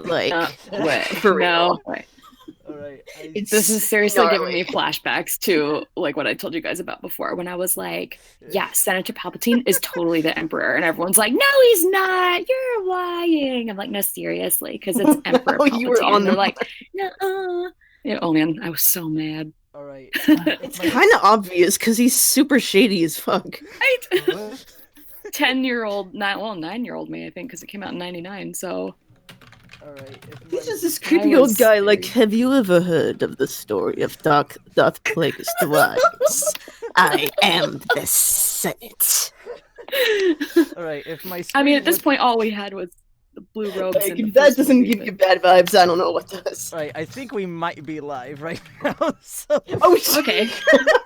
Like, Way. for real. No way. All right. This is seriously giving gnarly. me flashbacks to like what I told you guys about before when I was like, yeah, Senator Palpatine is totally the Emperor. And everyone's like, no, he's not. You're lying. I'm like, no, seriously, because it's Emperor Palpatine. You were on and they're the like, no. Yeah, oh man, I was so mad. All right. It's kind of obvious because he's super shady as fuck. Right? 10-year-old, 9-year-old me, I think, because it came out in 99. So. All right. He's just this creepy old guy. Like, have you ever heard of the story of Darth Plagueis thrives? I am the Senate. All right. If my I mean, at this point, all we had was the blue robes. Like, and the if that first doesn't movie, give you bad vibes, I don't know what does. All right. I think we might be live right now. So... Oh, okay.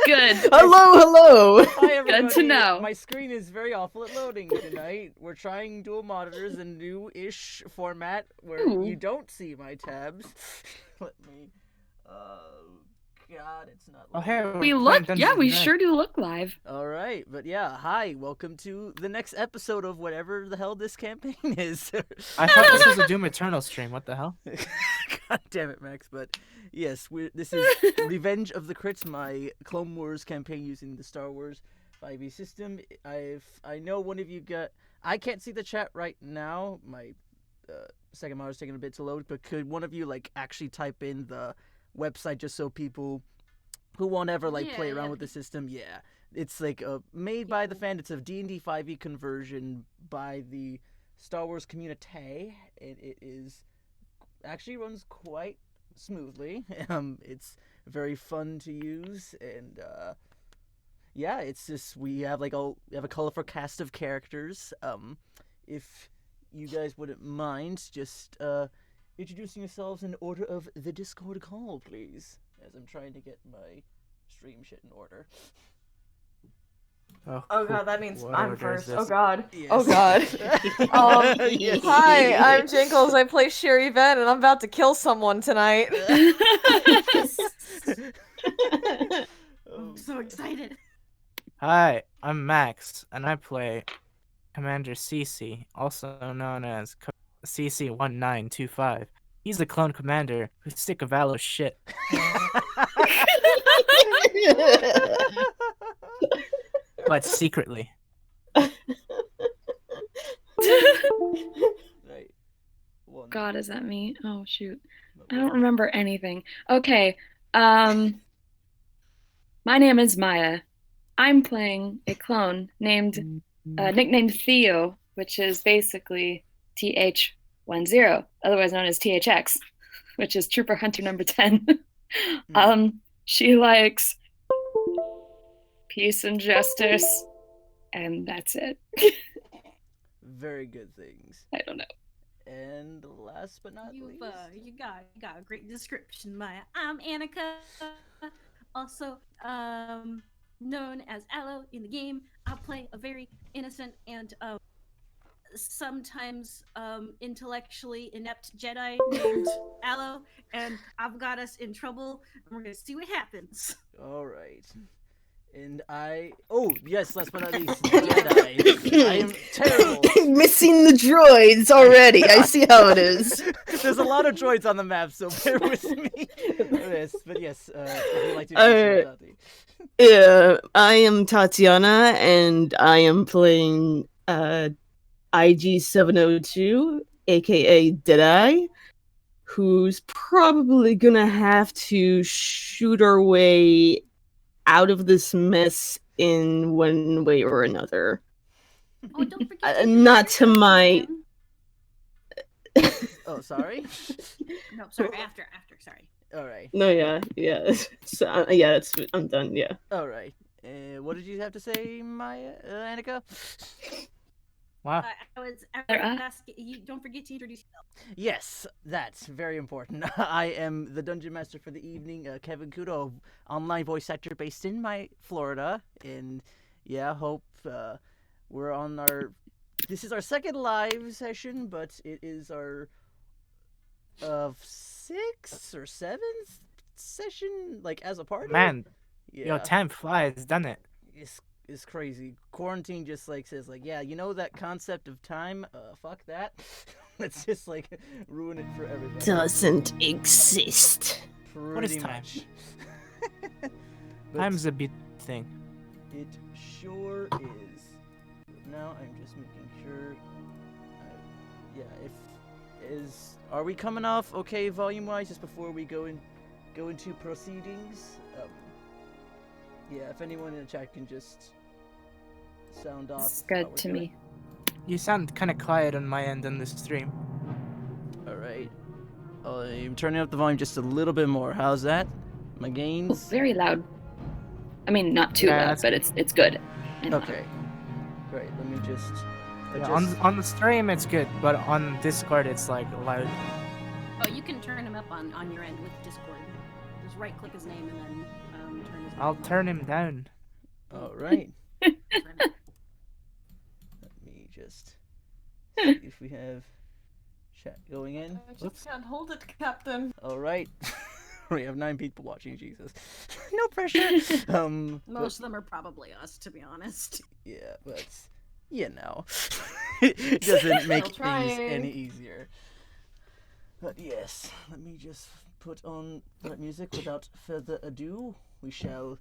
Good. Hello. Hi, everybody. Good to know. My screen is very awful at loading tonight. We're trying dual monitors in new-ish format where you don't see my tabs. Let me. God, it's not. Oh, hey, We look. Yeah, we sure do look live. All right, but yeah, hi, welcome to the next episode of whatever the hell this campaign is. I thought this was a Doom Eternal stream. What the hell? God damn it, Max! But yes, this is Revenge of the Crits, my Clone Wars campaign using the Star Wars 5e system. I know one of you got. I can't see the chat right now. My second monitor's taking a bit to load. But could one of you like actually type in the website just so people who won't ever play around with the system? Yeah, it's like made by the fan. It's a D&D 5e conversion by the Star Wars community, and it is actually runs quite smoothly. It's very fun to use, and yeah, it's just we have a colorful cast of characters. If you guys wouldn't mind just introducing yourselves in order of the Discord call, please, as I'm trying to get my stream shit in order. Oh god, that means what I'm order is first. this? Oh god. Yes. Oh god. Yes. Hi, I'm Jinkles. I play Shir'iven, and I'm about to kill someone tonight. I'm so excited. Hi, I'm Max, and I play Commander Ceecee, also known as Ceecee1925. He's a clone commander who's sick of Valo's shit. But secretly. Right. God, is that me? Oh shoot, I don't remember anything. Okay, my name is Maya. I'm playing a clone nicknamed Thio, which is basically TH10, otherwise known as THX, which is Trooper Hunter number 10. She likes peace and justice, and that's it. Very good things. I don't know. And last but not least, You got a great description, Maya. I'm Annika, also known as Aloe in the game. I play a very innocent and sometimes intellectually inept Jedi named Aloe, and I've got us in trouble, and we're gonna see what happens. all right. And oh yes, last but not least, Deadeye. I am terrible. Missing the droids already. I see how it is. There's a lot of droids on the map, so bear with me. Yes, but yes, if you'd like to Yeah, I am Tatianna, and I am playing IG-702, aka Deadeye, who's probably gonna have to shoot our way out of this mess in one way or another. Oh, don't forget Not to my... Oh, sorry? No, sorry, after, sorry. Alright. No, yeah. So, yeah, I'm done, yeah. Alright. What did you have to say, Maya, Annika? Wow. I was asking you, don't forget to introduce yourself. Yes, that's very important. I am the Dungeon Master for the evening, Kevin Couto, online voice actor based in Florida. And yeah, hope we're on our... This is our second live session, but it is our 6th or 7th session, as a party. Man, yeah. yo, time flies, doesn't it? is crazy. Quarantine just like says like, yeah, you know that concept of time? Fuck that. Let's just like ruin it for everybody. Doesn't exist. What is Pretty time? much. But Time's a bit thing. it sure is. Now I'm just making sure. Are we coming off okay volume wise just before we go into proceedings? Yeah, if anyone in the chat can just sound off. It's good to me. You sound kind of quiet on my end on the stream. All right. I'm turning up the volume just a little bit more. How's that? My Oh, gains? very loud. I mean, not too Yeah, loud, that's- but it's good. and loud. Okay. Great. Let me just. Yeah, adjust- on the stream it's good, but on Discord it's like loud. Oh, you can turn him up on your end with Discord. Just right click his name and then turn his. I'll volume turn up. him down. All right. Turn it. Let me just see if we have chat going in. I just can't hold it, Captain. All right. We have 9 people watching. Jesus. No pressure. Most of them are probably us, to be honest. Yeah, but you know, it doesn't make Still things trying. any easier. But yes, let me just put on that music without further ado. We shall.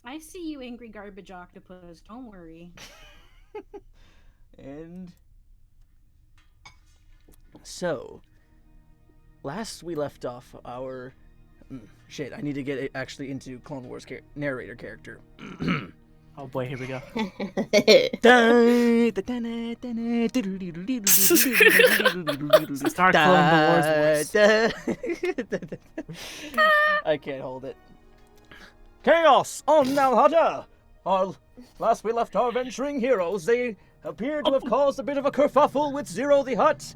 I see you, angry garbage octopus. Don't worry. And so, last we left off our shit. I need to get actually into Clone Wars narrator character. Oh boy, here we go. Start Clone Wars voice. I can't hold it. Chaos on Nalhada! Last we left our venturing heroes, they appear to have caused a bit of a kerfuffle with Zero the Hutt,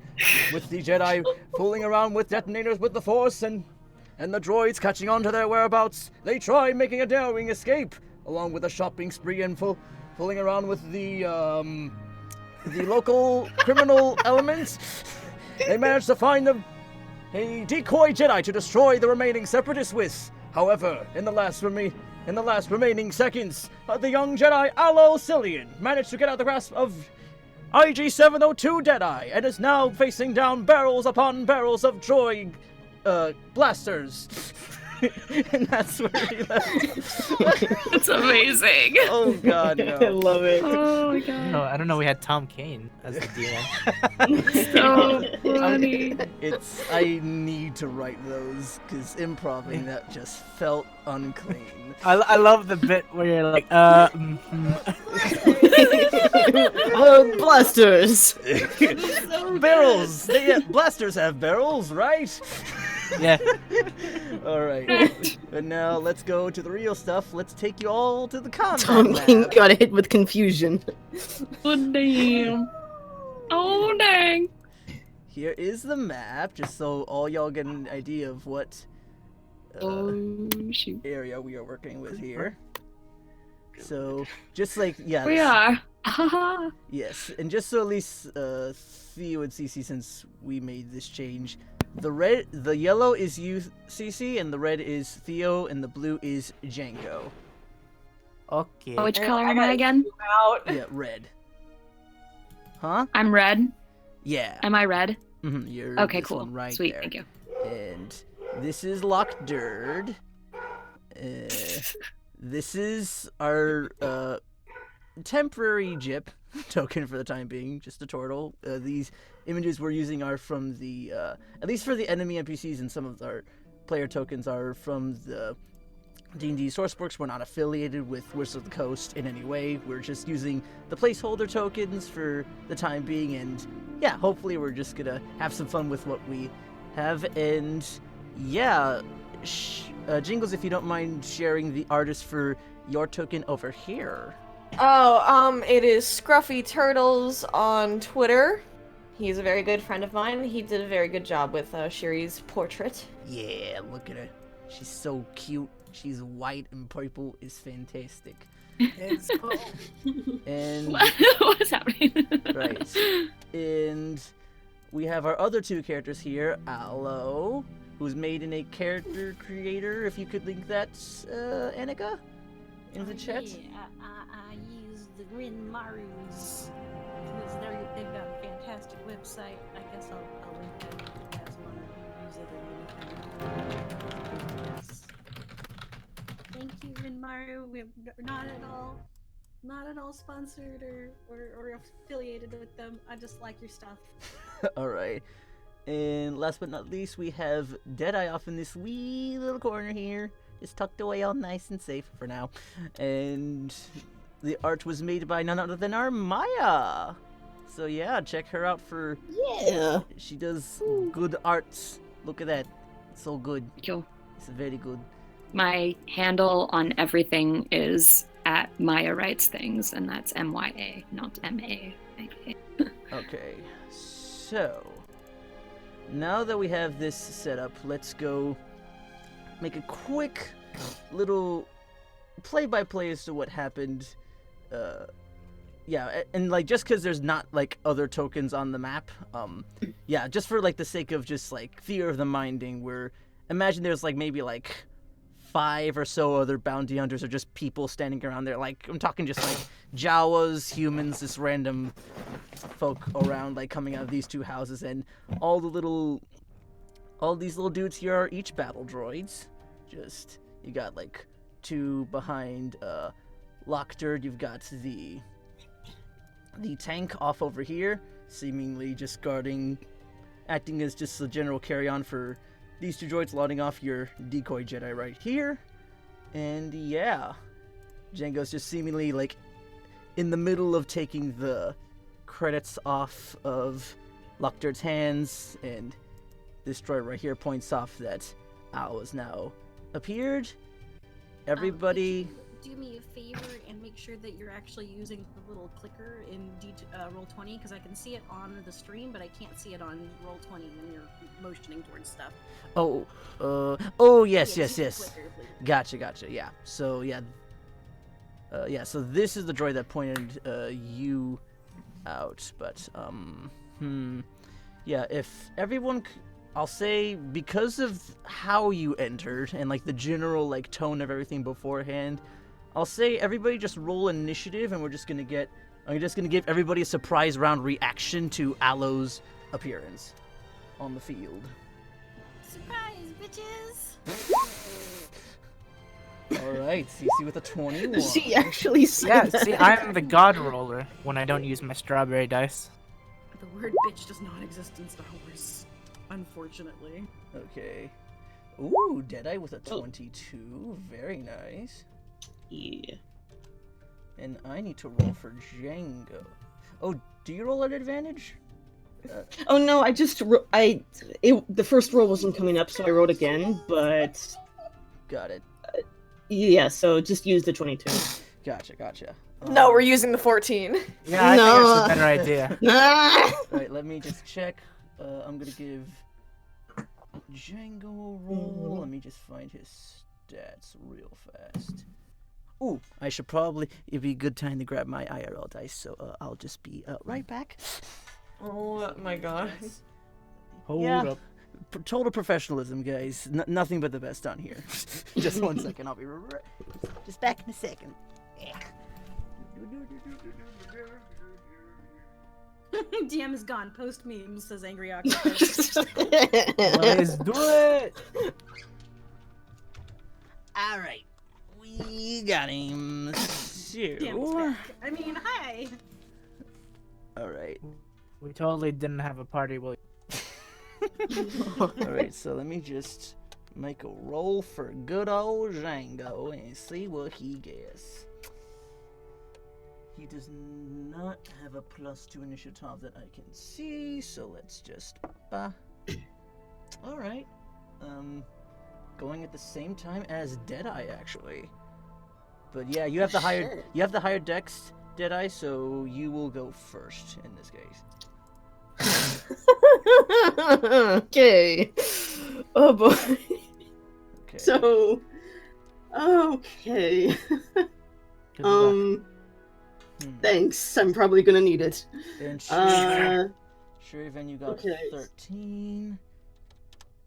with the Jedi fooling around with detonators with the Force and the droids catching on to their whereabouts. They try making a daring escape, along with a shopping spree and fooling around with the local criminal elements. They managed to find a decoy Jedi to destroy the remaining Separatists with. However, in the last remaining seconds, the young Jedi Alo Cillian managed to get out of the grasp of IG-702 Deadeye and is now facing down barrels upon barrels of droid blasters. And that's where we left. It's amazing. Oh god, I no. love it. Oh my god. No, I don't know. We had Tom Kane as the DM. So funny. I need to write those, because improving that just felt unclean. I love the bit where you're like, Blasters. Barrels! Blasters have barrels, right? yeah. Alright. And now let's go to the real stuff. Let's take you all to the combat Tom lab. King got hit with confusion. Oh damn. Oh dang. Here is the map, just so all y'all get an idea of what Oh shoot. area we are working with here. So, just like, yeah. We are. Haha. Yes, and just so at least Thio and Ceecee, since we made this change, the yellow is you, Ceecee, and the red is Thio, and the blue is Django. Okay. Which And color I am I gotta again? zoom out. Yeah, red. Huh? I'm red. Yeah. Am I red? You're Okay, this cool. one right Sweet, there. thank you. And this is Lockdurd. This is our temporary Jip token for the time being, just a turtle. These images we're using are from the, at least for the enemy NPCs, and some of our player tokens are from the D&D sourcebooks. We're not affiliated with Wizards of the Coast in any way. We're just using the placeholder tokens for the time being, and yeah, hopefully we're just gonna have some fun with what we have. And yeah, Jinkles, if you don't mind sharing the artist for your token over here. Oh, it is Scruffy Turtles on Twitter. He's a very good friend of mine. He did a very good job with Shiri's portrait. Yeah, look at her. She's so cute. She's white and purple. Is fantastic. And What's happening? right. And we have our other two characters here. Aloe, who's made in a character creator. If you could link that, Annika, in the chat. Yeah, the Rinmarus. Because they've got a fantastic website. I guess I'll link that if you guys want to use it or anything. Yes. Thank you, Rinmaru. We're not at all sponsored or affiliated with them. I just like your stuff. All right. And last but not least, we have Deadeye off in this wee little corner here. Just tucked away all nice and safe for now. And the art was made by none other than our Maya. So yeah, check her out for... Yeah. She does good arts. Look at that. It's so good. Yo. It's very good. My handle on everything is at Maya Writes Things, and that's MYA, not MA. Okay, so now that we have this set up, let's go make a quick little play-by-play as to what happened. Yeah, and like just because there's not like other tokens on the map, yeah, just for like the sake of just like fear of the minding, where imagine there's like maybe like 5 or so other bounty hunters or just people standing around there. Like, I'm talking just like Jawas, humans, this random folk around, like coming out of these 2 houses, and all these little dudes here are each battle droids. Just, you got like 2 behind Lockderd, you've got the tank off over here, seemingly just acting as just a general carry-on for these 2 droids, loading off your decoy Jedi right here. And yeah, Django's just seemingly like in the middle of taking the credits off of Lockderd's hands, and this droid right here points off that Al has now appeared. Everybody... do me a favor and make sure that you're actually using the little clicker in Roll20, because I can see it on the stream, but I can't see it on Roll20 when you're motioning towards stuff. Yes. Clicker, Gotcha, yeah. So, yeah. So this is the droid that pointed you out, but, yeah, if everyone... I'll say, because of how you entered, and, like, the general, like, tone of everything beforehand, I'll say everybody just roll initiative, and I'm just gonna give everybody a surprise round reaction to Alo's appearance on the field. Surprise, bitches! Alright, Ceecee with a 21. She actually said Yeah, that. see, I'm the god roller when I don't use my strawberry dice. The word bitch does not exist in Star Wars, unfortunately. Okay. Ooh, Deadeye with a 22. Very nice. Yeah. And I need to roll for Django. Oh, do you roll at advantage? Oh no, I just the first roll wasn't coming up, so I rolled again. But Got it. yeah, so just use the 22. Gotcha. No, we're using the 14. Yeah, I think that's a better idea. Alright, let me just check. I'm gonna give Django a roll. Let me just find his stats real fast. Ooh, it'd be a good time to grab my IRL dice, so I'll just be right back. Oh my god. Hold Yeah. up. Total professionalism, guys. Nothing but the best on here. Just 1 second, I'll be just back in a second. DM is gone. Post memes, says Angry Octopus. Let's do it! Alright. We got him. DM's back. I mean, hi! Alright. We totally didn't have a party. Well, Alright, so let me just make a roll for good old Django and see what he gets. He does not have a +2 initiative that I can see, so let's just... Alright. Going at the same time as Deadeye, actually. But yeah, you have the higher dex, Deadeye, so you will go first in this case. Okay. Oh boy. Okay. So, okay. good luck. Thanks. I'm probably gonna need it. And Shir'iven, you got okay. 13.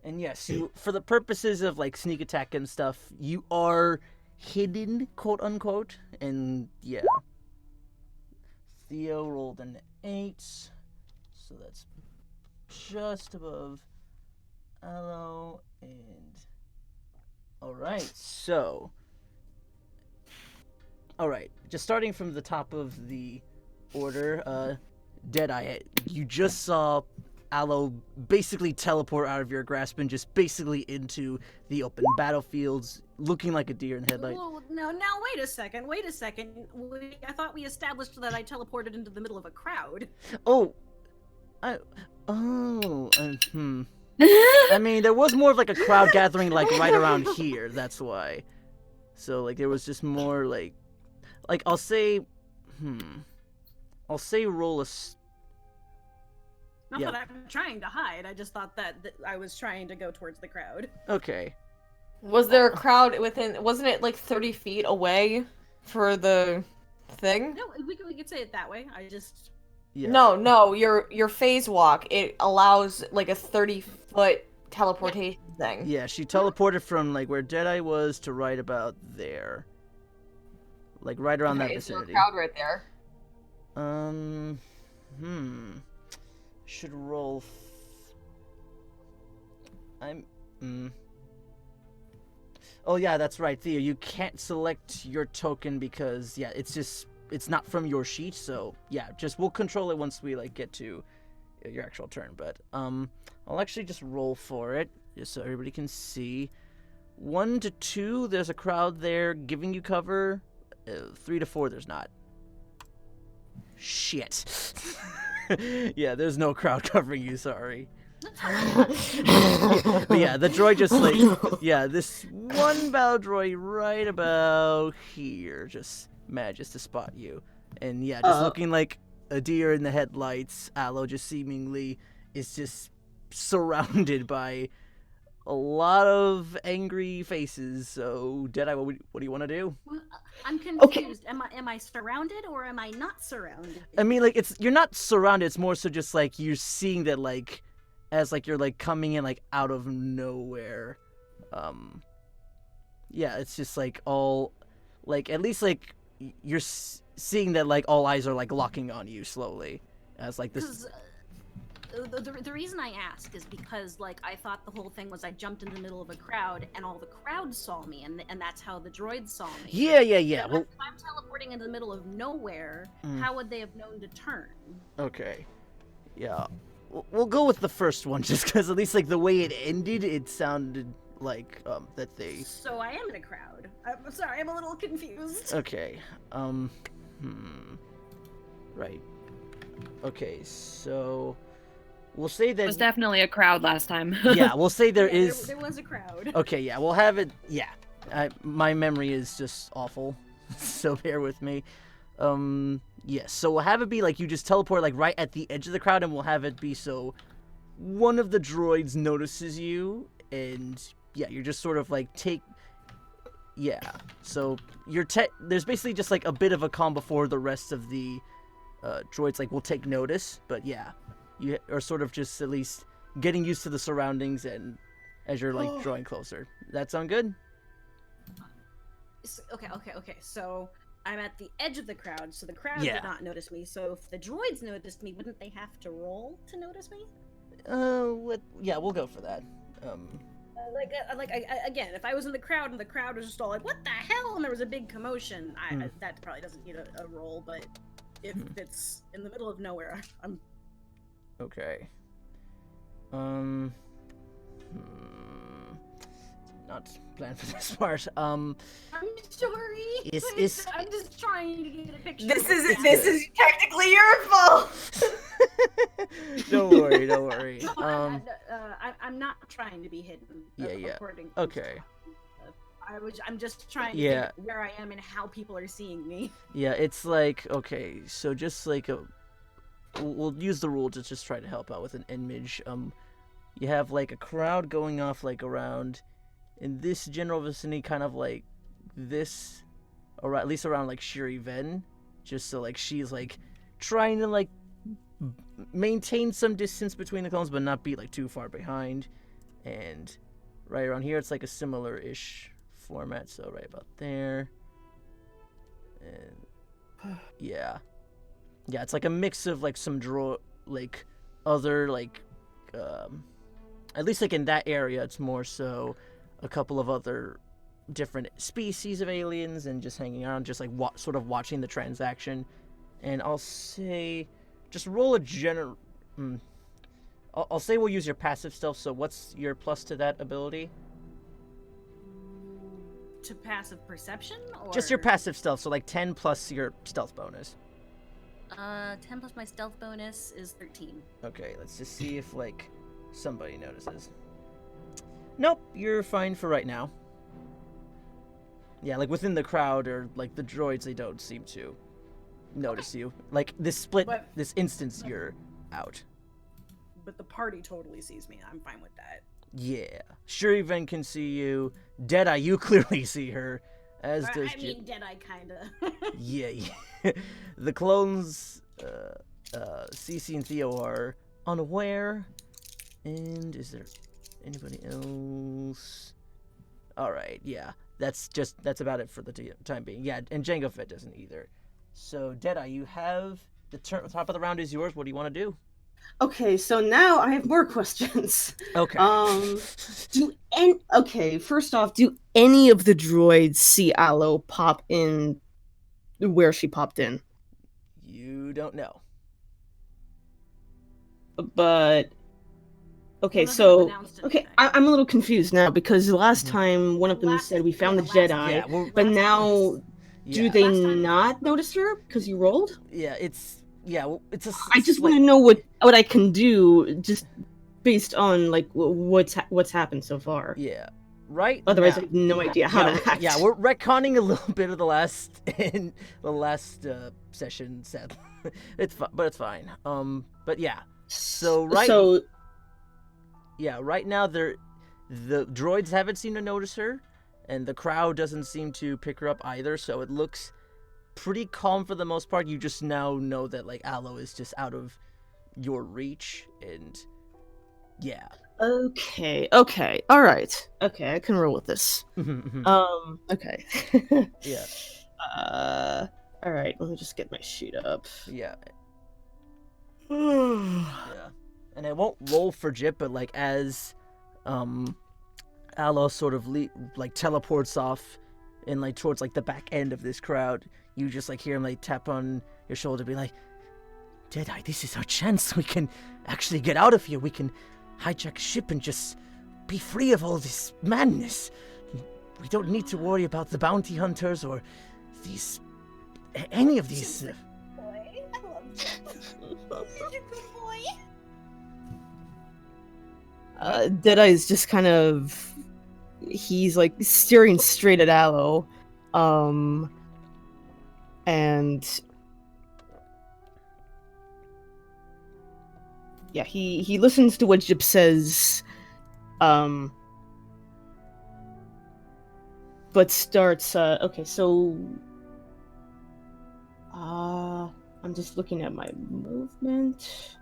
And yes, for the purposes of like sneak attack and stuff, you are hidden, quote unquote. And yeah. Thio rolled an 8, so that's just above Aloe, and alright, so just starting from the top of the order, Deadeye, you just saw Aloe basically teleport out of your grasp and just basically into the open battlefields, looking like a deer in headlight. Well, now, wait a second. I thought we established that I teleported into the middle of a crowd. I mean, there was more of like a crowd gathering like right around here, that's why. So like there was just more like I'll say roll a Not that I'm trying to hide. I just thought that I was trying to go towards the crowd. Okay. Was there a crowd within? Wasn't it like 30 feet away for the thing? No, we could say it that way. I just. Yeah. No. Your phase walk, it allows like a 30-foot teleportation thing. Yeah, she teleported from like where Deadeye was to right about there. Like right around that vicinity. Is there a crowd right there? Should roll. Oh yeah, that's right, Thio. You can't select your token because it's not from your sheet. So yeah, we'll control it once we like get to your actual turn. But I'll actually just roll for it just so everybody can see. 1 to 2, there's a crowd there giving you cover. 3 to 4, there's not. Shit. Yeah, there's no crowd covering you, sorry. But yeah, the droid just like, this one battle droid right about here just manages to spot you. And yeah, just looking like a deer in the headlights, Aloe just seemingly is just surrounded by a lot of angry faces. So, Deadeye, what do you want to do? Well, I'm confused. Okay. Am I surrounded or am I not surrounded? I mean, like you're not surrounded. It's more so just like you're seeing that like as like you're like coming in like out of nowhere. Yeah, it's just like all like at least like you're seeing that like all eyes are like locking on you slowly as like this. The reason I ask is because, like, I thought the whole thing was I jumped in the middle of a crowd and all the crowd saw me, and that's how the droids saw me. Yeah. Well, if I'm teleporting into the middle of nowhere, how would they have known to turn? Okay. Yeah. We'll go with the first one, just because at least, like, the way it ended, it sounded like, that they... So I am in a crowd. I'm sorry, I'm a little confused. Okay. Right. Okay, so... We'll say that... There was definitely a crowd last time. Yeah, we'll say there is... There was a crowd. Okay, yeah, we'll have it... Yeah. My memory is just awful, so bear with me. Yes, so we'll have it be like you just teleport like right at the edge of the crowd, and we'll have it be so one of the droids notices you, and yeah, you're just sort of like Yeah, so there's basically just like a bit of a calm before the rest of the droids like will take notice, but yeah. You are sort of just at least getting used to the surroundings and as you're like drawing closer. That sound good? Okay. So I'm at the edge of the crowd, so the crowd did not notice me. So if the droids noticed me, wouldn't they have to roll to notice me? Yeah, we'll go for that. Again, if I was in the crowd and the crowd was just all like, "What the hell?" and there was a big commotion, that probably doesn't need a roll. But if it's in the middle of nowhere, I'm. Okay. Not planned for this part. I'm sorry. I'm just trying to get a picture. This is technically your fault. Don't worry. No, I'm not trying to be hidden. Yeah. To okay. I'm just trying to get where I am and how people are seeing me. Yeah, it's like okay, so just like we'll use the rule to just try to help out with an image. You have like a crowd going off like around in this general vicinity, kind of like this, or at least around like Shir'iven, just so like she's like trying to like maintain some distance between the clones but not be like too far behind. And right around here it's like a similar-ish format, so right about there. And yeah. Yeah, it's like a mix of like some other at least like in that area, it's more so a couple of other different species of aliens and just hanging around, just like sort of watching the transaction. And I'll say, just roll a general. I'll say we'll use your passive stealth. So what's your plus to that ability? To passive perception, or Just your passive stealth. So like 10 plus your stealth bonus. 10 plus my stealth bonus is 13. Okay, let's just see if like somebody notices. Nope, you're fine for right now. Yeah, like within the crowd or like the droids, they don't seem to notice you. Like this instance, you're out. But the party totally sees me. I'm fine with that. Yeah, Shir'iven can see you. Deadeye, you clearly see her. As does I mean, Deadeye kinda. Yeah. The clones, Ceecee and Thio are unaware. And is there anybody else? Alright, yeah. That's about it for the time being. Yeah, and Jango Fett doesn't either. So, Deadeye, you have the top of the round is yours. What do you want to do? Okay, so now I have more questions. Okay. First off, do any of the droids see Aloe pop in where she popped in? You don't know. But okay, None of them so announced okay, anything. I'm a little confused now because the last time one of them said we found the Jedi, Yeah, but now do they Last time- not notice her because you rolled? Yeah, it's a. I just want to know what I can do just based on like what's happened so far. Yeah. Right. Otherwise, now, I have no idea how to act. Yeah, we're retconning a little bit of the last session. Sadly, but it's fine. But yeah. So right now the droids haven't seemed to notice her, and the crowd doesn't seem to pick her up either. So it looks pretty calm for the most part. You just now know that like Aloe is just out of your reach, and yeah. Okay. All right. Okay, I can roll with this. Okay. Yeah. All right. Let me just get my sheet up. Yeah. Yeah. And I won't roll for Jip, but like as Aloe sort of teleports off and like towards like the back end of this crowd, you just like hear him like tap on your shoulder, be like, Deadeye, this is our chance. We can actually get out of here. We can hijack a ship and just be free of all this madness. We don't need to worry about the bounty hunters or any of these. Boy, I love you. You're a good boy. Deadeye is just kind of he's like staring straight at Aloe, and yeah, he listens to what Jip says, but starts. Okay, so I'm just looking at my movement.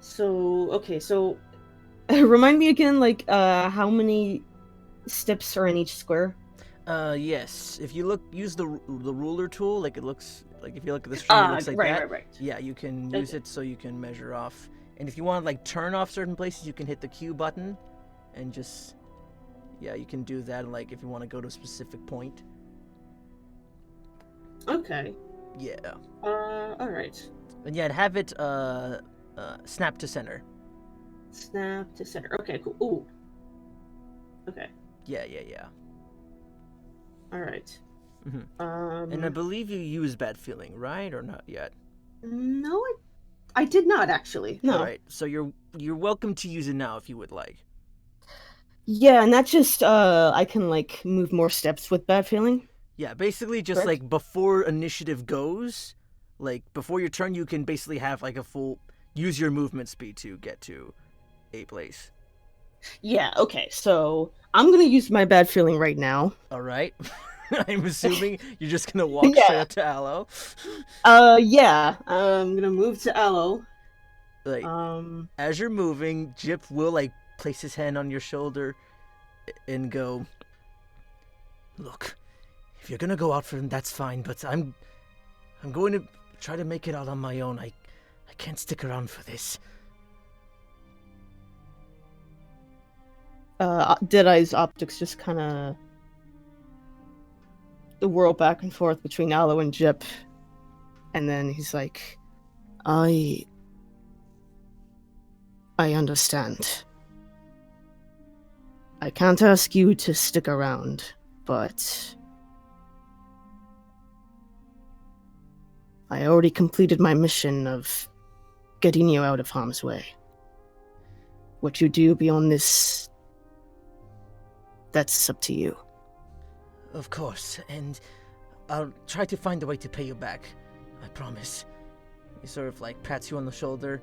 So okay, so remind me again, like how many steps are in each square? Yes. If you use the ruler tool, like it looks like if you look at the screen, it looks like that. Right. Yeah, you can use it so you can measure off. And if you want to like turn off certain places, you can hit the Q button, and just you can do that. Like if you want to go to a specific point. Okay. Yeah. All right. And yeah, have it snap to center. Snap to center. Okay, cool. Ooh. Okay. Yeah. All right. Mm-hmm. And I believe you use bad feeling, right, or not yet? No, I did not actually. No. All right. So you're welcome to use it now if you would like. Yeah, and that just I can like move more steps with bad feeling. Yeah, basically just Correct? like before initiative goes, like before your turn, you can basically have like a full use your movement speed to get to a place. Yeah. Okay. So I'm gonna use my bad feeling right now. All right. I'm assuming you're just gonna walk straight up to Aloe. Yeah. I'm gonna move to Aloe. Like as you're moving, Jip will like place his hand on your shoulder and go, Look, if you're gonna go out for him, that's fine, but I'm going to try to make it out on my own. I can't stick around for this. Deadeye's optics just kind of whirl back and forth between Aloe and Jip, and then he's like, I understand. I can't ask you to stick around, but I already completed my mission of getting you out of harm's way. What you do beyond this, that's up to you. Of course, and I'll try to find a way to pay you back. I promise. He sort of like pats you on the shoulder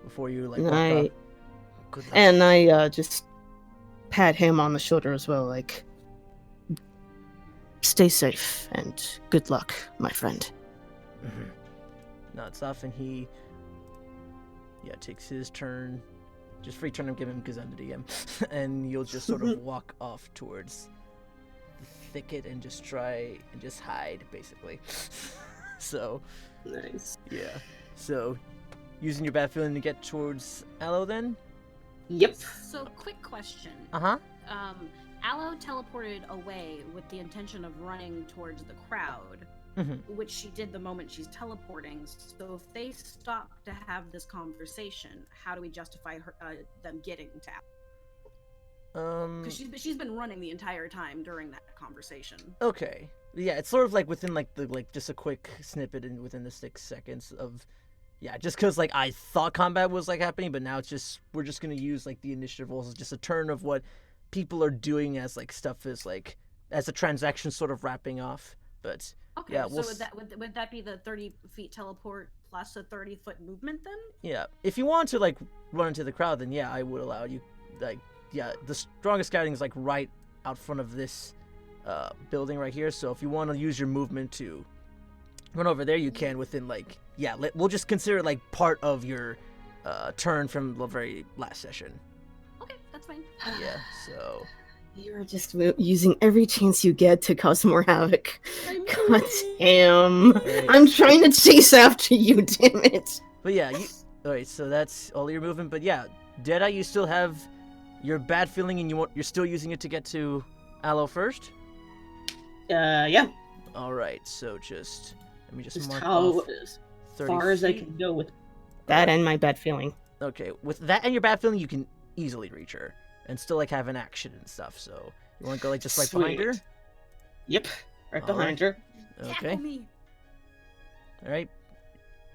before you like walk off. Good luck. And I just pat him on the shoulder as well, like, stay safe and good luck, my friend. Mm-hmm. Nods off and he takes his turn. Just free turn and give him because I'm the DM. And you'll just sort of walk off towards the thicket and just try and just hide, basically. So Nice. yeah. So using your bad feeling to get towards Aloe then? Yep. So, quick question. Uh-huh. Aloe teleported away with the intention of running towards the crowd, Mm-hmm. which she did the moment she's teleporting. So, if they stop to have this conversation, how do we justify them getting to Aloe? Because she's been running the entire time during that conversation. Okay. Yeah, it's sort of like within just a quick snippet within the 6 seconds of just because like I thought combat was like happening, but now it's just we're just gonna use like the initiative rolls as just a turn of what people are doing as like stuff is like as a transaction sort of wrapping off. But Okay, yeah, so would that be the 30 feet teleport plus a 30-foot movement then? yeah, if you want to like run into the crowd, then I would allow you. Like the strongest scouting is like right out front of this building right here. So if you want to use your movement to run over there, you can within like we'll just consider it like part of your turn from the very last session. Okay, that's fine. Yeah, so You're just using every chance you get to cause more havoc. God damn. Right. I'm trying to chase after you, damn it. but alright, so that's all your movement. But yeah, Deadeye, you still have your bad feeling, and you're still using it to get to Aloe first. Yeah. All right, so let me just mark how off as 30 far as I feet. can go with that and my bad feeling. Okay, with that and your bad feeling, you can easily reach her and still like have an action and stuff. So you want to go like just like behind her? Sweet. Yep, right All behind her. Okay, Tackle me. all right.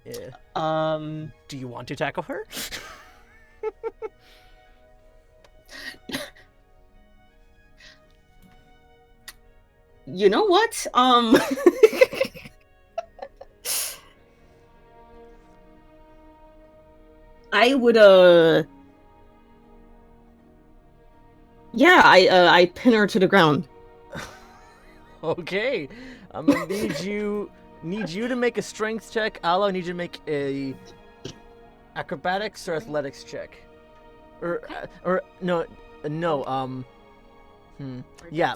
Yeah. Do you want to tackle her? You know what? I would I pin her to the ground. Okay, I'm gonna need you to make a strength check. Aloe, I need you to make a acrobatics or athletics check, or no. Yeah.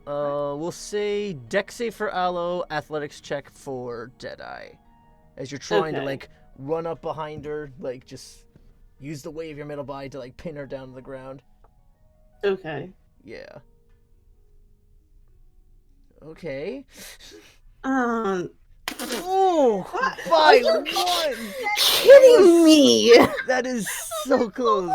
We'll say dex save for Aloe, athletics check for Deadeye, as you're trying to Okay. like run up behind her, like just use the weight of your middle body to like pin her down to the ground. Okay. Yeah. Okay. Oh, By Are you one! kidding me? That is so close.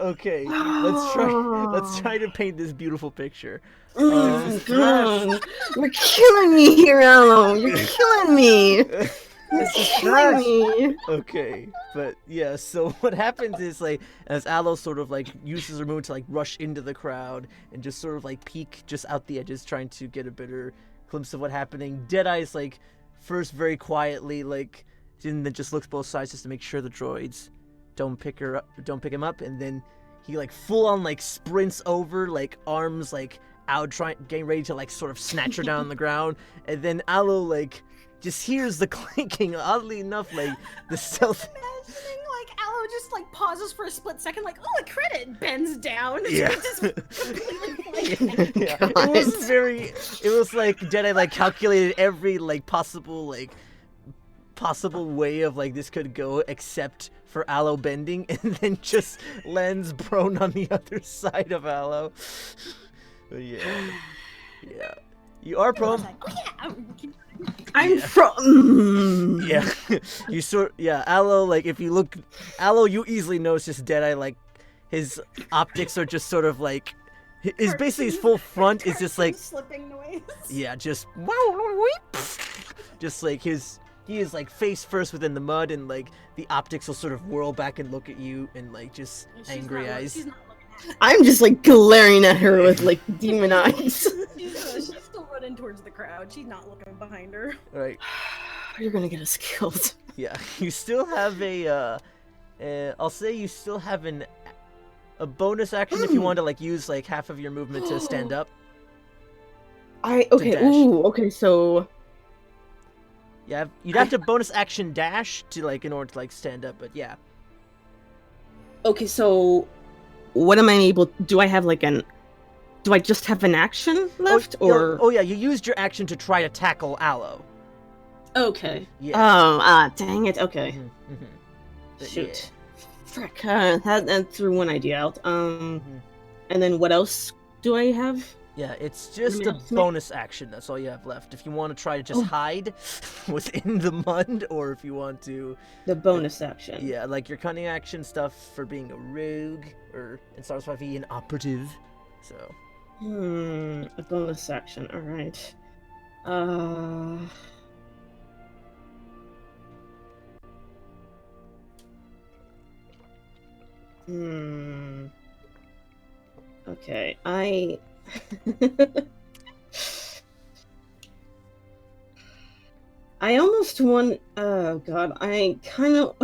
Okay, let's try to paint this beautiful picture. Oh, God. You're killing me here, Aloe. You're killing me. You're killing me. Okay, but yeah, so what happens is like as Aloe sort of like uses her movement to like rush into the crowd and just sort of like peek just out the edges, trying to get a better glimpse of what's happening. Deadeye's like first very quietly like and then just looks both sides just to make sure the droids don't pick him up, and then he like full on like sprints over, like arms like out, getting ready to like sort of snatch her down on the ground, and then Aloe like just hears the clinking. Oddly enough, like the stealth. Imagining like Aloe Aloe just like pauses for a split second, like, oh, a credit, bends down. Yeah. Just completely Yeah. It was like Deadeye like calculated every like possible way of like this could go except for Aloe bending, and then just lands prone on the other side of Aloe. But yeah. You are prone. like, oh, yeah. I'm from. Yeah. Aloe, like if you look, Aloe, you easily notice just Deadeye, like his optics are just sort of like, basically his full front is just like, slipping noise. yeah, just like he is like face first within the mud, and like the optics will sort of whirl back and look at you, and like just angry eyes. She's not looking at it. I'm just like glaring at her with like demon eyes. She's still running towards the crowd. She's not looking behind her. All right. You're gonna get us killed. Yeah, you still have I'll say you still have a bonus action if you want to like use like half of your movement to stand up. Okay. dash. Ooh. Okay. So. Yeah, you'd have to bonus action dash to like in order to like stand up, but yeah. Okay. So, what am I able? Do I have like an? Do I just have an action left, or? Oh yeah, you used your action to try to tackle Aloe. Okay. Yeah. Dang it. Okay. Mhm. But Shoot. Frick. That threw one idea out. And then what else do I have? Yeah, it's just a else? bonus action. That's all you have left. If you want to try to just hide within the mud, or if you want to... The bonus action. Yeah, like your cunning action stuff for being a rogue, or in Star Wars 5e, an operative. So... A bonus action. All right. Okay, I almost want. Oh God, I kind of.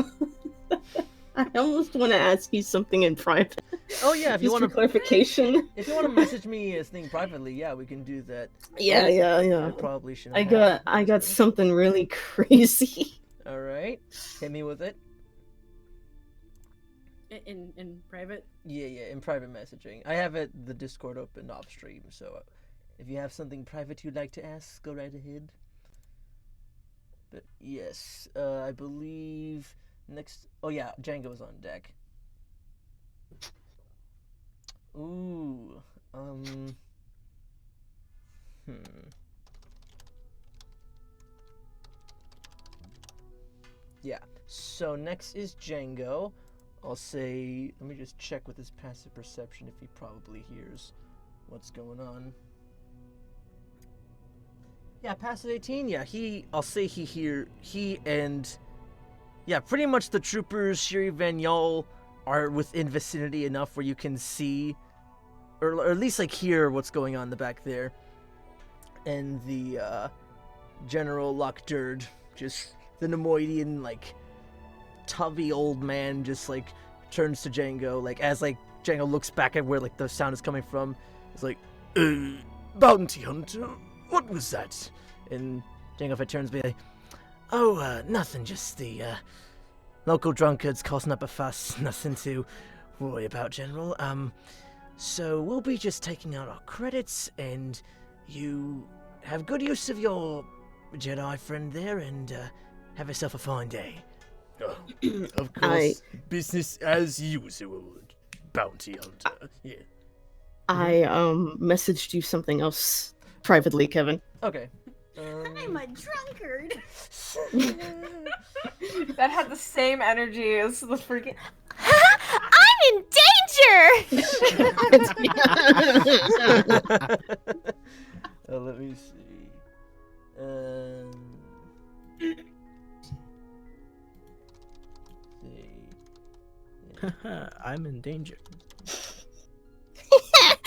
I almost want to ask you something in private. Oh yeah, if you Just want for clarification. If you want to message me a thing privately, yeah, we can do that. Yeah. I probably shouldn't. I got something really crazy. All right, hit me with it. In private. Yeah, in private messaging. I have the Discord open off stream, so if you have something private you'd like to ask, go right ahead. But yes, I believe next. Oh yeah, Django's on deck. Ooh, Yeah. So next is Django. I'll say, let me just check with his passive perception if he probably hears what's going on. Yeah, passive 18, yeah, I'll say he and, yeah, pretty much the troopers, Shir'iven, y'all are within vicinity enough where you can see, or at least, like, hear what's going on in the back there. And the, General Lockdurd, just the Nemoidian, like, tubby old man just like turns to Django, like as like Django looks back at where like the sound is coming from. It's like, bounty hunter, what was that? And Django turns to be like, oh, nothing, just the local drunkards causing up a fuss. Nothing to worry about, General. So we'll be just taking out our credits, and you have good use of your Jedi friend there, and have yourself a fine day. Of course, business as usual, bounty hunter. Yeah. I messaged you something else privately, Kevin. Okay. I'm a drunkard. That had the same energy as the freaking. I'm in danger. Let me see. I'm in danger.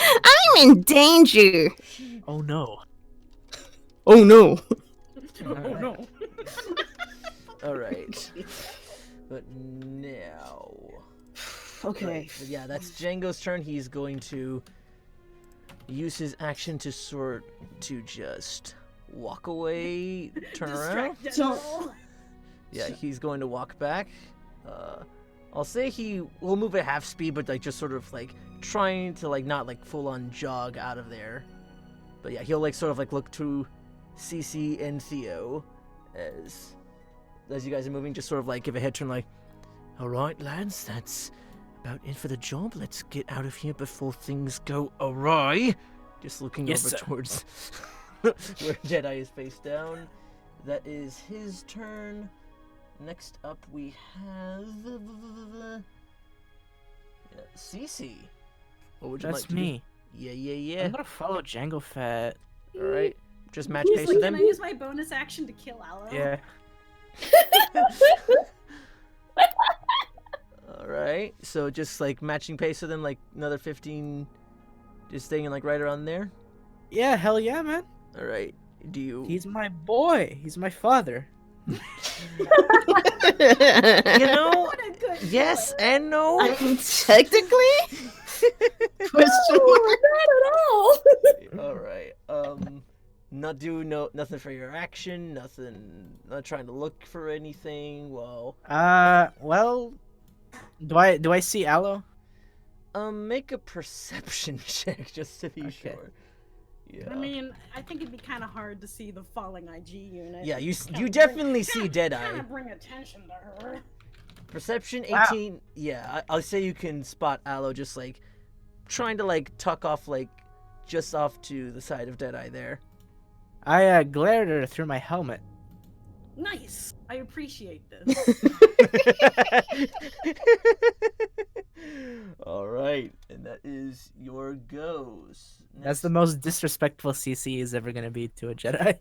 I'm in danger. Oh no. Oh no. Oh no. All right. But now. Okay. Right, but yeah, that's Django's turn. He's going to use his action to just walk away, turn around. Don't. Yeah, he's going to walk back. I'll say he will move at half speed, but like just sort of like trying to like not like full on jog out of there. But yeah, he'll like sort of like look to Ceecee and Thio as you guys are moving, just sort of like give a head turn like, all right, lads, that's about it for the job. Let's get out of here before things go awry. Just looking Yes, over sir. towards where Deadeye is face down. That is his turn. Next up, we have Ceecee. What would you That's like to me. do? Yeah. I'm gonna follow Jangle Fett. All right, just match He's pace like, with can him. I use my bonus action to kill Aloe? Yeah. All right, so just like matching pace with him, like another 15, just staying like right around there. Yeah, hell yeah, man. All right, do you? He's my boy. He's my father. You know, What a good yes boy. and no. I mean, technically? Question mark? Not at all. All right. Nothing for your action. Nothing. Not trying to look for anything. Well, Well, do I see Aloe? make a perception check just to be Okay. sure. Yeah. I mean, I think it'd be kind of hard to see the falling IG unit. Yeah, you Kinda definitely see Deadeye. Kind of bring attention to her. Perception Wow. 18. Yeah, I'll say you can spot Aloe just like trying to like tuck off like just off to the side of Deadeye there. I glared at her through my helmet. Nice. I appreciate this. All right, and that is your goes. That's the most disrespectful CC is ever gonna be to a Jedi.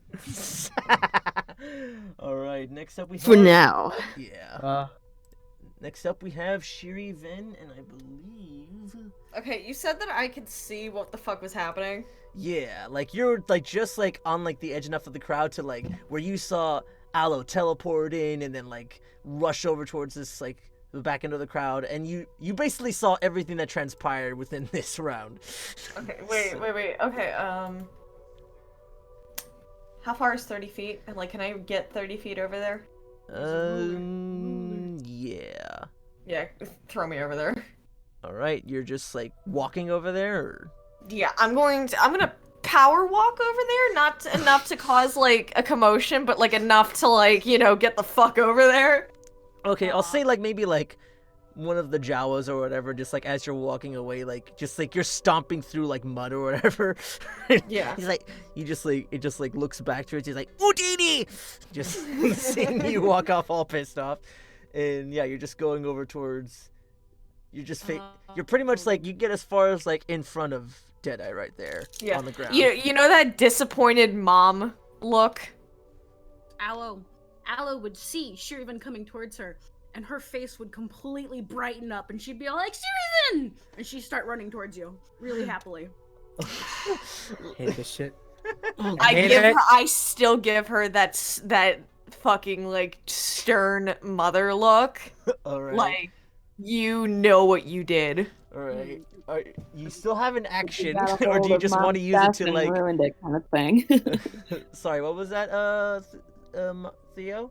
All right, next up we have For now. Yeah. Next up we have Shir'iven, and I believe Okay, you said that I could see what the fuck was happening. yeah, like you're like just like on like the edge enough of the crowd to like where you saw Aloe teleport in and then like rush over towards this like the back end of the crowd, and you basically saw everything that transpired within this round. Okay, wait. Okay, how far is 30 feet? And like, can I get 30 feet over there? Yeah. Yeah, throw me over there. All right, you're just like walking over there. Or... Yeah, I'm gonna power walk over there, not enough to cause like a commotion, but like enough to like, you know, get the fuck over there. Okay, I'll say like maybe like one of the Jawas or whatever, just like as you're walking away, like just like you're stomping through like mud or whatever. Yeah. He's like, it just like looks back to it. He's like, Udini! Just seeing you walk off all pissed off. And yeah, you're just going over towards, you're pretty much like, you get as far as like in front of Deadeye right there Yeah. on the ground. You know that disappointed mom look? Aloe would see Shir'iven coming towards her, and her face would completely brighten up, and she'd be all like, Shir'iven! And she'd start running towards you, really happily. Hate this shit. I still give her that fucking like stern mother look. All right. Like, you know what you did. All right. You still have an action, Got a or do hold you of just Mom's want to use it stuff to and like? ruined it kind of thing. Sorry, what was that? Thio?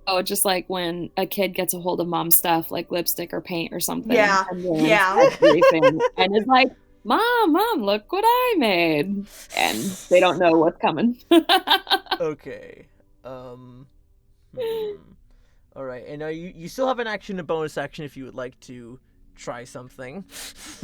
Oh, just like when a kid gets a hold of mom's stuff, like lipstick or paint or something. Yeah, and ruins yeah. everything, and it's like, Mom, look what I made. And they don't know what's coming. Okay. All right. And you still have an action and bonus action if you would like to try something,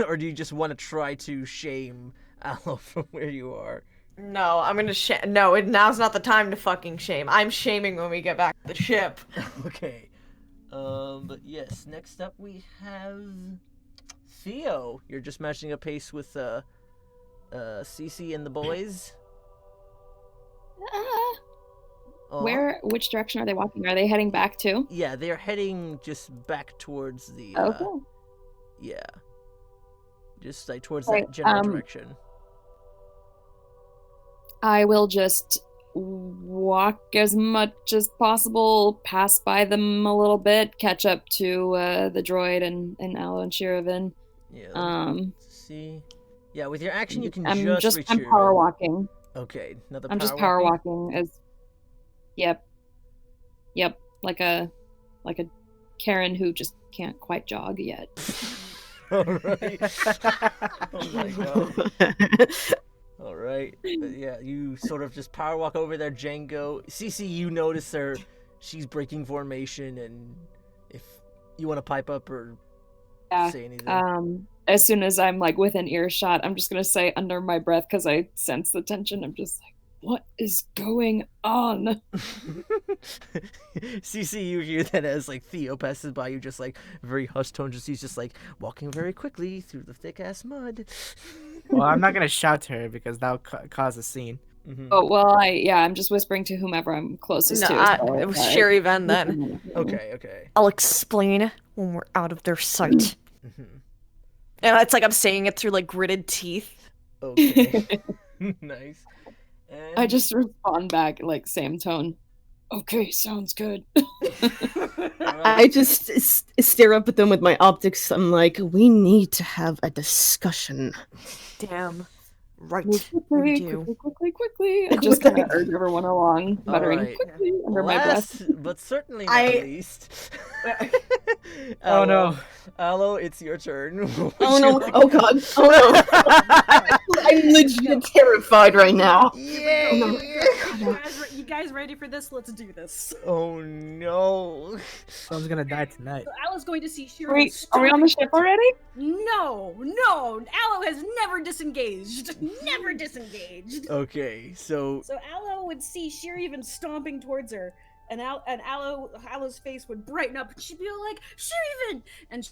or do you just want to try to shame Aloe from where you are? No, I'm gonna no, now's not the time to fucking shame. I'm shaming when we get back to the ship. Okay. But yes, next up we have Thio. You're just matching a pace with Ceecee and the boys. Which direction are they walking? Are they heading back too? Yeah, they're heading just back towards the Okay. yeah. Just like towards Right, that general direction. I will just walk as much as possible, pass by them a little bit, catch up to the droid and Aloe and Shir'iven. Yeah. Let's See. Yeah, with your action you can I'm just reach I'm your power walking. Okay, another I'm just power walking as Yep, like a Karen who just can't quite jog yet. All right. Oh my god. All right. But yeah, you sort of just power walk over there, Django. Ceecee, you notice her. She's breaking formation, and if you want to pipe up or say anything. As soon as I'm like within earshot, I'm just gonna say under my breath because I sense the tension. I'm just like, what is going on? Ceecee, you hear that as like Thio passes by you, just like very hushed tone. He's just like walking very quickly through the thick ass mud. Well, I'm not gonna shout to her because that'll cause a scene. Mm-hmm. Oh well, I'm just whispering to whomever I'm closest No, to. it was Shir'iven then. Okay. I'll explain when we're out of their sight. Mm-hmm. And it's like I'm saying it through like gritted teeth. Okay. Nice. And... I just respond back like same tone. Okay, sounds good. I just stare up at them with my optics. I'm like, we need to have a discussion. Damn. Right. Quickly. I just kind of urge everyone along, muttering right. quickly under my breath. But certainly not least. Oh no. Aloe, it's your turn. Oh no! Oh god! Oh no! I'm legit terrified right now. Yay! You guys ready for this? Let's do this. Oh no! Someone's gonna die tonight. So Aloe's going to see Shir'iven. Wait, are we on the ship already? No. Aloe has never disengaged. Never disengaged. Okay, so So Aloe would see Shir'iven stomping towards her, and Aloe's face would brighten up, and she'd be all like, "Shir'iven!" and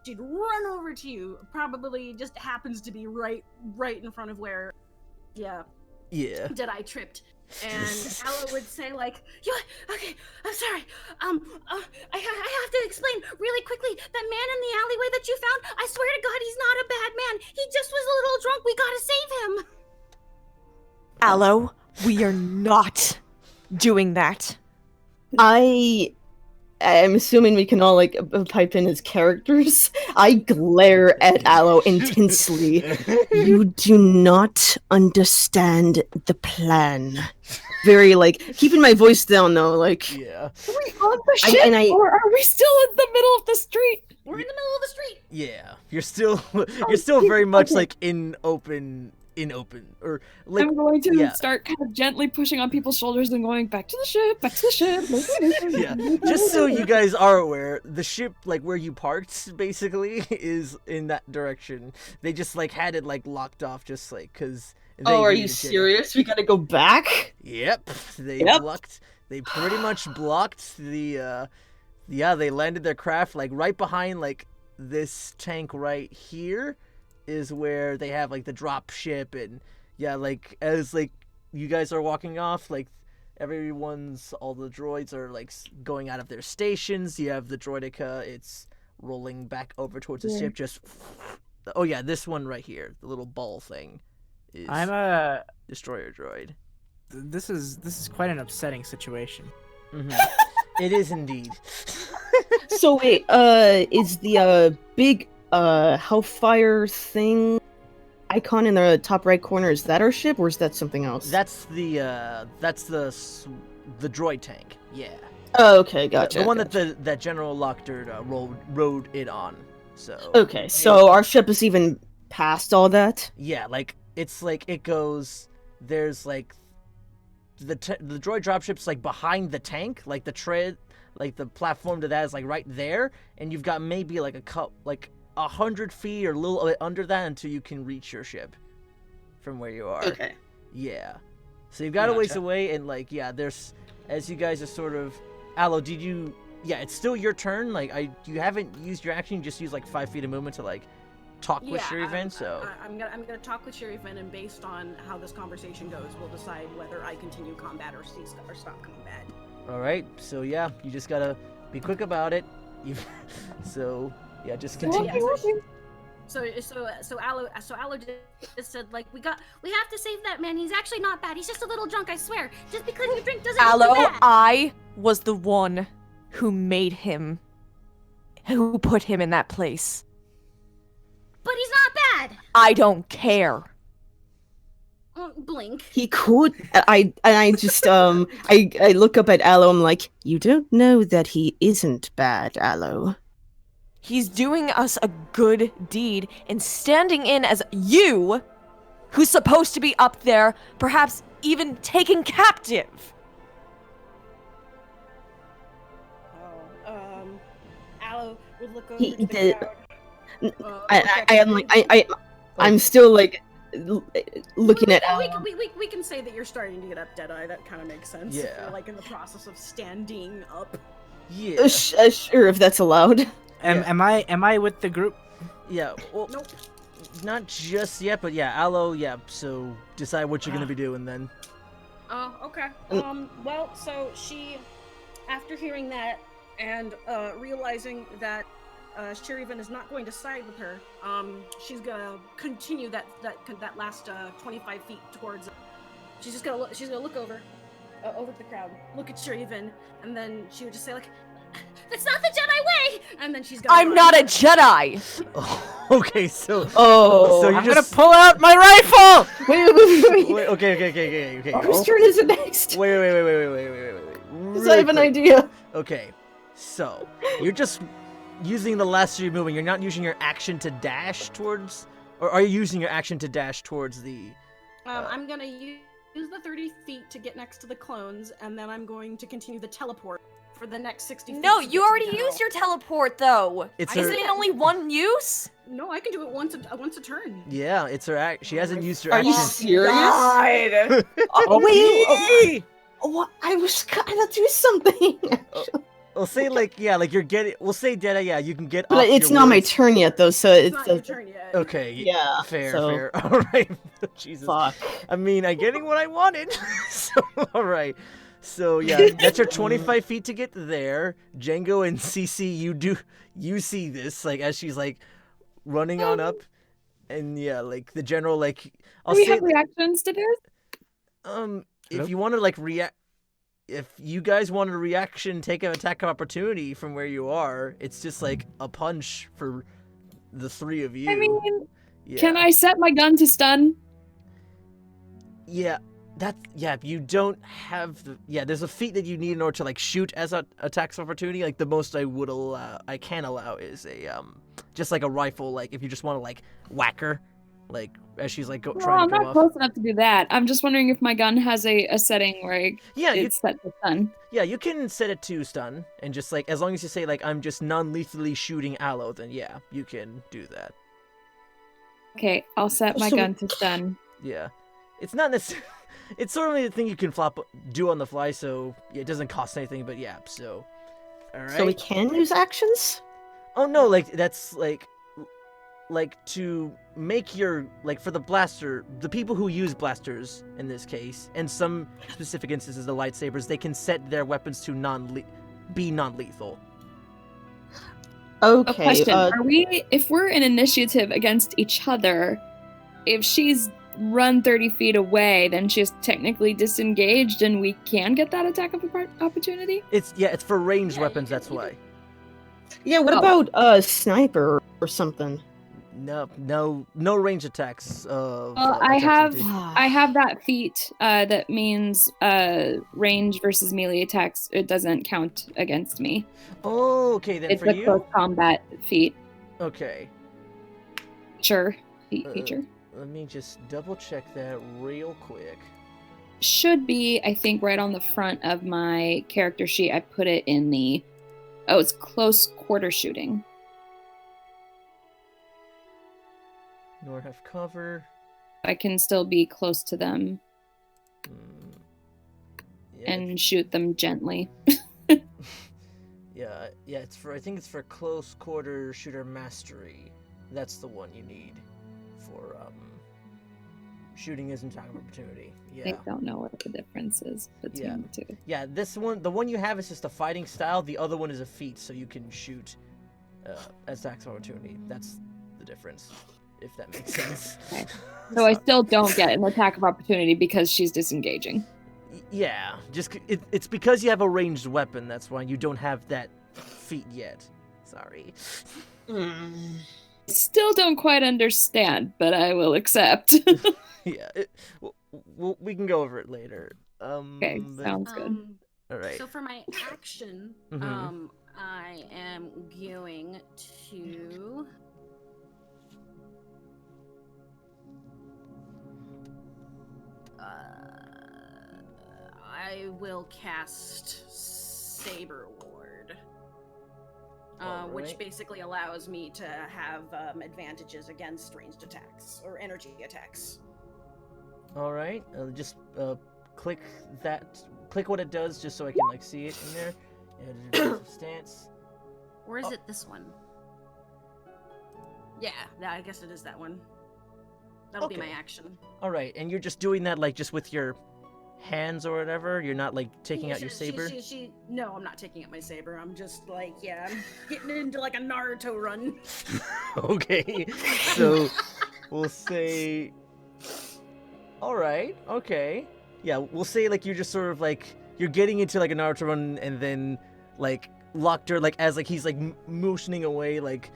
she'd run over to you. Probably just happens to be right in front of where, yeah. Deadeye tripped. And Aloe would say like, okay, I'm sorry. I have to explain really quickly. That man in the alleyway that you found, I swear to God, he's not a bad man. He just was a little drunk. We gotta save him. Aloe, we are not doing that. I'm assuming we can all like pipe in as characters. I glare at Aloe intensely. You do not understand the plan. Very like keeping my voice down though. Like yeah. Are we on the ship, or are we still in the middle of the street? We're in the middle of the street. Yeah, you're still very much like in open or like I'm going to start kind of gently pushing on people's shoulders and going back to the ship. Yeah, just so you guys are aware, the ship like where you parked basically is in that direction. They just like had it like locked off just like because. Oh, are you serious? We gotta go back? Yep. They pretty much blocked the they landed their craft like right behind like this tank right here is where they have like the drop ship, and like as like you guys are walking off, like all the droids are like going out of their stations. You have the droideka, it's rolling back over towards the ship, just this one right here, the little ball thing. I'm a destroyer droid. This is quite an upsetting situation. Mm-hmm. It is indeed. So wait, is the big Hellfire thing icon in the top right corner, is that our ship or is that something else? That's the droid tank. Yeah. Oh, okay, gotcha. The one that General Lockdert rode it on. So. Okay, so our ship is even past all that. Yeah, like it's like it goes. There's like the droid dropship's like behind the tank, like the tread, like the platform to that is like right there, and you've got maybe like 100 feet or a little bit under that until you can reach your ship from where you are. Okay. Yeah. So you've got a ways away, and like there's as you guys are sort of. Aloe, did you? Yeah, it's still your turn. Like you haven't used your action. You just used like 5 feet of movement to like talk with Shir'iven. So I'm gonna talk with Shir'iven, and based on how this conversation goes, we'll decide whether I continue combat or stop combat. All right. So yeah, you just gotta be quick about it. So yeah, just continue. So Aloe just said like we have to save that man. He's actually not bad. He's just a little drunk. I swear. Just because you drink doesn't make you bad. I was the one who made him, who put him in that place. But he's not bad. I don't care. Blink. He could. I just I look up at Aloe. I'm like, you don't know that he isn't bad, Aloe. He's doing us a good deed and standing in as you, who's supposed to be up there, perhaps even taken captive. Aloe would look over He to the did. crowd. I am like I'm still like looking at Aloe. We can say that you're starting to get up, Deadeye. That kind of makes sense. If Yeah. you're like in the process of standing up. Yeah. Sure, if that's allowed. Am I with the group? Yeah. Well, Nope. not just yet, but yeah, Aloe. Yeah. So decide what you're gonna be doing then. Oh, okay. Well, so she, after hearing that and realizing that Shir'iven is not going to side with her, she's gonna continue that last 25 feet towards. She's gonna look over at the crowd, look at Shir'iven, and then she would just say like, "That's not the Jedi way!" And then she's gonna. I'm not a Jedi! Oh, okay. So. Oh, So you I'm just gonna pull out my rifle! wait. Wait, okay. Whose turn is it next? Wait. Because I have an idea. Okay, so you're just using the last of your moving. You're not using your action to dash towards, or are you using your action to dash towards the? I'm gonna use the 30 feet to get next to the clones, and then I'm going to continue the teleport for the next 60 feet. No, to get you to the already general. used your teleport, though. It's Isn't her. it only one use? No, I can do it once a turn. Yeah, it's her act. She hasn't used her Are you action. serious? God. Oh wait. What? I was gonna do something. We'll say like you're getting. We'll say Deadeye. Yeah, you can get. But off it's your not my words. turn yet, though. So It's it's not your turn yet. Okay. Yeah, Fair. so- Fair. All right. Jesus. fuck. I mean, I'm getting what I wanted. So, all right. So, yeah, that's your 25 feet to get there. Django and Ceecee, you see this, like, as she's, like, running on up. And, yeah, like, the general, like, I'll Do we say, have reactions to this? if Hello? you want to, like, react, if you guys want a reaction, take an attack of opportunity from where you are, it's just, like, a punch for the three of you. I mean, yeah. can I set my gun to stun? Yeah, you don't have the, there's a feat that you need in order to, like, shoot as a attacks of opportunity. Like, the most I can allow is a, just, like, a rifle, like, if you just want to, like, whack her, like, as she's, like, Well, trying I'm to go not off. close enough to do that. I'm just wondering if my gun has a setting where Yeah, it's set to stun. you can set it to stun, and just, like, as long as you say, like, I'm just non-lethally shooting Aloe, then, yeah, you can do that. Okay, I'll set my So- gun to stun. Yeah. It's not necessarily... It's sort of a thing you can do on the fly, so yeah, it doesn't cost anything, but yeah, so... Alright. So we can use actions? Oh no, like, that's, like, to make your, like, for the blaster, the people who use blasters, in this case, and some specific instances, the lightsabers, they can set their weapons to be non-lethal. A Okay. question: Are we, if we're in initiative against each other, if she's run 30 feet away, then she's technically disengaged, and we can get that attack of opportunity? It's for ranged Yeah, weapons, you that's can- why. Yeah. What Oh. about sniper or something? No range attacks of... Well, I attacks have- with the- I have that feat that means range versus melee attacks. It doesn't count against me. Oh, okay, then It's for a you... close combat feat. Okay. Sure. Uh, Feature. Let me just double check that real quick. Should be, I think, right on the front of my character sheet. I put it in the... Oh, it's close quarter shooting. Nor have cover. I can still be close to them Mm, yeah, and shoot them gently. yeah. It's for. I think it's for close quarter shooter mastery. That's the one you need for shooting as an attack of opportunity. I Yeah. don't know what the difference is between Yeah. the two. Yeah. This one, the one you have is just a fighting style. The other one is a feat, so you can shoot as attacks of opportunity. That's the difference. If that makes sense. Okay. So I still don't get an attack of opportunity because she's disengaging. Yeah, it's because you have a ranged weapon. That's why you don't have that feat yet. Sorry. Still don't quite understand, but I will accept. Yeah. we can go over it later. Okay, sounds good. All right. So for my action, Mhm. I am going to. I will cast Saber Ward, which Alright. basically allows me to have advantages against ranged attacks or energy attacks. All right. Just click that. Click what it does, just so I can like see it in there. Yeah, defensive stance. Or is Oh. it this one? Yeah, I guess it is that one. That'll be my Okay. action. All right, and you're just doing that like just with your hands or whatever. You're not like taking out your saber. No, I'm not taking out my saber. I'm just like, I'm getting into like a Naruto run. Okay. So we'll say. All right. Okay. Yeah, we'll say like you're just sort of like you're getting into like a Naruto run, and then like Lochter like as like he's like motioning away like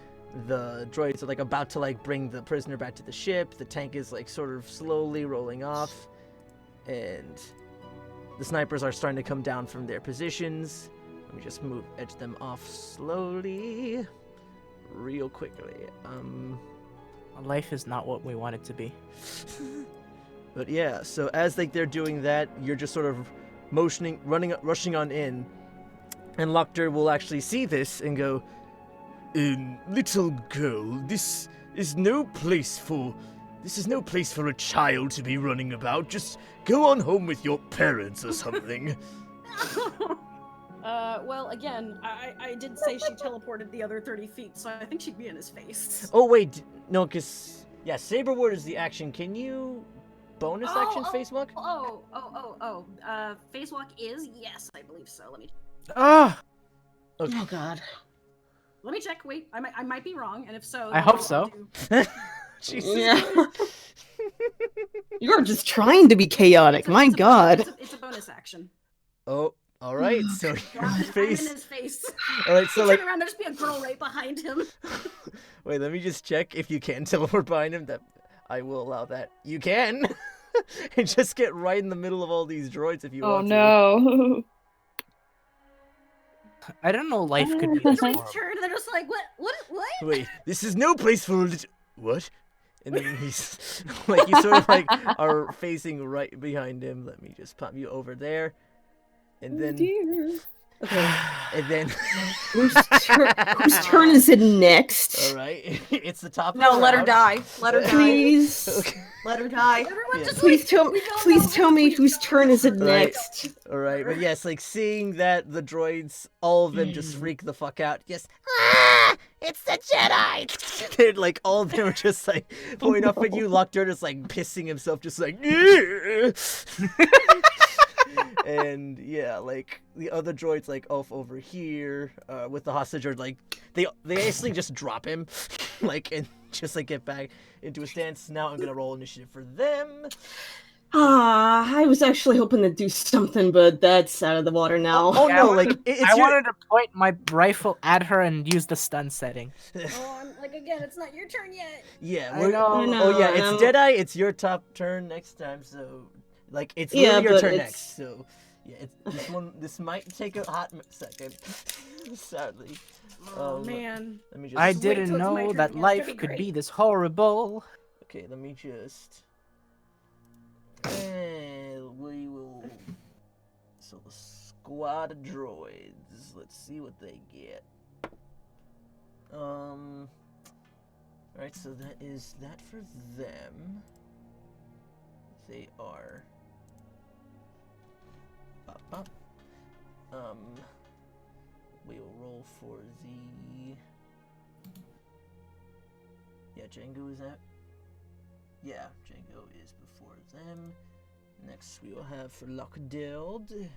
the droids are like about to like bring the prisoner back to the ship. The tank is like sort of slowly rolling off, and the snipers are starting to come down from their positions. Let me just edge them off slowly, real quickly. Life is not what we want it to be. But yeah, so as like they're doing that, you're just sort of motioning, rushing on in, and Lochter will actually see this and go, "Little girl, this is no place for a child to be running about. Just go on home with your parents or something." Well, again, I did say she teleported the other 30 feet, so I think she'd be in his face. Oh wait, no, cause yeah, Saber Ward is the action. Can you bonus action face walk? Phase walk is yes, I believe so. Let me Ah, Okay. Oh God. check. Wait, I might be wrong, and if so, I then hope I'll so. do- Jesus. Yeah. You're just trying to be chaotic. My it's God. it's a bonus action. Oh, all right. So So your I'm in face. his face. All right. So You like, turn around, there's be a girl right behind him. wait. Let me just check if you can teleport behind him. That I will allow that. You can. And just get right in the middle of all these droids if you Oh want to. no. I don't know life could be this Droids horrible. turn, and they're just like, what? Wait, this is no place for a little. What? And then he's like, you sort of like are facing right behind him. Let me just pop you over there, and then, Dear. Okay. and then. Whose turn is it next? All right, it's the top. No, of the let her round. die. Let her die. Please. Okay. Let her die. Everyone Yeah. just Please like, tell we don't please know tell what me we whose don't turn is it know. Right. next. All right, but yes, like seeing that the droids, all of them just freak the fuck out. Yes, it's the Jedi. They're like all of them are just like pointing off at you. Lochter is like pissing himself, just like. And yeah, like the other droids like off over here with the hostage are like they basically just drop him, like and just like get back into a stance. Now I'm gonna roll initiative for them. I was actually hoping to do something, but that's out of the water now. Oh Yeah, no, I like wanted- it's I your. wanted to point my rifle at her and use the stun setting. Oh, I'm like, again, it's not your turn yet. Yeah, I we're, know. I oh yeah, know, it's Deadeye. It's your top turn next time, so like it's Yeah, literally your but turn it's- next. So yeah, this one this might take a hot second, sadly. Oh man. Let me just. I Just wait till didn't it's my know turn that again. life It'll be could great. be this horrible. Okay, let me just. And we will. So the squad of droids. Let's see what they get. Alright, so that is that for them. They are. Bop, bop. We'll roll for the. Yeah, Django is that. Yeah, Django is before them. Next, we will have for Lockdild.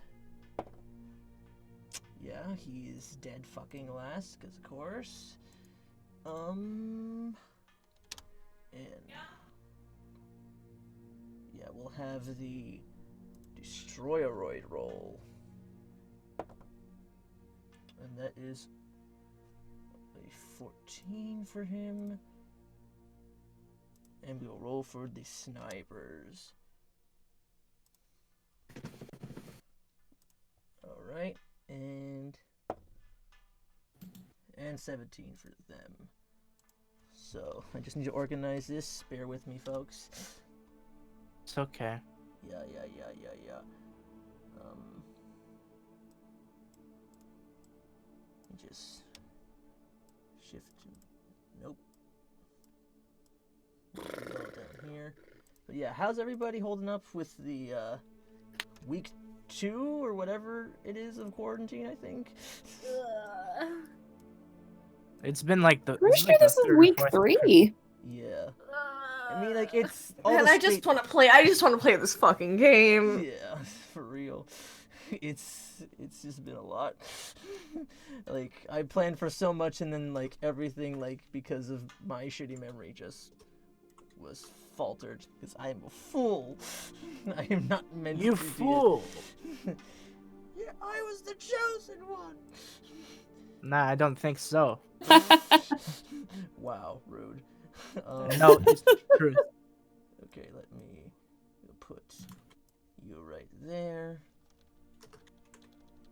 Yeah, he is dead fucking last, because of course. And yeah, we'll have the Destroyeroid roll. And that is a 14 for him. And we'll roll for the snipers. right, and 17 for them. So I just need to organize this. Bear with me, folks. It's okay. Yeah. Just shift. Nope. Go down here. But yeah, how's everybody holding up with the week 2 or whatever it is of quarantine? I think. It's been like the. Pretty This is sure like the this is third or week fourth 3. Yeah. I mean, like it's all Man, the I just state- want to play. I just want to play this fucking game. Yeah, for real. It's just been a lot. Like I planned for so much, and then like everything, like because of my shitty memory, just was faltered. Because I am a fool. I am not meant You to be. fool! Yeah, I was the chosen one. Nah, I don't think so. Wow, rude. No, it's the truth. Okay, let me put you right there.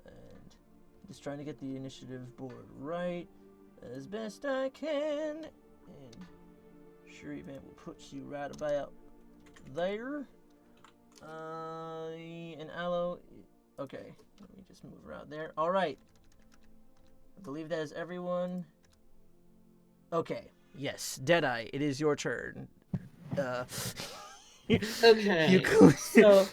And just trying to get the initiative board right as best I can. And Shir'iven will put you right about there. And Aloe. Okay, let me just move around there. All right. I believe that is everyone. Okay. Yes, Deadeye, it is your turn. Okay. So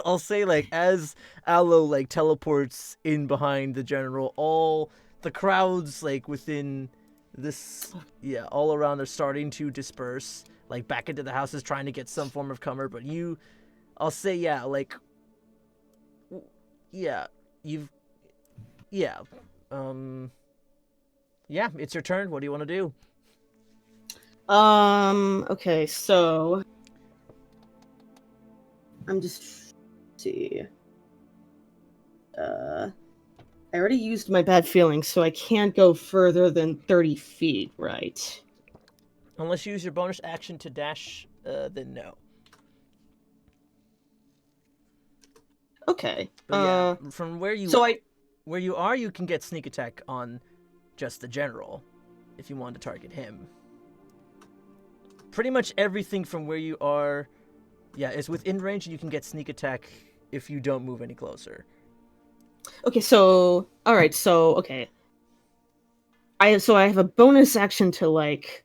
I'll say, like, as Aloe like teleports in behind the general, all the crowds like within this, all around are starting to disperse, like back into the houses, trying to get some form of cover. But you, I'll say, it's your turn. What do you want to do? Okay, so I'm just see. I already used my bad feelings, so I can't go further than 30 feet, right? Unless you use your bonus action to dash, then no. Okay. But from where you where you are, you can get sneak attack on just the general if you want to target him. Pretty much everything from where you are, is within range, and you can get sneak attack if you don't move any closer. Okay, so alright, so okay. I have a bonus action to like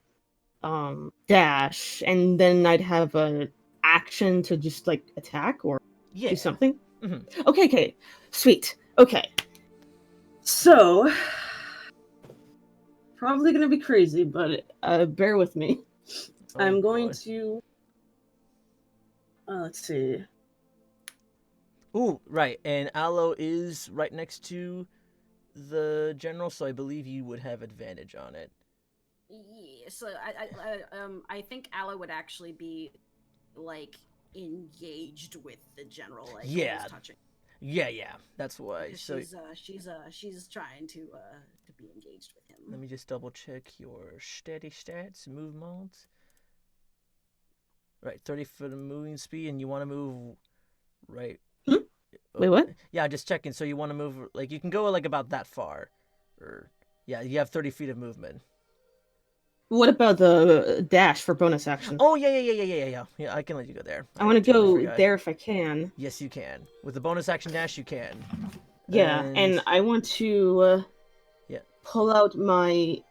dash, and then I'd have a action to just like attack or do something. Mm-hmm. Okay, sweet. Okay, so probably gonna be crazy, but bear with me. I'm going to let's see. Ooh, right, and Aloe is right next to the general, so I believe you would have advantage on it. Yeah, so I think Aloe would actually be like engaged with the general, like almost touching. Yeah, that's why. So she's trying to be engaged with him. Let me just double check your steady stats, movement. Right, 30 foot of moving speed, and you want to move right. Wait, what? Yeah, just checking. So you want to move, like, you can go like about that far, or you have 30 feet of movement. What about the dash for bonus action? Oh yeah. I can let you go there. I want to go there if I can. Yes, you can. With the bonus action dash, you can. Yeah, and I want to pull out my.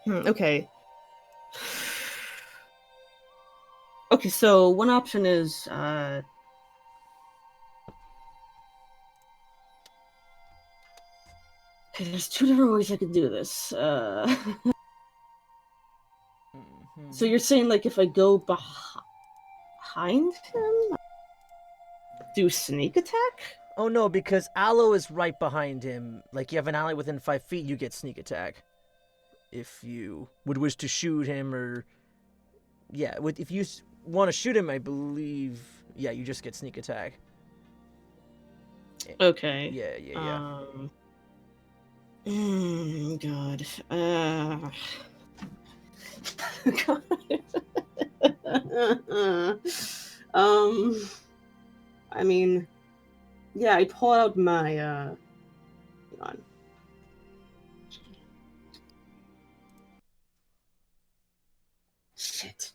Okay. Okay, so one option is okay, there's 2 different ways I could do this. So you're saying like if I go behind him, do sneak attack? Oh no, because Aloe is right behind him. Like, you have an ally within 5 feet, you get sneak attack. If you would wish to shoot him, or if you want to shoot him, I believe you just get sneak attack. Okay. Yeah. God. God. I mean, yeah, I pull out my, hang on. Shit.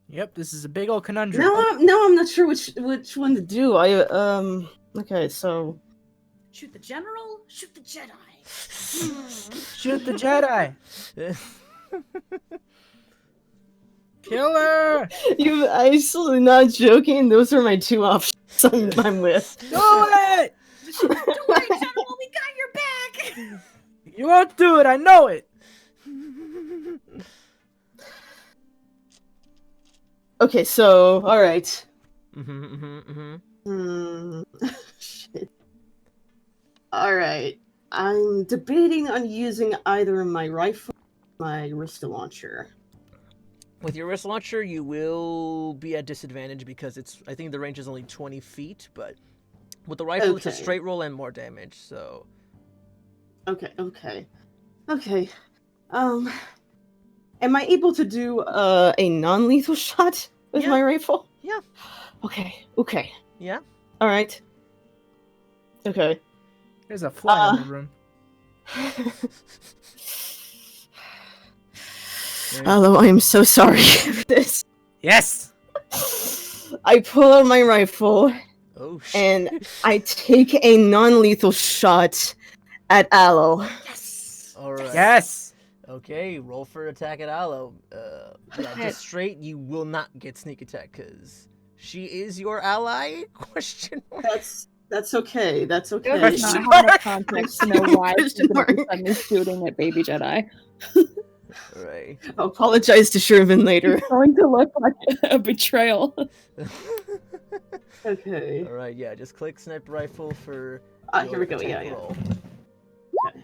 Yep, this is a big old conundrum. Now I'm not sure which one to do. Okay, so Shoot the general, shoot the Jedi. Shoot the Jedi. Killer. I'm absolutely not joking. Those are my two options I'm with. Do it. Don't worry, general, we got your back. You won't do it. I know it. Okay, so all right. Shit. All right. I'm debating on using either my rifle or my wrist launcher. With your wrist launcher, you will be at disadvantage because I think the range is only 20 feet, but with the rifle, it's a Okay. straight roll and more damage, so... Okay. Am I able to do a non-lethal shot with Yeah. my rifle? Yeah. Okay. Yeah? All right. Okay. There's a fly in the room. Hello, I am so sorry for this. Yes. I pull out my rifle Oh, shit. and I take a non-lethal shot at Aloe. Yes. Alright. Yes. Okay, roll for attack at Aloe. Yeah, just straight, you will not get sneak attack, because she is your ally? Question mark. That's okay. That's okay. There's Question not enough mark. context to know why she's Question gonna be mark. suddenly shooting at baby Jedi. Right. I'll apologize to Shir'iven later. It's going to look like a betrayal. Okay. Alright, yeah, just click sniper rifle for Here we go. attack Yeah. roll. Okay.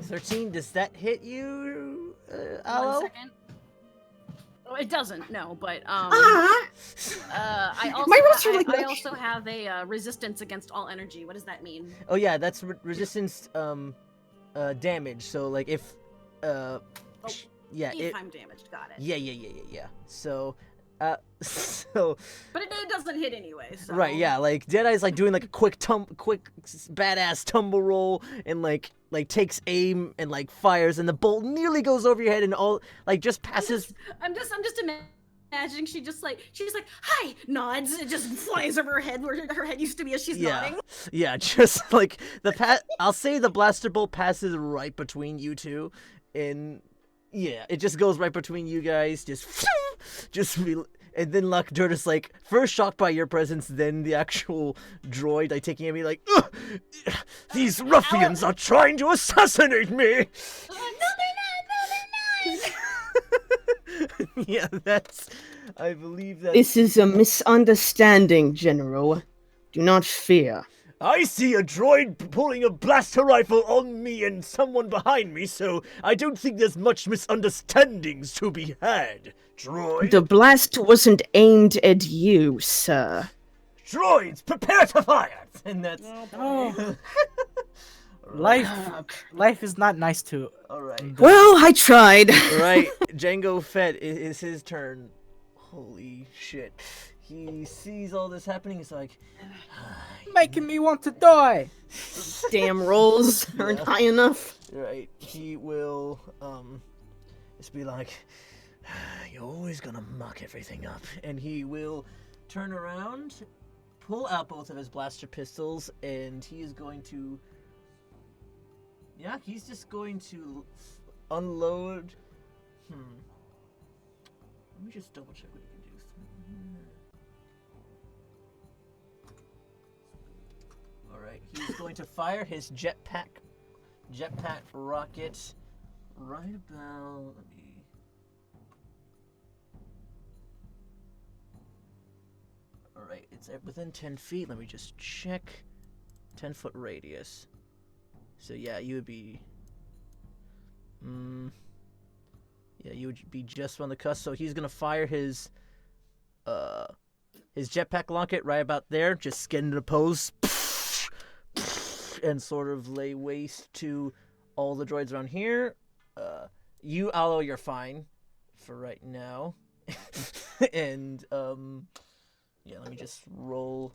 13, does that hit you, 1 Aloe? second. Oh, it doesn't. No, but Ah! I also My rolls are like I that. also have a resistance against all energy. What does that mean? Oh yeah, that's resistance damage. So like if yeah, If I'm damaged, got it. yeah. So so But it doesn't hit anyway. So. right, yeah, like Deadeye's like doing like a quick badass tumble roll and like takes aim and like fires and the bolt nearly goes over your head and all like just passes. I'm just imagining she's like hi, nods, it just flies over her head where her head used to be as she's nodding. Yeah, just like I'll say the blaster bolt passes right between you two, and yeah, it just goes right between you guys, and then Lockdirt is like first shocked by your presence, then the actual droid like taking at me like, "Ugh, these ruffians are trying to assassinate me. No, they're not. Yeah, I believe that. This is a misunderstanding, General. Do not fear. I see a droid pulling a blaster rifle on me and someone behind me, so I don't think there's much misunderstandings to be had. Droid? The blast wasn't aimed at you, sir. Droids, prepare to fire! And that's... Oh. Life is not nice to. Alright. Well, I tried. Alright, Django Fett, is his turn. Holy shit. He sees all this happening, he's like... Making me want to die. Damn rolls aren't high enough. Right, he will, just be like, you're always gonna muck everything up. And he will turn around, pull out both of his blaster pistols, and he is going to, yeah, he's just going to unload, let me just double check what he can do. Alright, he's going to fire his jetpack rocket right about, let me... Alright, it's within 10 feet. Let me just check. 10-foot radius. So yeah, you would be... yeah, you would be just on the cusp. So he's gonna fire his jetpack rocket right about there. Just get into the pose. And sort of lay waste to all the droids around here. You, Aloe, you're fine for right now. And yeah, let me just roll.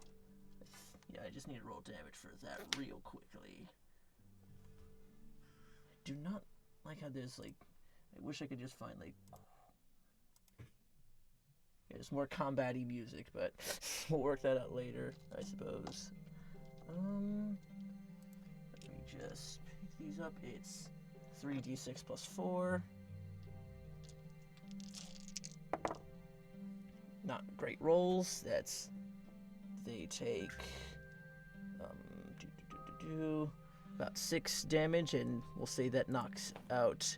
Yeah, I just need to roll damage for that real quickly. Do not like how there's like. I wish I could just find like. Yeah, there's more combat-y music, but we'll work that out later, I suppose. Let me just pick these up. It's 3d6 plus 4. Not great rolls. That's they take about 6 damage, and we'll say that knocks out.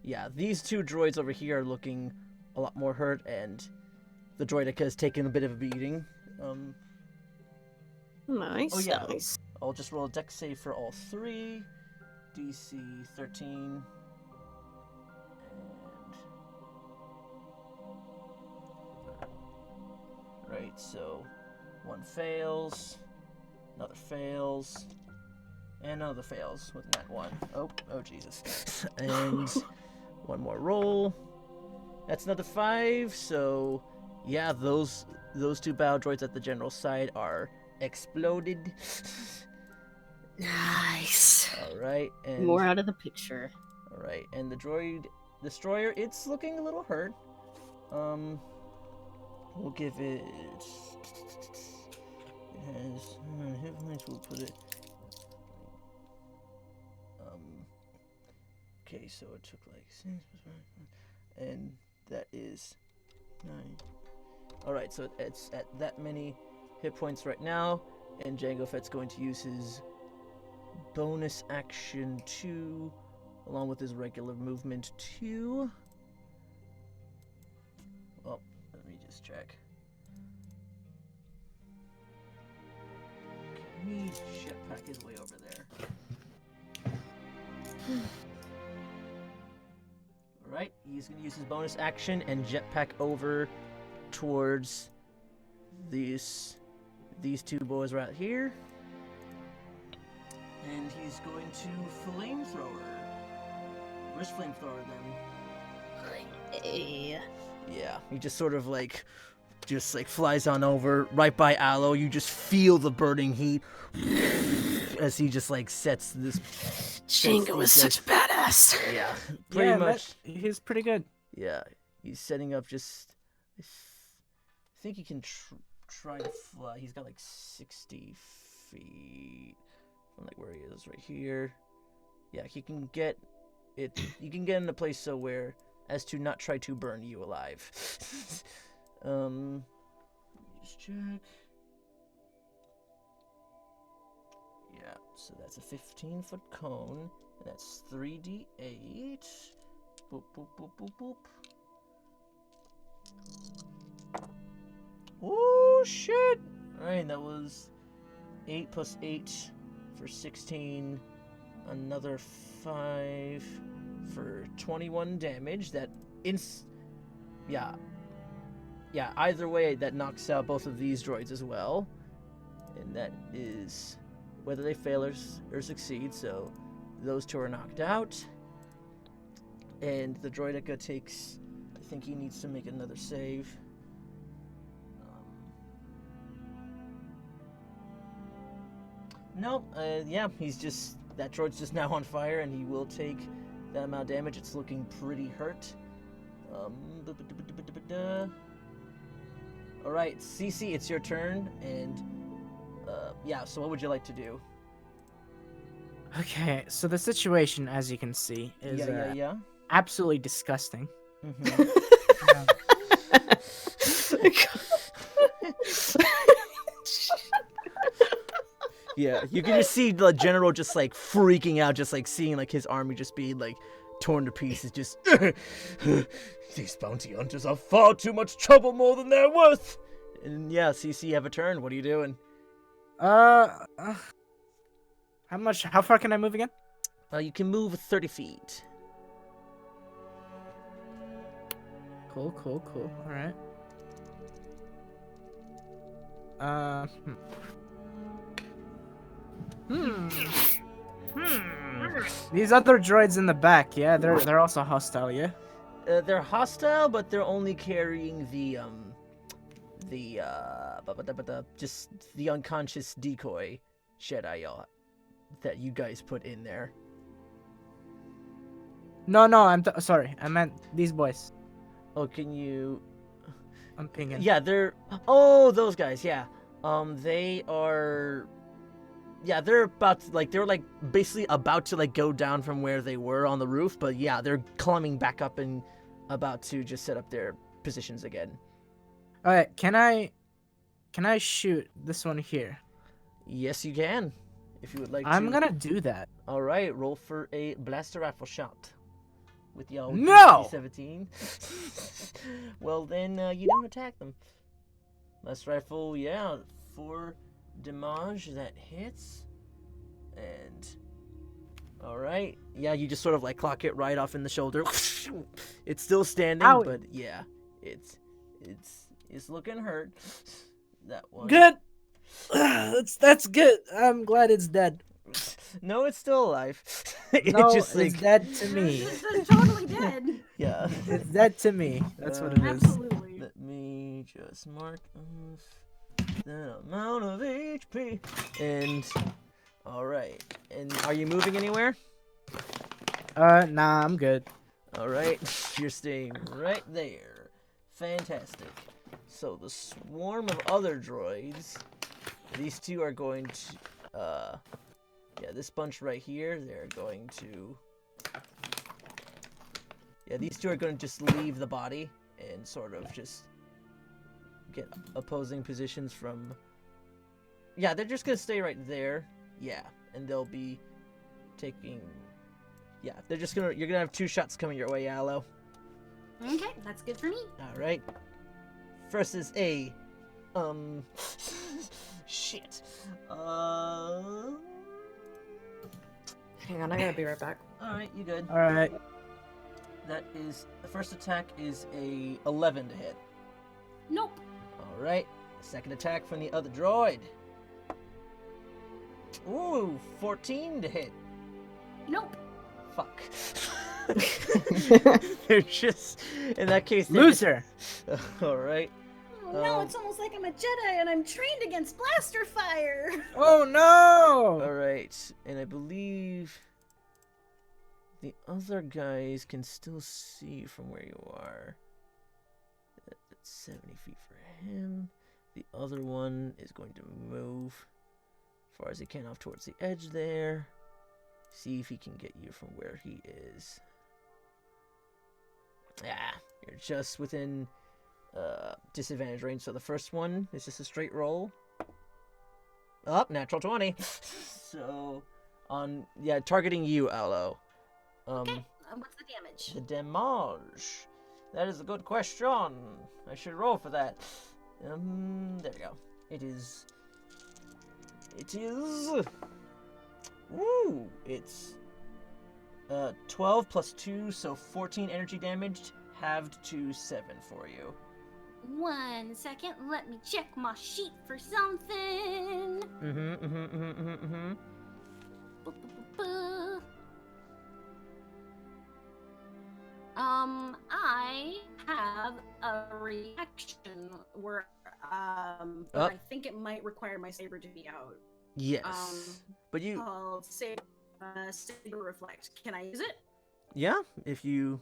Yeah, these two droids over here are looking a lot more hurt, and the droideka has taken a bit of a beating. Nice. Oh, yeah. Nice. I'll just roll a dex save for all 3. DC 13. Right, so one fails, another fails, and another fails with that one. Oh Jesus. And one more roll. That's another 5, so yeah, those two battle droids at the general side are exploded. Nice. Alright, and More out of the picture. alright, and the droid destroyer, it's looking a little hurt. We'll give it. It has hit points. We'll put it. Okay, so it took like 6, and that is 9. All right, so it's at that many hit points right now, and Jango Fett's going to use his bonus action 2, along with his regular movement 2. Oh, let me just check. Can he jetpack his way over there? Alright, he's going to use his bonus action and jetpack over towards these two boys right here. And he's going to flamethrower. Where's flamethrower then? Yeah, he just sort of like flies on over right by Aloe. You just feel the burning heat as he just like sets this. Jango was such a badass. Yeah, pretty much. He's pretty good. Yeah, he's setting up just. I think he can try to fly. He's got like 60 feet from like where he is right here. Yeah, he can get it. You can get in a place so where as to not try to burn you alive. Just check. Yeah, so that's a 15-foot cone, and that's 3d8. Boop, boop, boop, boop, boop. Oh, shit! Alright, that was 8 plus 8 for 16. Another 5 for 21 damage. That yeah, either way, that knocks out both of these droids as well. And that is whether they fail or succeed, so those two are knocked out. And the droideka takes, I think he needs to make another save. Nope, yeah, that droid's just now on fire, and he will take that amount of damage. It's looking pretty hurt. Alright, Ceecee, it's your turn, and yeah, so what would you like to do? Okay, so the situation, as you can see, is Yeah. absolutely disgusting. Mm-hmm. Yeah, you can just see the general just like freaking out, just like seeing like his army just being like torn to pieces. Just these bounty hunters are far too much trouble, more than they're worth. And yeah, Ceecee, you have a turn. What are you doing? How far can I move again? You can move 30 feet. Cool. All right. These other droids in the back, yeah, they're also hostile, yeah? They're hostile, but they're only carrying just the unconscious decoy Shir'iven that you guys put in there. No, sorry. I meant these boys. Oh, can you? I'm pinging. Yeah, they're. Oh, those guys. Yeah. They are. Yeah, they're about to, they're basically about to go down from where they were on the roof, but yeah, they're climbing back up and about to just set up their positions again. All right, can I shoot this one here? Yes, you can. If you would like to. I'm gonna do that. All right, roll for a blaster rifle shot with your No! 17. Well, then you don't attack them. Blaster rifle, yeah, 4 damage that hits, and all right, yeah, you just sort of clock it right off in the shoulder. It's still standing, Ow. but yeah, it's looking hurt. That one. Good. That's good. I'm glad it's dead. No, it's still alive. No, just it's dead to me. It's totally dead. Yeah. It's dead to me. That's what it is. Absolutely. Let me just mark off the amount of HP. And all right. And are you moving anywhere? Nah, I'm good. All right. You're staying right there. Fantastic. So the swarm of other droids, these two are going to, yeah, this bunch right here, they're going to, yeah, these two are going to just leave the body and sort of just get opposing positions from, yeah, they're just going to stay right there, yeah, and they'll be taking, yeah, they're just going to, you're going to have 2 shots coming your way, Aloe. Okay, that's good for me. All right. First is a, shit. Hang on, I gotta be right back. All right, you good? All right. That is the first attack is a 11 to hit. Nope. All right. Second attack from the other droid. Ooh, 14 to hit. Nope. Fuck. They're just in that case. Loser. All right. Oh, no, it's almost like I'm a Jedi and I'm trained against blaster fire. Oh no! All right, and I believe the other guys can still see from where you are. That's 70 feet for him. The other one is going to move as far as he can off towards the edge there. See if he can get you from where he is. Yeah, you're just within disadvantage range. So the first one is just a straight roll. Up, natural 20. So, targeting you, Aloe. Okay, what's the damage? The damage. That is a good question. I should roll for that. There we go. It is. Ooh, it's 12 plus 2, so 14 energy damage, halved to 7 for you. 1 second, let me check my sheet for something. I have a reaction where, but I think it might require my saber to be out. Yes, but you. Called saber reflect. Can I use it? Yeah, if you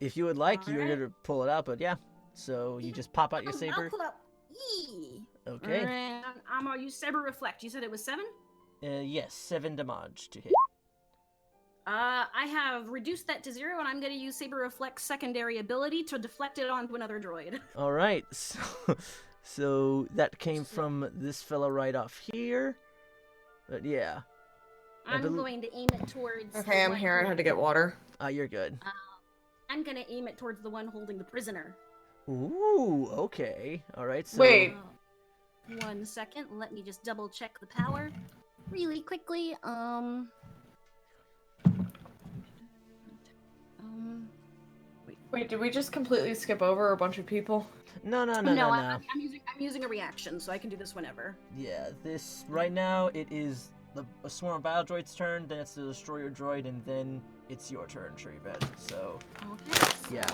would like, you're Alright. gonna pull it out. But yeah, so you just pop out your saber. I'll pull up. Yee. Okay. And I'm gonna use saber reflect. You said it was 7? Yes, 7 damage to hit. I have reduced that to 0, and I'm gonna use saber reflect's secondary ability to deflect it onto another droid. All right, so that came from this fella right off here. But yeah. I'm going to aim it towards. Okay, I'm here. I had to get water. You're good. I'm gonna aim it towards the one holding the prisoner. Ooh, okay. All right. So, Wait. 1 second. Let me just double check the power really quickly. Wait, did we just completely skip over a bunch of people? No. I'm using a reaction, so I can do this whenever. Yeah, this right now it is a swarm of battle droids' turn, then it's the destroyer droid, and then it's your turn, Shir'iven. So Okay. So, yeah,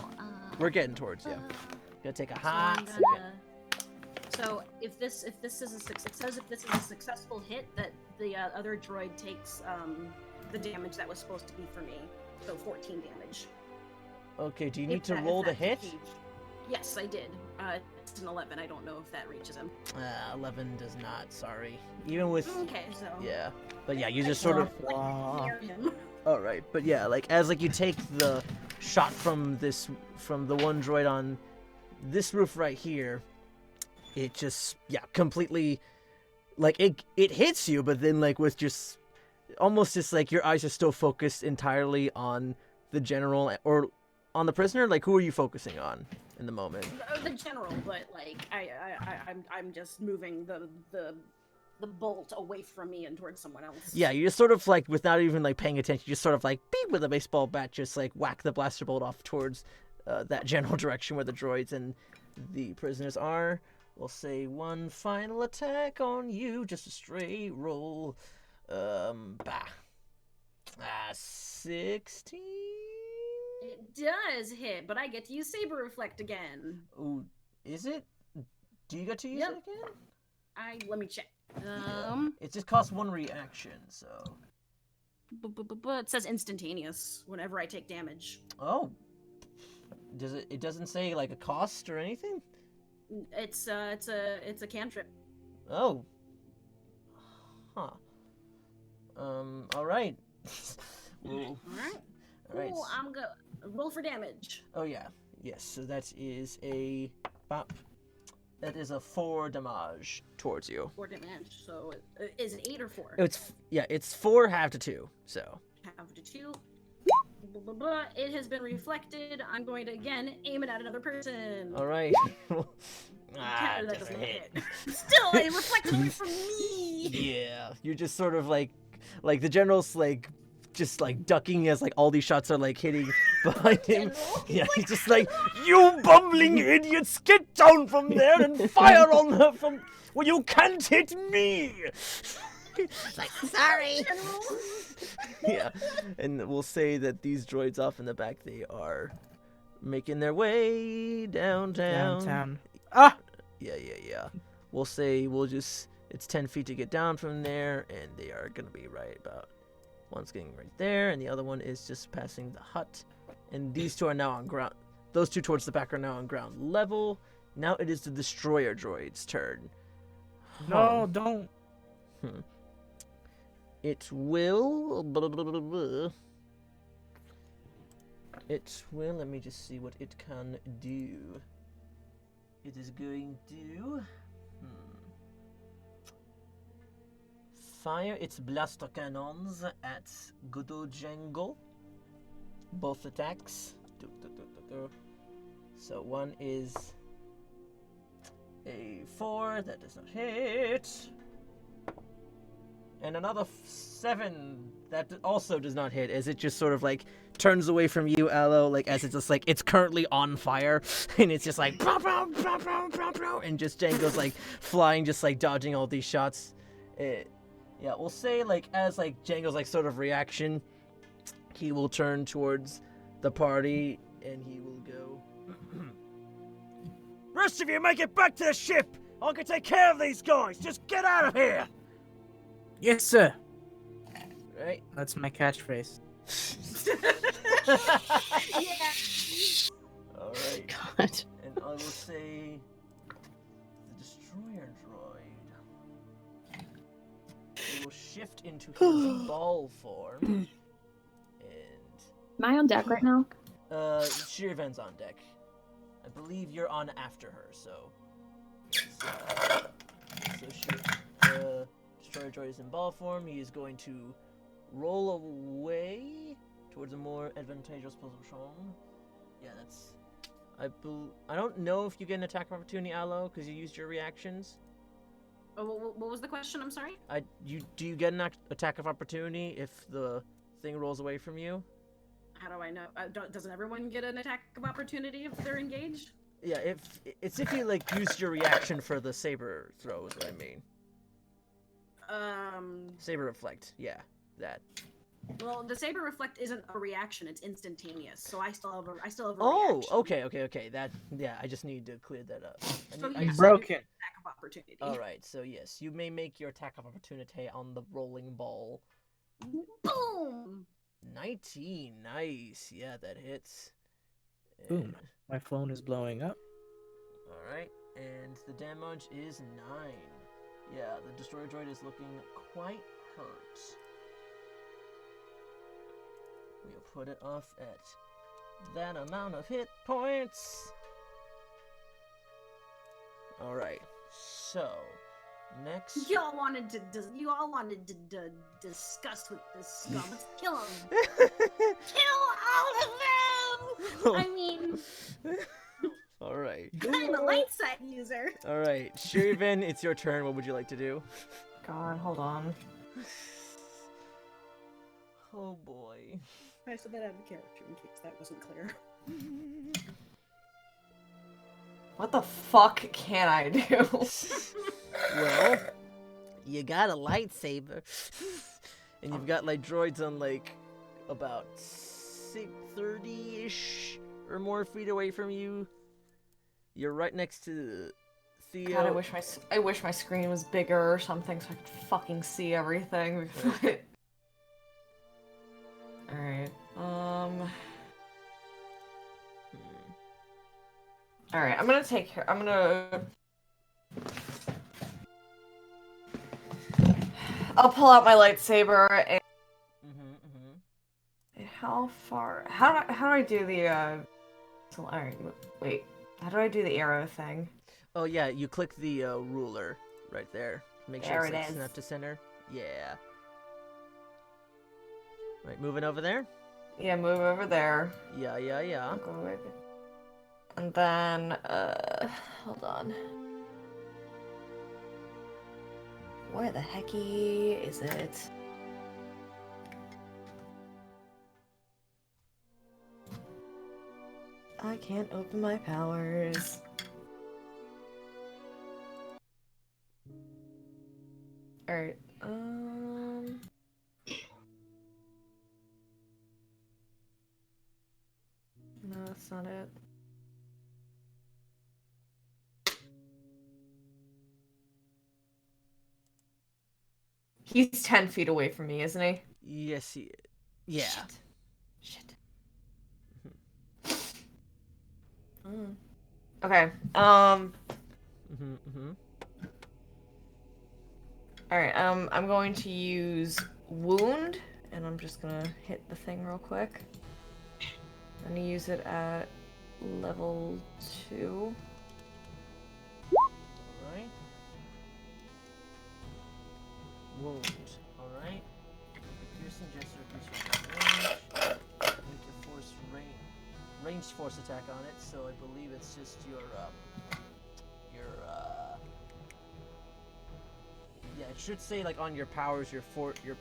we're getting towards you. Gonna take a hot second. So if this is a successful hit, that the other droid takes the damage that was supposed to be for me, so 14 damage. Okay, do you need to roll the hit? Yes, I did. It's an 11. I don't know if that reaches him. 11 does not. Sorry. Even with Okay, so yeah, but yeah, you just sort of. near him. All right, but yeah, like as like you take the shot from the one droid on this roof right here, it just completely like it hits you, but then like with just almost just like your eyes are still focused entirely on the general or on the prisoner. Like who are you focusing on in the moment? The general, but like I'm just moving the bolt away from me and towards someone else. Yeah, you just sort of like without even like paying attention, you just sort of like beep with a baseball bat, just like whack the blaster bolt off towards that general direction where the droids and the prisoners are. We'll say one final attack on you, just a straight roll. 16. It does hit, but I get to use Saber Reflect again. Oh, is it? Do you get to use it again? Let me check. It just costs one reaction, so. But it says instantaneous whenever I take damage. Oh. Does it? It doesn't say like a cost or anything. It's a cantrip. Oh. Huh. All right. All right. Alright. Cool. I'm gonna roll for damage. Oh yeah. Yes. So that is a bop. That is a 4 damage towards you. 4 damage. So is it 8 or 4? It's 4 half to 2. So. Half to 2. It has been reflected. I'm going to again aim it at another person. All right. That doesn't doesn't hit. Still, it reflected away from me. Yeah. You're just sort of like the general's like just like ducking as like all these shots are like hitting behind him. Yeah, he's just like, you bumbling idiots, get down from there and fire on her from well, you can't hit me. Like, sorry. Yeah, and we'll say that these droids off in the back, they are making their way downtown. Ah! Yeah. We'll say it's 10 feet to get down from there, and they are gonna be right about. One's getting right there, and the other one is just passing the hut. And these two are now on ground. Those two towards the back are now on ground level. Now it is the destroyer droid's turn. No, don't. It will. Let me just see what it can do. It is going to. Fire its blaster cannons at Couto Jungle. Both attacks. So one is a 4 that does not hit. And another 7 that also does not hit, as it just sort of like turns away from you, Aloe, like as it's just like it's currently on fire, and it's just like pow, pow, pow, pow, pow, pow, and just Django's like flying, just like dodging all these shots. Yeah, we'll say like as like Django's like sort of reaction, he will turn towards the party and he will go. Rest of you make it back to the ship. I can take care of these guys. Just get out of here. Yes, sir. Right. That's my catchphrase. Yeah. All right. God. And I will say the destroyer droid. He will shift into his ball form. And Am I on deck right now? Shir'iven's on deck. I believe you're on after her, so. Destroyer droid is in ball form. He is going to roll away towards a more advantageous position. Yeah, that's. I don't know if you get an attack of opportunity, Aloe, because you used your reactions. Oh, what was the question? I'm sorry. Do you get an attack of opportunity if the thing rolls away from you? How do I know? Doesn't everyone get an attack of opportunity if they're engaged? Yeah, if you like used your reaction for the saber throw is what I mean. Saber reflect. Yeah, that. Well, the saber reflect isn't a reaction; it's instantaneous. So I still have a Oh, reaction. okay. That. Yeah, I just need to clear that up. So I yeah, just- Broken. attack of opportunity. All right. So yes, you may make your attack of opportunity on the rolling ball. Boom. 19. Nice. Yeah, that hits. Boom. My phone is blowing up. All right, and the damage is 9. Yeah, the destroyer droid is looking quite hurt. We'll put it off at that amount of hit points. All right, so next. You all wanted to discuss with this scum. Let's kill him. Kill all of them. I mean, All right. I'm a light side user. All right, Shir'iven, it's your turn. What would you like to do? God, hold on. Oh boy. I said that out of character in case that wasn't clear. What the fuck can I do? Well, you got a lightsaber, and you've got like droids on like about 30-ish or more feet away from you. You're right next to Thio. God, I wish my screen was bigger or something so I could fucking see everything. Alright. Alright, I'm gonna I'll pull out my lightsaber and how do I do the alright, wait. How do I do the arrow thing? Oh yeah, you click the ruler right there. Make sure There it's it like, is. snap to center. Yeah. Right, moving over there. Yeah, move over there. Yeah. I'll go over there. And then, hold on. Where the hecky is it? I can't open my powers. Alright, no, that's not it. He's 10 feet away from me, isn't he? Yes, he. Yeah. Shit. Okay. Alright, I'm going to use wound, and I'm just gonna hit the thing real quick. I'm gonna use it at level 2. Alright. Wound. Alright. Piercing gesture, range. Make your force ranged force attack on it, so I believe it's just your yeah, it should say like on your powers your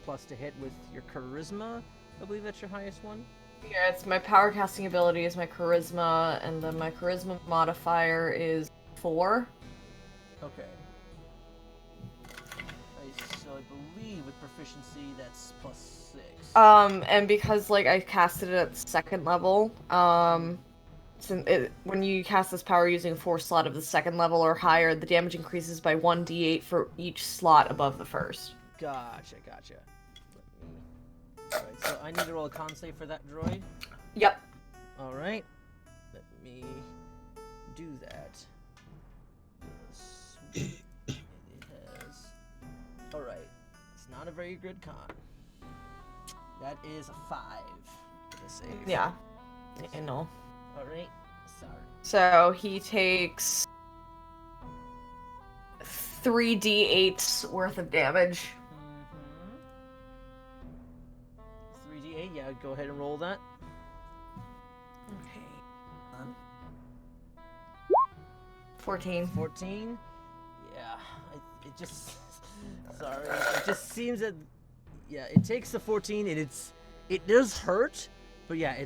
plus to hit with your charisma. I believe that's your highest one. Yeah, it's my power casting ability is my charisma, and then my charisma modifier is 4. Okay. So I believe with proficiency that's plus 6. And because like I casted it at the 2nd level, when you cast this power using a 4 slot of the 2nd level or higher, the damage increases by 1d8 for each slot above the 1st. Gotcha. Alright, so I need to roll a con save for that droid. Yep. Alright. Let me do that. It has. Alright. It's not a very good con. That is a 5 for the save. Yeah. I know. Alright. Sorry. So he takes 3d8 worth of damage. 3d8, yeah, go ahead and roll that. Okay. 14. 14? Yeah, it just... Sorry. It just seems that... Yeah, it takes the 14 and it does hurt, but yeah,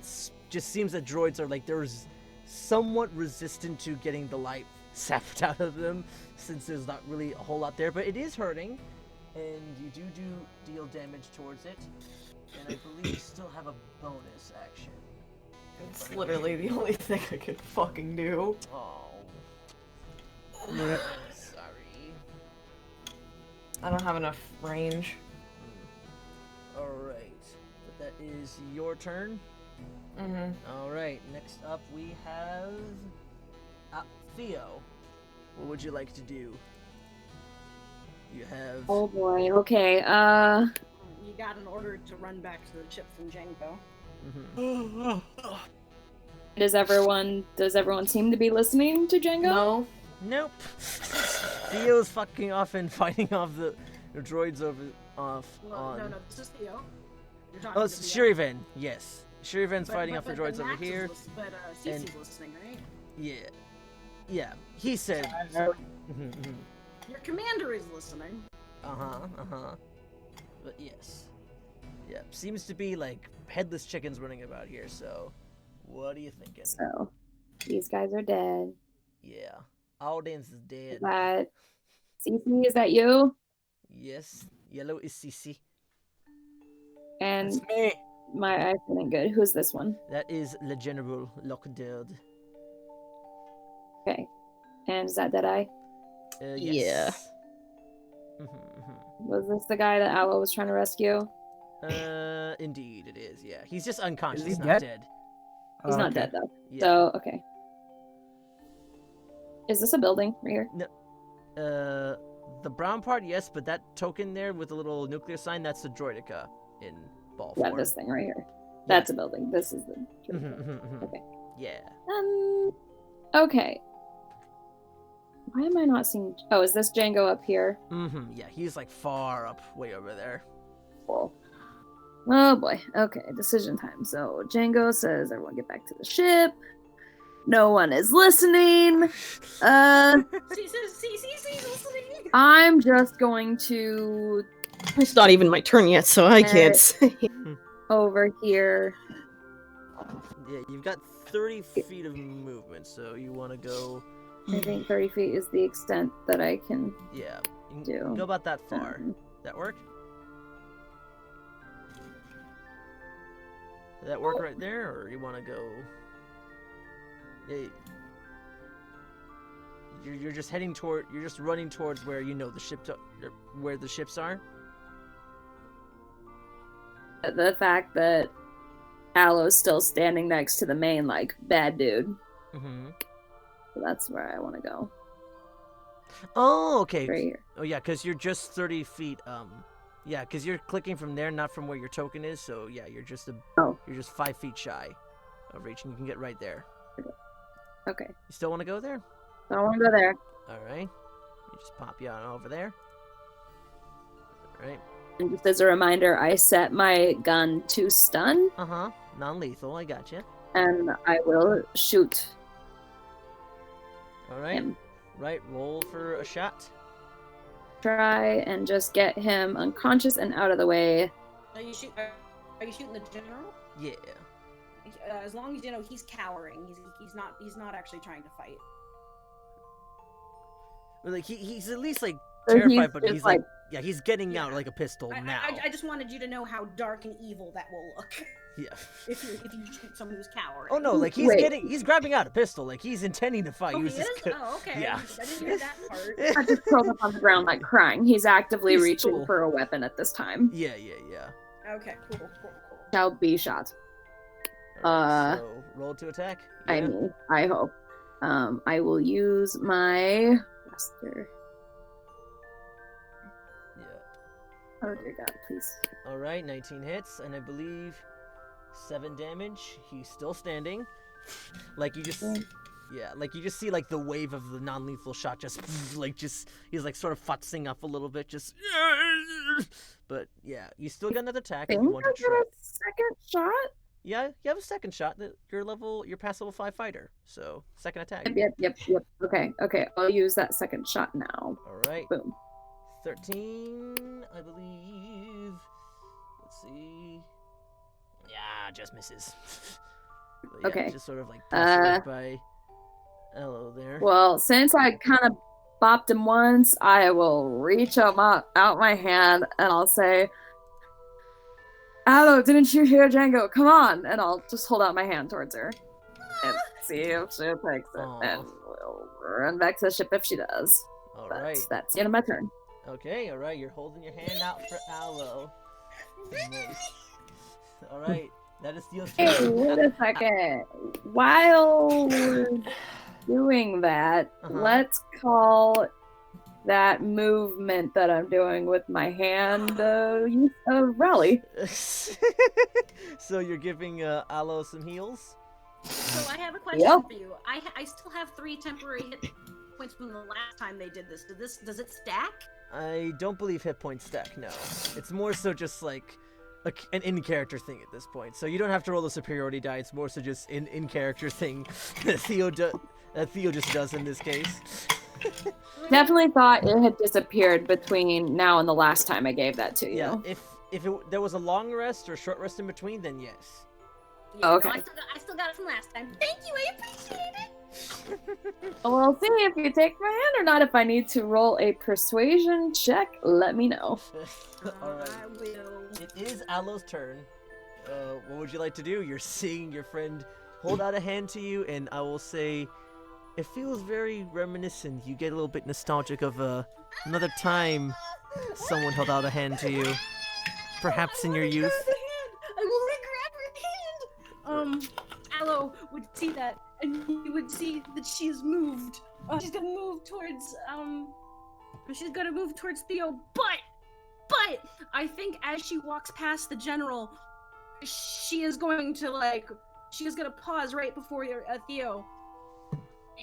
just seems that droids are like, there's somewhat resistant to getting the life sapped out of them, since there's not really a whole lot there, but it is hurting. and you do deal damage towards it. And I believe you still have a bonus action. It's literally the only thing I could fucking do. Oh. Sorry. I don't have enough range. Alright. But that is your turn. Mm-hmm. Alright, next up we have Thio. What would you like to do? You have Oh boy. Okay. You got an order to run back to the ship from Janko. Does everyone seem to be listening to Django? No. Nope. Theo's fucking off and fighting off the droids Well, on. no, this is Thio. You're talking Oh, to it's Thio. Shir'iven. Yes, Shir'iven's fighting off the droids over Max is here. But Ceecee's listening, right? Yeah. He said. Your commander is listening. But yes. Yeah, seems to be like headless chickens running about here. So, what are you thinking? So, these guys are dead. Yeah, Aldens is dead. Is that Ceecee? Is that you? Yes, yellow is Ceecee. And It's me. my eyes isn't good. Who's this one? That is Le General Lockdale. Okay. And is that Deadeye? Yes. Was this the guy that Aloe was trying to rescue? Indeed it is. Yeah, he's just unconscious. Is he He's not dead? dead. He's not Okay. dead though. Yeah. So okay. Is this a building right here? The brown part, yes, but that token there with the little nuclear sign, that's the droidica in ball Yeah, form. this thing right here. That's a building. This is the. Okay. Yeah. Okay. Why am I not seeing? Oh, is this Django up here? Yeah, he's like far up, way over there. Cool. Oh boy. Okay, decision time. So Django says, "Everyone get back to the ship." No one is listening. Ceecee's listening. I'm just going to It's not even my turn yet, so I can't say. over here. Yeah, you've got 30 feet of movement, so you want to go. I think 30 feet is the extent that I can Yeah, you can do. go about that far. That work? Does that work right there, or you want to go? Yeah, you're just heading toward. You're just running towards where you know the ship, where the ships are. The fact that Aloe's still standing next to the main, like, bad dude. So that's where I want to go. Oh, okay. Right here. Oh, yeah, because you're just 30 feet. Yeah, because you're clicking from there, not from where your token is. So yeah, you're just you're just 5 feet shy of reaching. You can get right there. Okay. You still want to go there? So I want to go there. All right. You just pop you on over there. All right. And just as a reminder, I set my gun to stun, Non-lethal. I got you. and I will shoot All right. him. Right. Roll for a shot. Try and just get him unconscious and out of the way. Are you shooting the general? Yeah. As long as you know he's cowering, he's not actually trying to fight. Well, like he's at least like So terrified, but just, he's like yeah, he's getting out Yeah. like a pistol now. I just wanted you to know how dark and evil that will look Yeah. if you shoot someone who's cowering. Oh no, like he's Wait. he's grabbing out a pistol, like he's intending to fight. Oh, He he was is? just Oh, okay. Yeah. I didn't hear that part. I just curled up on the ground like crying. He's actively He's reaching cool. for a weapon at this time. Yeah. Okay, cool. Shall be shot. Alright, so roll to attack. I Yeah. mean, I hope. I will use my blaster. Yeah. Oh dear God, please. All right, 19 hits, and I believe 7 damage. He's still standing. Like you just, yeah, like you just see like the wave of the non-lethal shot just he's like sort of futzing up a little bit, just. But yeah, you still got another attack if Think you I want to get try. a second shot? Yeah, you have a second shot. You're past level 5 fighter, so second attack. Yep. Okay. I'll use that second shot now. All right. Boom. 13, I believe. Let's see. Yeah, just misses. But yeah, Okay. Just sort of like passed away by Aloe there. Well, since I kind of bopped him once, I will reach out my hand and I'll say, "Hello, didn't you hear Django? Come on!" And I'll just hold out my hand towards her and see if she takes it, and we'll run back to the ship if she does. Alright. That's the end of my turn. Okay, alright, you're holding your hand out for Aloe. Nice. Alright, that is Theo's turn. Hey, wait a second. While we're doing that, let's call that movement that I'm doing with my hand use of rally. So you're giving Aloe some heals? So I have a question for you. I still have 3 temporary hit points from the last time they did this. Does it stack? I don't believe hit points stack, no. It's more so just like an in-character thing at this point. So you don't have to roll the superiority die, it's more so just an in-character thing that Theo just does in this case. Definitely thought it had disappeared between now and the last time I gave that to you. Yeah, if there was a long rest or short rest in between, then yes. Yeah, okay. No, I still got it from last time. Thank you, I appreciate it. We'll see if you take my hand or not. If I need to roll a persuasion check, let me know. Alright. I will. It is Aloe's turn. What would you like to do? You're seeing your friend hold out a hand to you, and I will say it feels very reminiscent. You get a little bit nostalgic of another time someone held out a hand to you. Perhaps in your youth. I want to grab her hand. Aloe would see that, and he would see that she's moved. She's gonna move towards Thio, but I think as she walks past the general, she is going to pause right before Thio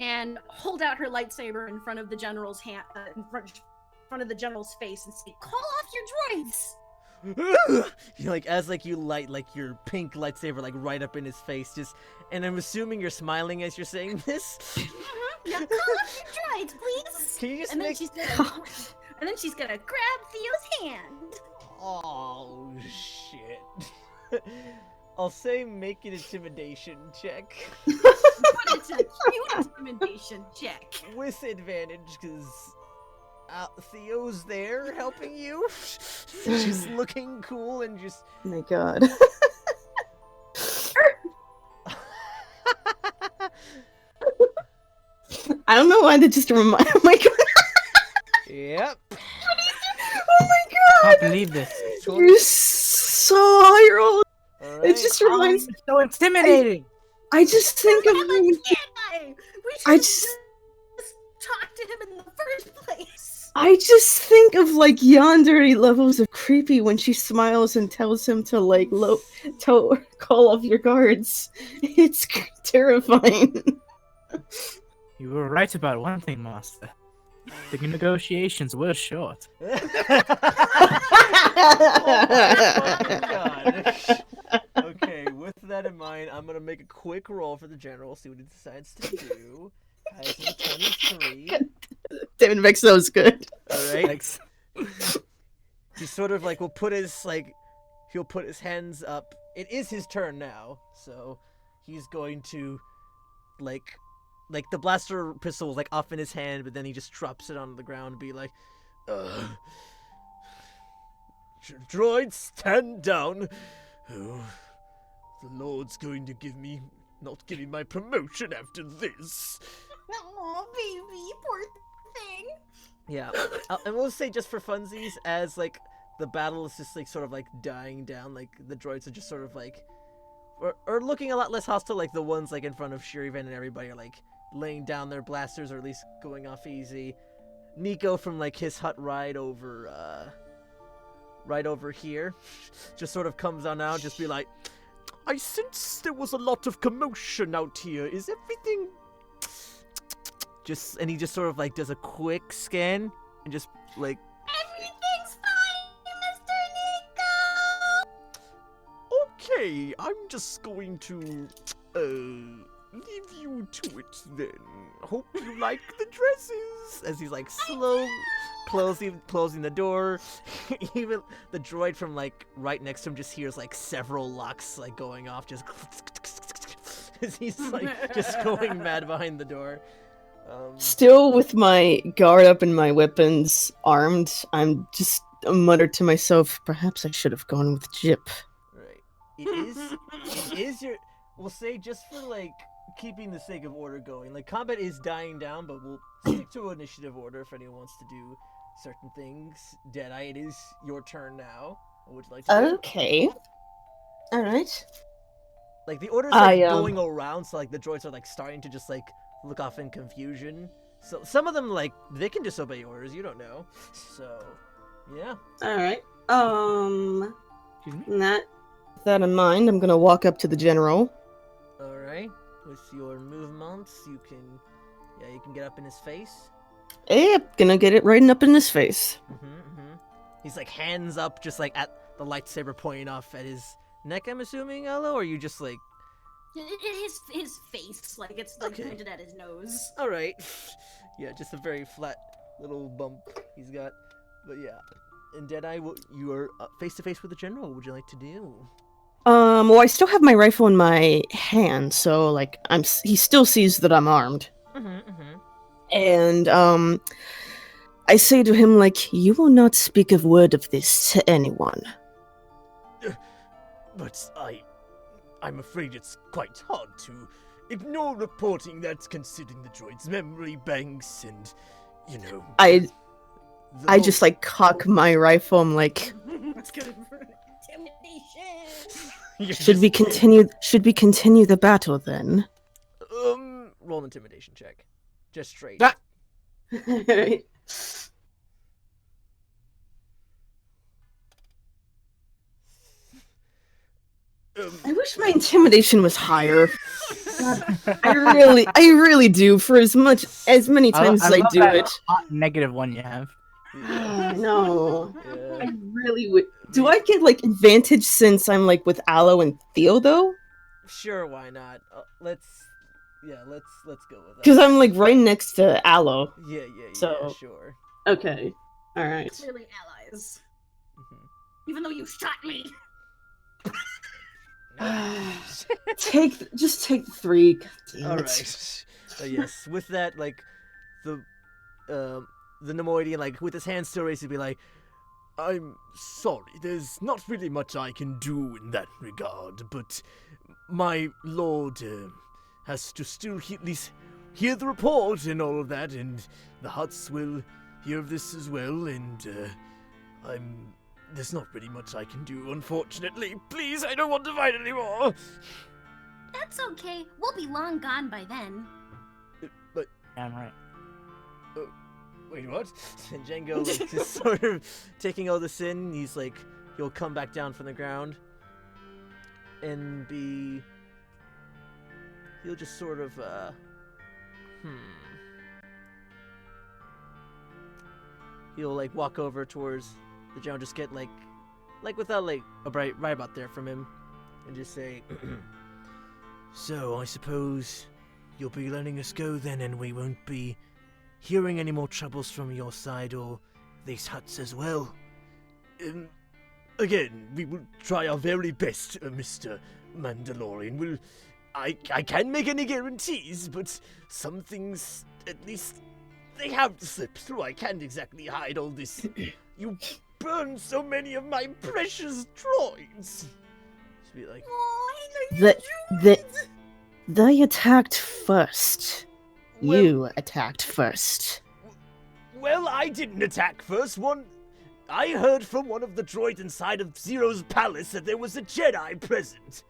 and hold out her lightsaber in front of the general's hand, in front of the general's face, and say, "Call off your droids!" As you light your pink lightsaber right up in his face, and I'm assuming you're smiling as you're saying this. Yeah, call off your droids, please. Can you just and make? then she's gonna grab Theo's hand. Oh shit! I'll say make an intimidation check. But it's a cute intimidation check. With advantage, because Theo's there helping you. She's looking cool and just. Oh my god. I don't know why that just reminded. Oh my god. Yep. Oh my I can't god. believe this. You're so high. Right. It just reminds. So intimidating. I just think of. I just talked to him in the first place. I just think of yandere levels of creepy when she smiles and tells him to call off your guards. It's terrifying. You were right about one thing, Master. The negotiations were short. Okay, with that in mind, I'm gonna make a quick roll for the general, see what he decides to do. Has a 23. David Vexo's good. Alright. Thanks. He sort of will put his he'll put his hands up. It is his turn now, so he's going to the blaster pistol was off in his hand, but then he just drops it on the ground and be like, droids, stand down. Oh, the Lord's going to not give me my promotion after this. Oh, baby, poor thing. Yeah, and we'll say just for funsies, as the battle is just sort of dying down, the droids are just sort of are looking a lot less hostile, the ones in front of Shir'iven, and everybody are laying down their blasters, or at least going off easy. Nico from his hut right over here just sort of comes on out, just be like, I sense there was a lot of commotion out here. Is everything and he just sort of does a quick scan and just Everything's fine, Mr. Nico. okay, I'm just going to leave you to it then. Hope you like the dresses. As he's slow closing the door. Even the droid from right next to him just hears several locks going off, just as he's just going mad behind the door. Still with my guard up and my weapons armed, I'm just muttered to myself, perhaps I should have gone with Jip. Right. It is your. We'll say just for like keeping the sake of order going. Like combat is dying down, but we'll stick to initiative order if anyone wants to do certain things. Deadeye, it is your turn now. What would you like to do? Okay. Alright. Like the order's like going around, so like the droids are like starting to just like look off in confusion. So some of them like they can disobey orders, you don't know. So yeah. Alright. Excuse me? With that in mind, I'm gonna walk up to the general. Alright. With your movements, you can get up in his face. Yep, gonna get it right up in his face. He's like hands up, just like at the lightsaber pointing off at his neck, I'm assuming, Alo, or you just like His face, like it's like pointed at his nose. Alright. Yeah, just a very flat little bump he's got. But yeah. And Deadeye, you are face to face with the general. What would you like to do? Well, I still have my rifle in my hand, so like he still sees that I'm armed. And I say to him like, you will not speak a word of this to anyone. But I'm afraid it's quite hard to ignore reporting that's considering the droid's memory banks and, you know... I just, like, cock my rifle. I'm like... Let's go for intimidation! Should we continue the battle, then? Roll an intimidation check. Just straight. Alright. I wish my intimidation was higher. God, I really do. For as many times as I do it. -1 you have. No, Yeah. I really would. Do I get like advantage since I'm like with Alo and Thio though? Sure, why not? Let's go with that. Because I'm like right next to Alo. Yeah, So- sure. Okay. All right. Clearly allies. Even though you shot me! Take the 3. God damn it. All right. Yes, with that, like the Nemoidian, like with his hands still raised, he'd be like, "I'm sorry. There's not really much I can do in that regard, but my lord has to still at least hear the report and all of that, and the Hutts will hear of this as well, and there's not really much I can do, unfortunately. Please, I don't want to fight anymore." That's okay. We'll be long gone by then. But I'm right. wait, what? And Django like, is sort of taking all this in. He's like, he'll come back down from the ground and he'll just sort of he'll like walk over towards the general, just get like without like right about there from him, and just say, "So I suppose you'll be letting us go then, and we won't be hearing any more troubles from your side or these Hutts as well. Again, we will try our very best, Mr. Mandalorian. I can't make any guarantees, but some things, at least, they have slipped through. I can't exactly hide all this. You burned so many of my precious droids." Just be like, They attacked first. You attacked first. "Well, I didn't attack first. I heard from one of the droids inside of Zero's palace that there was a Jedi present.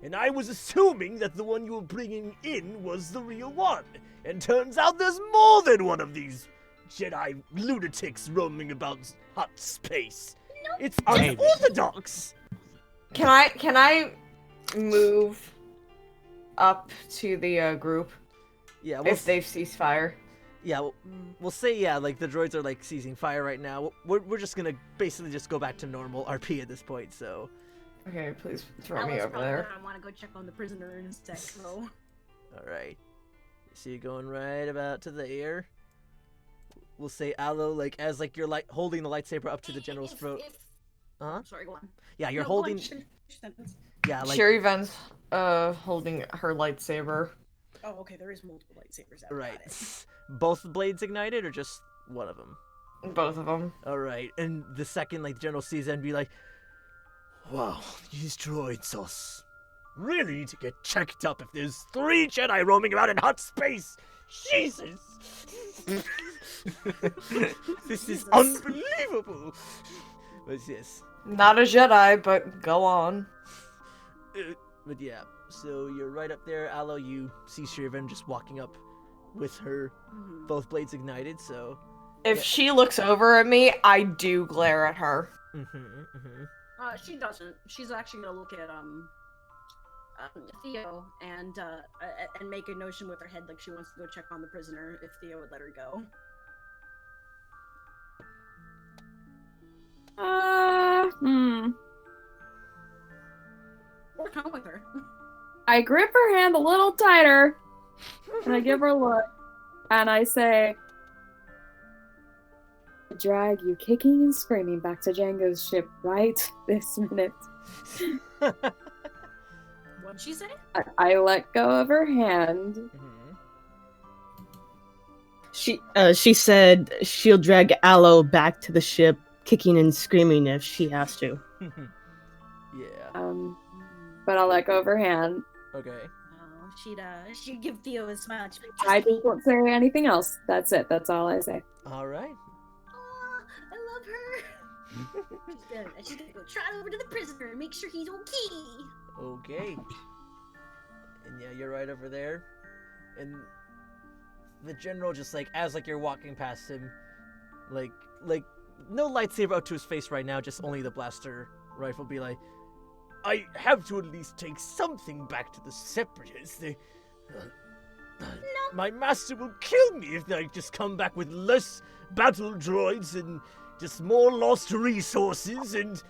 And I was assuming that the one you were bringing in was the real one. And turns out there's more than one of these Jedi lunatics roaming about hot space. It's unorthodox." Can I move up to the group Yeah, if they've ceased fire? Yeah, we'll say, like, the droids are, like, seizing fire right now. We're just gonna basically just go back to normal RP at this point, so... Okay, please throw me Alo's over probably there. gonna want to go check on the prisoner in a sec, though. Alright. So you're going right about to the air. We'll say Alo, like, as, like, you're, holding the lightsaber up to the general's throat. Uh-huh. Sorry, go on. Yeah, you're No, holding... go on, finish the sentence. Yeah, like... Shir'iven's holding her lightsaber. Oh, okay, there is multiple lightsabers out. Right. Both blades ignited or just one of them? Both of them. All right. And the second, like, the general sees it and be like, wow, these droids really need to get checked up if there's 3 Jedi roaming around in hot space. Jesus. This is unbelievable. But yes. Not a Jedi, but go on. But yeah, so you're right up there, Aloe. You see Shir'iven just walking up with her both blades ignited, so... If she looks over at me, I do glare at her. She doesn't. She's actually gonna look at Thio and make a notion with her head like she wants to go check on the prisoner if Thio would let her go. Or come with her. I grip her hand a little tighter, and I give her a look, and I say, "Drag you kicking and screaming back to Django's ship right this minute." What'd she say? I let go of her hand. She said she'll drag Aloe back to the ship, kicking and screaming if she has to. Yeah. But I'll let go of her hand. Okay. Oh, she'd give Thio a smile. She'd be like, I just won't say anything else. That's it. That's all I say. All right. oh, I love her. she's gonna go trot over to the prisoner and make sure he's okay. Okay. And yeah, you're right over there. And the general just as you're walking past him, like no lightsaber out to his face right now, just only the blaster rifle, be like, I have to at least take something back to the Separatists. My master will kill me if I just come back with less battle droids and just more lost resources and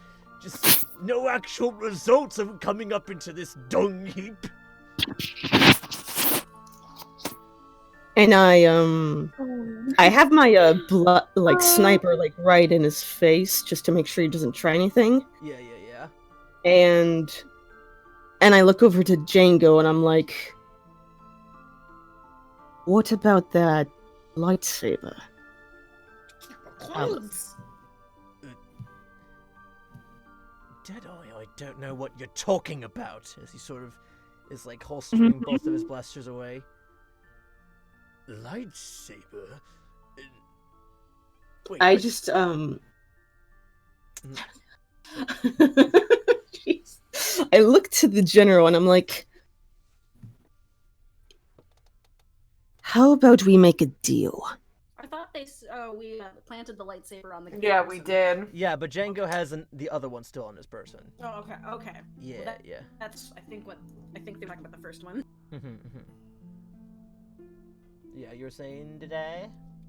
just no actual results of coming up into this dung heap. And I have my sniper right in his face just to make sure he doesn't try anything. Yeah. And I look over to Django and I'm like, what about that lightsaber? Clothes. Deadeye, I don't know what you're talking about. As he sort of is holstering both of his blasters away. Lightsaber? Wait, I just Jeez. I look to the general and I'm like, how about we make a deal? I thought we planted the lightsaber on the Yeah, we did. Yeah, but Django has the other one still on his person. Oh, okay. Yeah, well, yeah. That's I think they're talking about the first one. Yeah, you were saying today?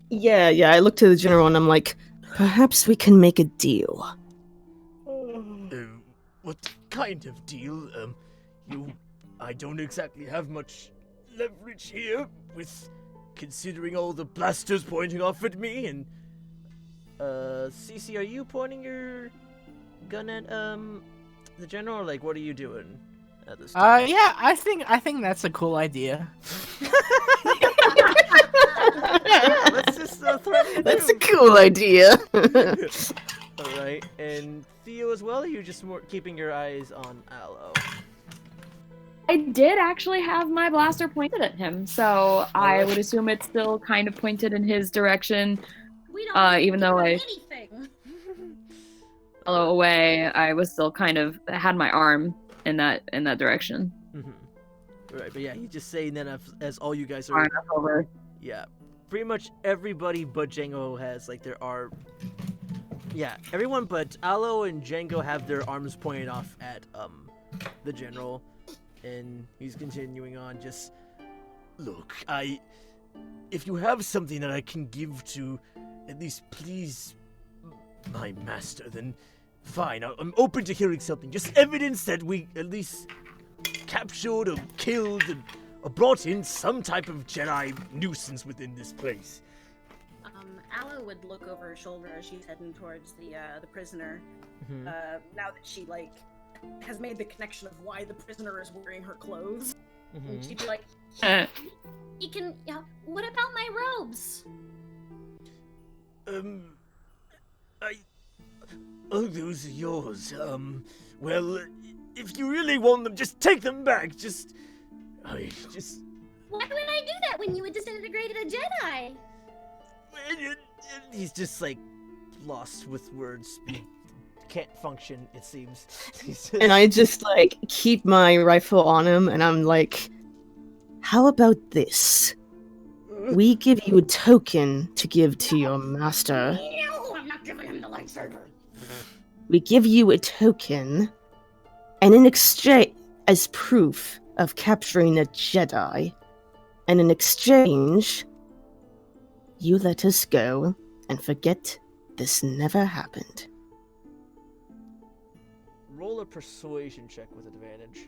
Yeah. I look to the general and I'm like, perhaps we can make a deal. What kind of deal? I don't exactly have much leverage here with considering all the blasters pointing off at me and Ceecee, are you pointing your gun at the general, or what are you doing at this time? Yeah, I think that's a cool idea. Let's just threaten. That's a cool idea. All right, and Thio as well. Or are you just more keeping your eyes on Aloe? I did actually have my blaster pointed at him, so I would assume it's still kind of pointed in his direction. We don't Even though anything. Away, I was still kind of had my arm in that direction. Right, but yeah, he's just saying that as all you guys are. Over. Yeah, pretty much everybody but Django has their arm. Yeah, everyone but Aloe and Django have their arms pointed off at the general, and he's continuing on. Just look, if you have something that I can give to at least please my master, then fine. I'm open to hearing something. Just evidence that we at least captured or killed or brought in some type of Jedi nuisance within this place. Aloe would look over her shoulder as she's heading towards the prisoner. Now that she has made the connection of why the prisoner is wearing her clothes, and she'd be like, You can. What about my robes? Oh, those are yours. Well, if you really want them, just take them back. Why would I do that when you had disintegrated a Jedi? He's just like lost with words. He can't function, it seems. And I just like keep my rifle on him, and I'm like, "How about this? We give you a token to give to your master. No, I'm not giving him the lightsaber. We give you a token, and in exchange, as proof of capturing a Jedi, and in exchange, you let us go and forget this never happened." Roll a persuasion check with advantage.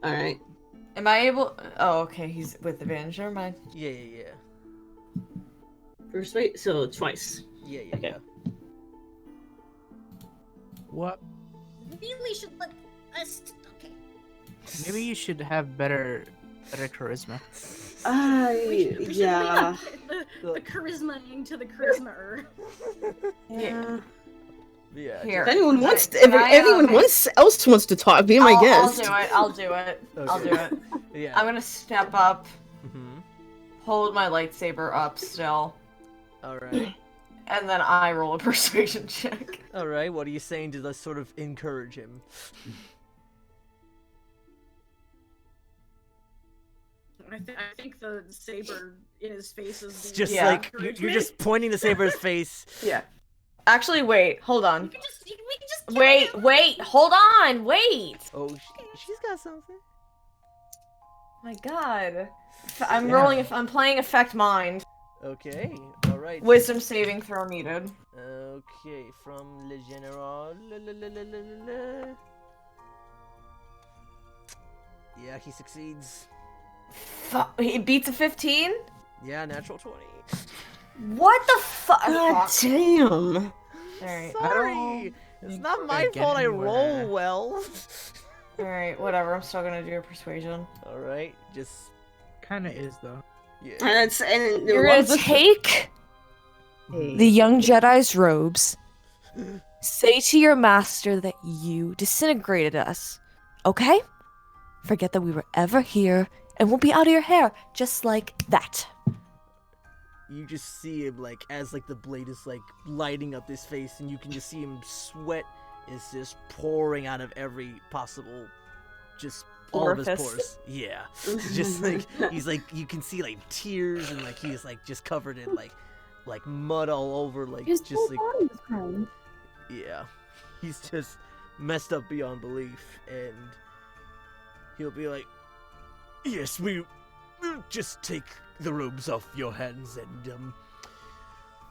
All right. Am I able? Oh, okay. He's with advantage. Never mind. Yeah. Persuade. So twice. Yeah. Okay. What? Really should let us. Okay. Maybe you should have better charisma. We should Yeah. leave the charisma-ing to the charisma-er. Yeah. Yeah. Here. If anyone wants, Can I, else wants to talk, be my guest. I'll do it. I'll do it. Yeah. I'm gonna step up, Mm-hmm. hold my lightsaber up still, Alright. and then I roll a persuasion check. Alright, what are you saying to sort of encourage him? I think the saber in his face is It's the just Yeah. like, you're just pointing the saber's face. Yeah. Actually, wait. Hold on. We can just kill him. Wait. Hold on. Wait. Oh, she's got something. My God. I'm playing Affect Mind. Okay, alright. Wisdom saving throw needed. Okay, from Le General. Yeah, he succeeds. He beats a 15? Yeah, natural 20. What the fuck? God damn. Alright. Sorry! It's not we're my gonna get fault I anywhere. roll well. Alright, whatever. I'm still gonna do a persuasion. Alright, just... Kinda is though. Yeah. And You're gonna take the young Jedi's robes, say to your master that you disintegrated us, okay? Forget that we were ever here, and we'll be out of your hair, just like that. You just see him, like, as, like, the blade is, like, lighting up his face, and you can just see him sweat is just pouring out of every possible, just all of his Orifice. pores. Yeah. Just, like, he's, like, you can see, like, tears, and, like, he's, like, just covered in, like mud all over, like, His just, whole like, body is crying. yeah. He's just messed up beyond belief, and he'll be like, Yes, we'll just take the robes off your hands and,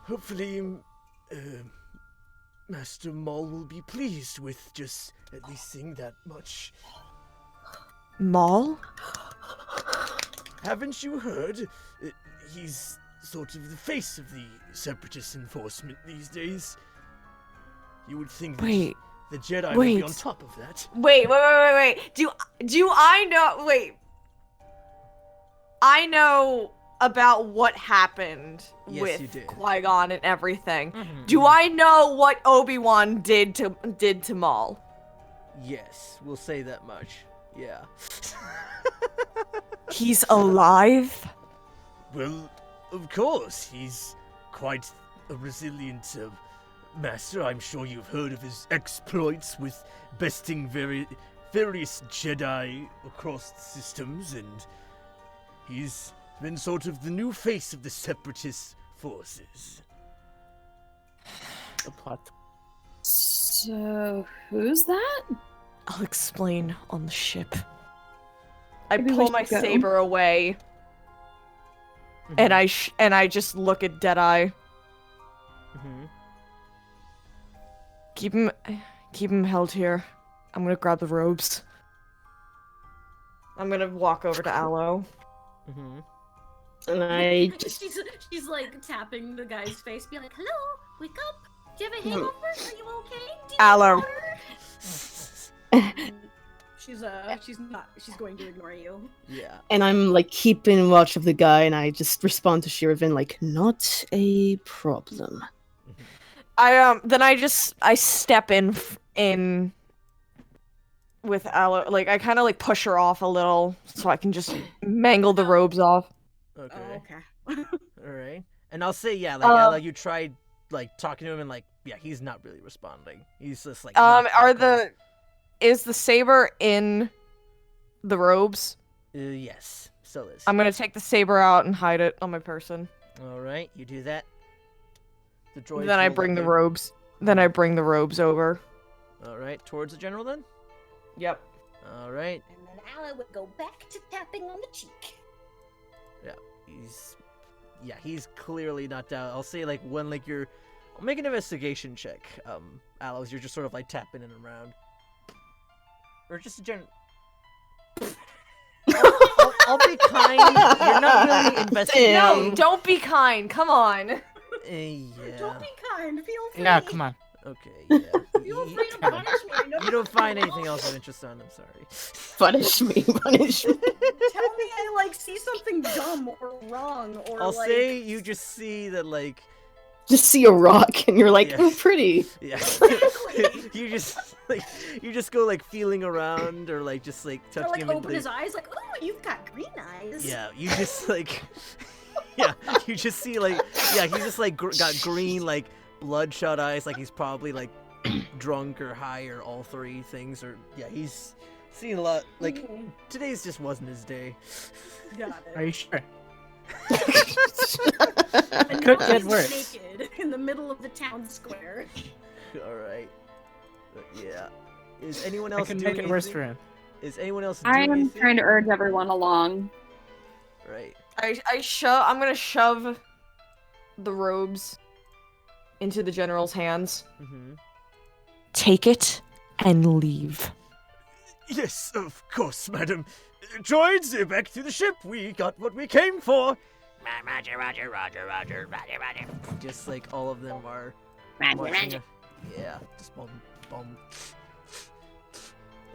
hopefully, Master Maul will be pleased with just at least seeing that much. Maul? Haven't you heard? He's sort of the face of the Separatist enforcement these days. You would think that Wait. the Jedi would be wait. on top of that. Wait. Do I know? Wait. I know about what happened Yes, you with did. Qui-Gon and everything. Mhm, Do I know what Obi-Wan did to Maul? yes, we'll say that much. Yeah. He's alive? Well, of course, he's quite a resilient master. I'm sure you've heard of his exploits with besting various Jedi across the systems, and he's been sort of the new face of the Separatist forces. The plot. So, who's that? I'll explain on the ship. I Maybe we pull my should go. saber away, and I just look at Deadeye. Mhm. Keep him held here. I'm gonna grab the robes. I'm gonna walk over to Aloe. Mhm. And I just she's like tapping the guy's face, be like, "Hello, wake up. Do you have a hangover? Are you okay? Do you need Aloe. water?" She's going to ignore you. Yeah. And I'm like keeping watch of the guy, and I just respond to Shir'iven like, not a problem. I step in with Aloe, like I kind of like push her off a little so I can just mangle the robes off. Okay. Oh, okay. All right. And I'll say, yeah, like Ella, you tried like talking to him, and like, yeah, he's not really responding. He's just like. Is the saber in the robes? Yes, still is. I'm gonna take the saber out and hide it on my person. All right, you do that. The droids. Then I bring the robes. Then I bring the robes over. All right, towards the general then. Yep. All right. And then Ala would go back to tapping on the cheek. Yeah, he's clearly not down. I'll say like when like you're, I'll make an investigation check. Aloes, you're just sort of like tapping in and around, or just a general. I'll be kind. You're not really investigating. No, don't be kind. Come on. Yeah. Don't be kind. Feel free. Yeah, come on. Okay, yeah. Feel free to punish me. You don't find anything else of interest on. I'm sorry. Punish me. Tell me I like see something dumb or wrong or I'll like. say you just see that like. Just see a rock, and you're like, Yeah. oh, pretty. Yeah. you just go like feeling around or like just like Or touching like him. open his eyes, like, oh, you've got green eyes. Yeah, you just like. Yeah, you just see like he just like got green like bloodshot eyes, like he's probably like drunk or high or all three things, or yeah, he's seen a lot. Like today's just wasn't his day. Got it. Are you sure? And Could now get he's worse. naked in the middle of the town square. All right, but yeah. Is anyone I else can doing make it worse anything? for him. Is anyone else doing I am anything? trying to urge everyone along. Right. I'm gonna shove the robes into the general's hands. Mm-hmm. Take it and leave. Yes, of course, madam. Droids, back to the ship. We got what we came for. Roger. Just like all of them are marching. Yeah, just boom.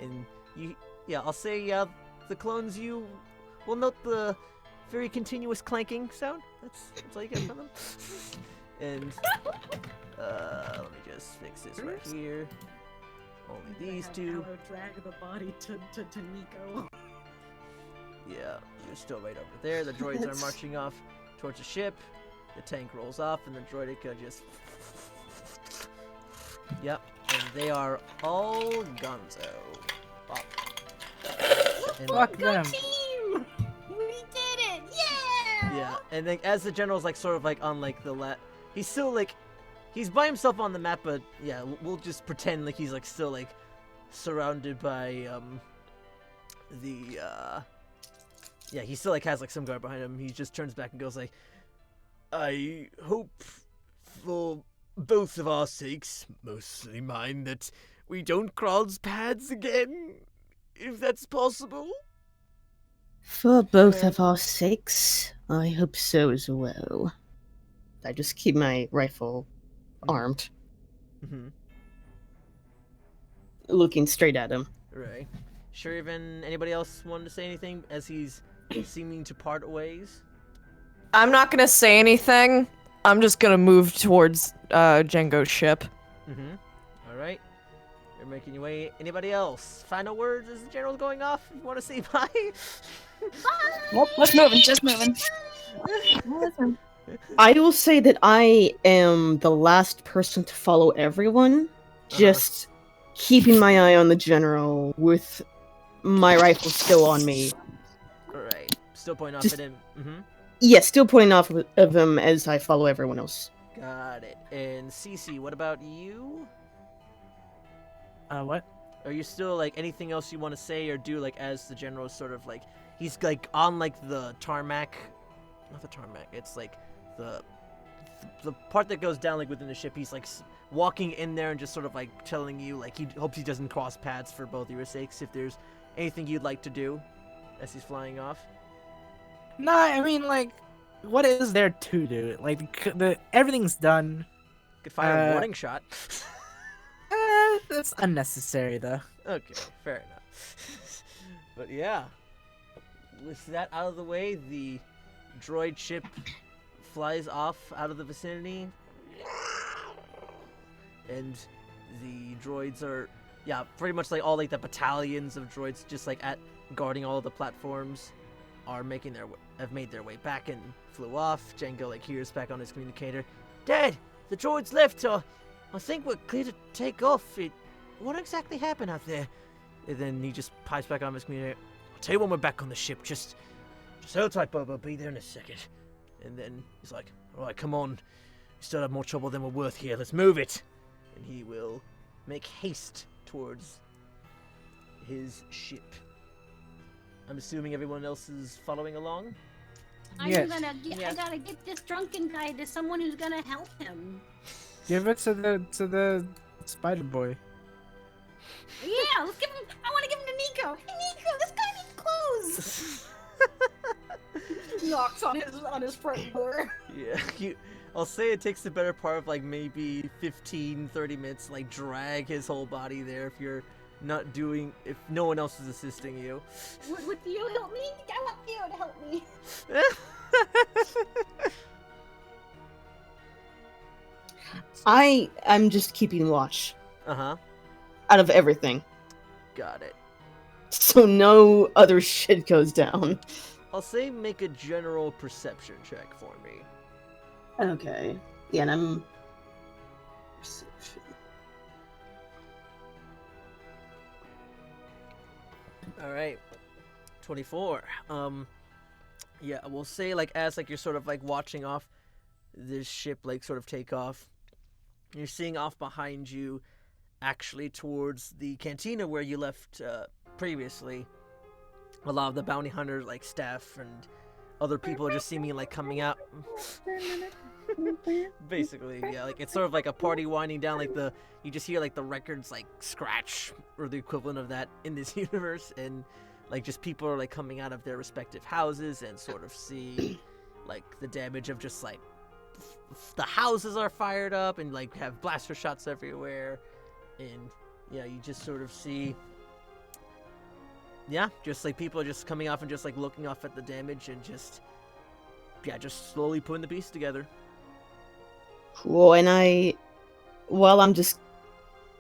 And I'll say, the clones, you will note the very continuous clanking sound. That's all you get from them. And, let me just fix this right here. Only these two. Arrow drag the body to Nico. Yeah, you're still right over there. The droids are marching off towards the ship. The tank rolls off, and the droideka just... Yep, and they are all gonzo. And Fuck them. Team! We did it! Yeah! yeah, and then as the general's like sort of like on like the he's still like, he's by himself on the map, but yeah, we'll just pretend like he's like still like surrounded by yeah, he still like has like some guard behind him. He just turns back and goes like, I hope, for both of our sakes, mostly mine, that we don't cross paths again, if that's possible. For both of our sakes, I hope so as well. I just keep my rifle armed, mm-hmm. looking straight at him. Right. Shir'iven, anybody else wanted to say anything as he's seeming to part ways? I'm not gonna say anything. I'm just gonna move towards Django's ship. Mm-hmm. Alright. You're making your way. Anybody else? Final words as the general's going off? You want to say bye? Nope, just moving. I will say that I am the last person to follow everyone, just keeping my eye on the general with my rifle still on me. Alright. Still pointing off Just- at him. Mm-hmm. Yeah, still pointing off of him as I follow everyone else. Got it. And Ceecee, what about you? What? Are you still like anything else you want to say or do like as the general is sort of like he's like on like the tarmac, not the tarmac. It's like the part that goes down like within the ship. He's like walking in there and just sort of like telling you like he hopes he doesn't cross paths for both of your sakes. If there's anything you'd like to do as he's flying off. No, I mean, like, what is there to do? Like, everything's done. Could fire a warning shot. That's unnecessary, though. Okay, fair enough. But yeah, with that out of the way, the droid ship flies off out of the vicinity, and the droids are, pretty much like all like the battalions of droids, just like at guarding all of the platforms, are have made their way back and flew off. Django like hears back on his communicator, "Dad, the droids left. I think we're clear to take off. What exactly happened out there?" And then he just pipes back on his communicator, "I'll tell you when we're back on the ship. Just hold tight, Bobo. Be there in a second." And then he's like, "All right, come on. We still have more trouble than we're worth here. Let's move it." And he will make haste towards his ship. I'm assuming everyone else is following along. Yes. I gotta get this drunken guy to someone who's gonna help him. Give it to the spider boy. Yeah, let's give him. I want to give him to Nico. Hey, Nico, this guy needs clothes. Knocks on his front door. Yeah, I'll say it takes the better part of like maybe 15, 30 minutes to like drag his whole body there if no one else is assisting you. Would Theo help me? I want Theo to help me. I'm just keeping watch Uh-huh. out of everything, Got it. so no other shit goes down. I'll say make a general perception check for me. Okay. Yeah, and I'm... Alright. 24. Yeah, we'll say like as like you're sort of like watching off this ship like sort of take off, you're seeing off behind you actually towards the cantina where you left previously. A lot of the bounty hunter like staff and other people are just seeming like coming out. Basically, yeah, like it's sort of like a party winding down, like you just hear like the records like scratch or the equivalent of that in this universe, and like just people are like coming out of their respective houses and sort of see like the damage of just like the houses are fired up and like have blaster shots everywhere, and yeah, you just sort of see just like people are just coming off and just like looking off at the damage and just slowly putting the piece together. Cool, and while I'm just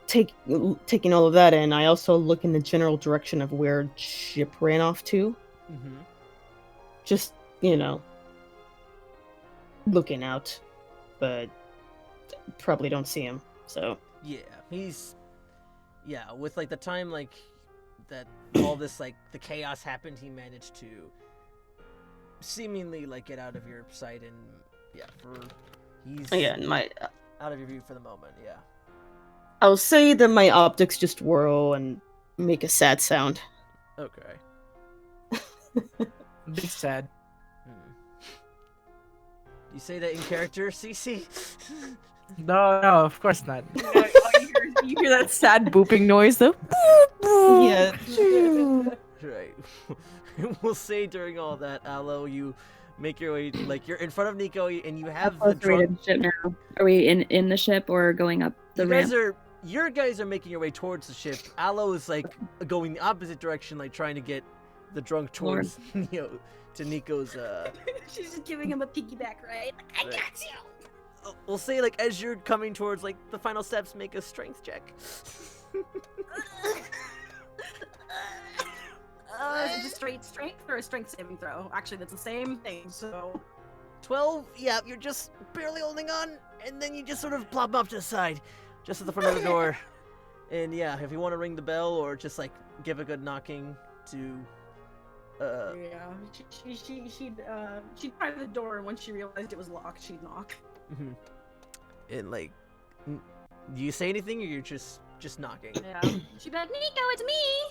taking all of that in, I also look in the general direction of where ship ran off to. Mm-hmm. Just, looking out, but probably don't see him, so. Yeah, with like the time like that all this like the chaos happened, he managed to seemingly like get out of your sight, and he's out of your view for the moment. I'll say that my optics just whirl and make a sad sound. Okay. Big sad. You say that in character, Ceecee? No, of course not. You hear that sad booping noise, though? Yeah. Right. We'll say during all that, Aloe, you make your way, like you're in front of Nico, and you have the drunk... ship now. Are we in the ship or going up the ramp? You guys are making your way towards the ship. Aloe is like going the opposite direction, like trying to get the drunk towards Nico's. She's just giving him a piggyback ride. Like, I got you. We'll say like as you're coming towards like the final steps, make a strength check. Is it just straight strength or a strength saving throw? Actually, that's the same thing. So 12. Yeah, you're just barely holding on, and then you just sort of plop off to the side, just at the front of the door. And yeah, if you want to ring the bell or just like give a good knocking to. She'd try the door, and once she realized it was locked, she'd knock. Mm-hmm. And like, do you say anything, or you're just knocking? Yeah. She'd be like, Nico, it's me.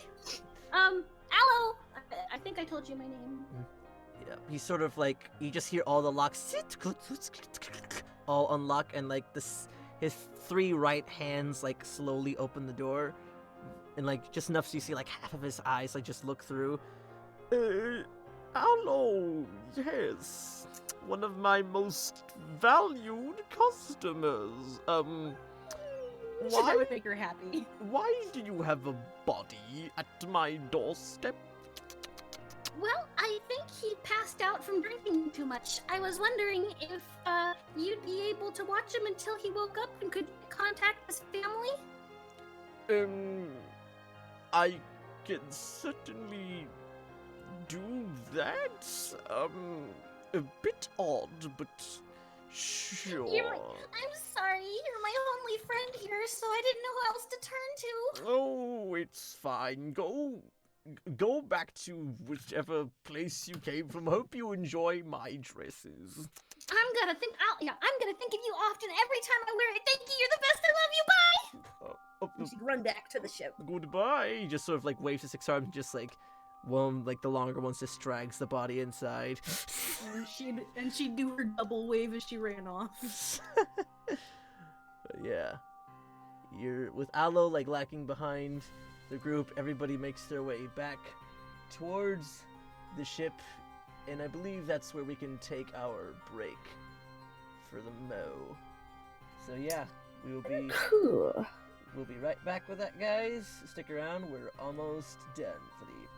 Aloe. I think I told you my name. Yeah. He's sort of like you just hear all the locks all unlock, and like his three right hands like slowly open the door, and like just enough so you see like half of his eyes like just look through. Hello, yes, one of my most valued customers. sure that would make her happy. Why do you have a body at my doorstep? Well, I think he passed out from drinking too much. I was wondering if you'd be able to watch him until he woke up and could contact his family? I can certainly do that. A bit odd, but sure. I'm sorry, you're my only friend here, so I didn't know who else to turn to. Oh, it's fine. Go back to whichever place you came from. Hope you enjoy my dresses. I'm gonna think of you often every time I wear it. Thank you, you're the best. I love you. Bye. And she'd run back to the ship. Goodbye. He just sort of like waves his 6 arms, and just like one, like the longer ones, just drags the body inside. And she'd do her double wave as she ran off. But yeah, you're with Aloe like lacking behind the group. Everybody makes their way back towards the ship, and I believe that's where we can take our break for the mo. So yeah, Cool. we'll be right back with that, guys. Stick around. We're almost done for the evening.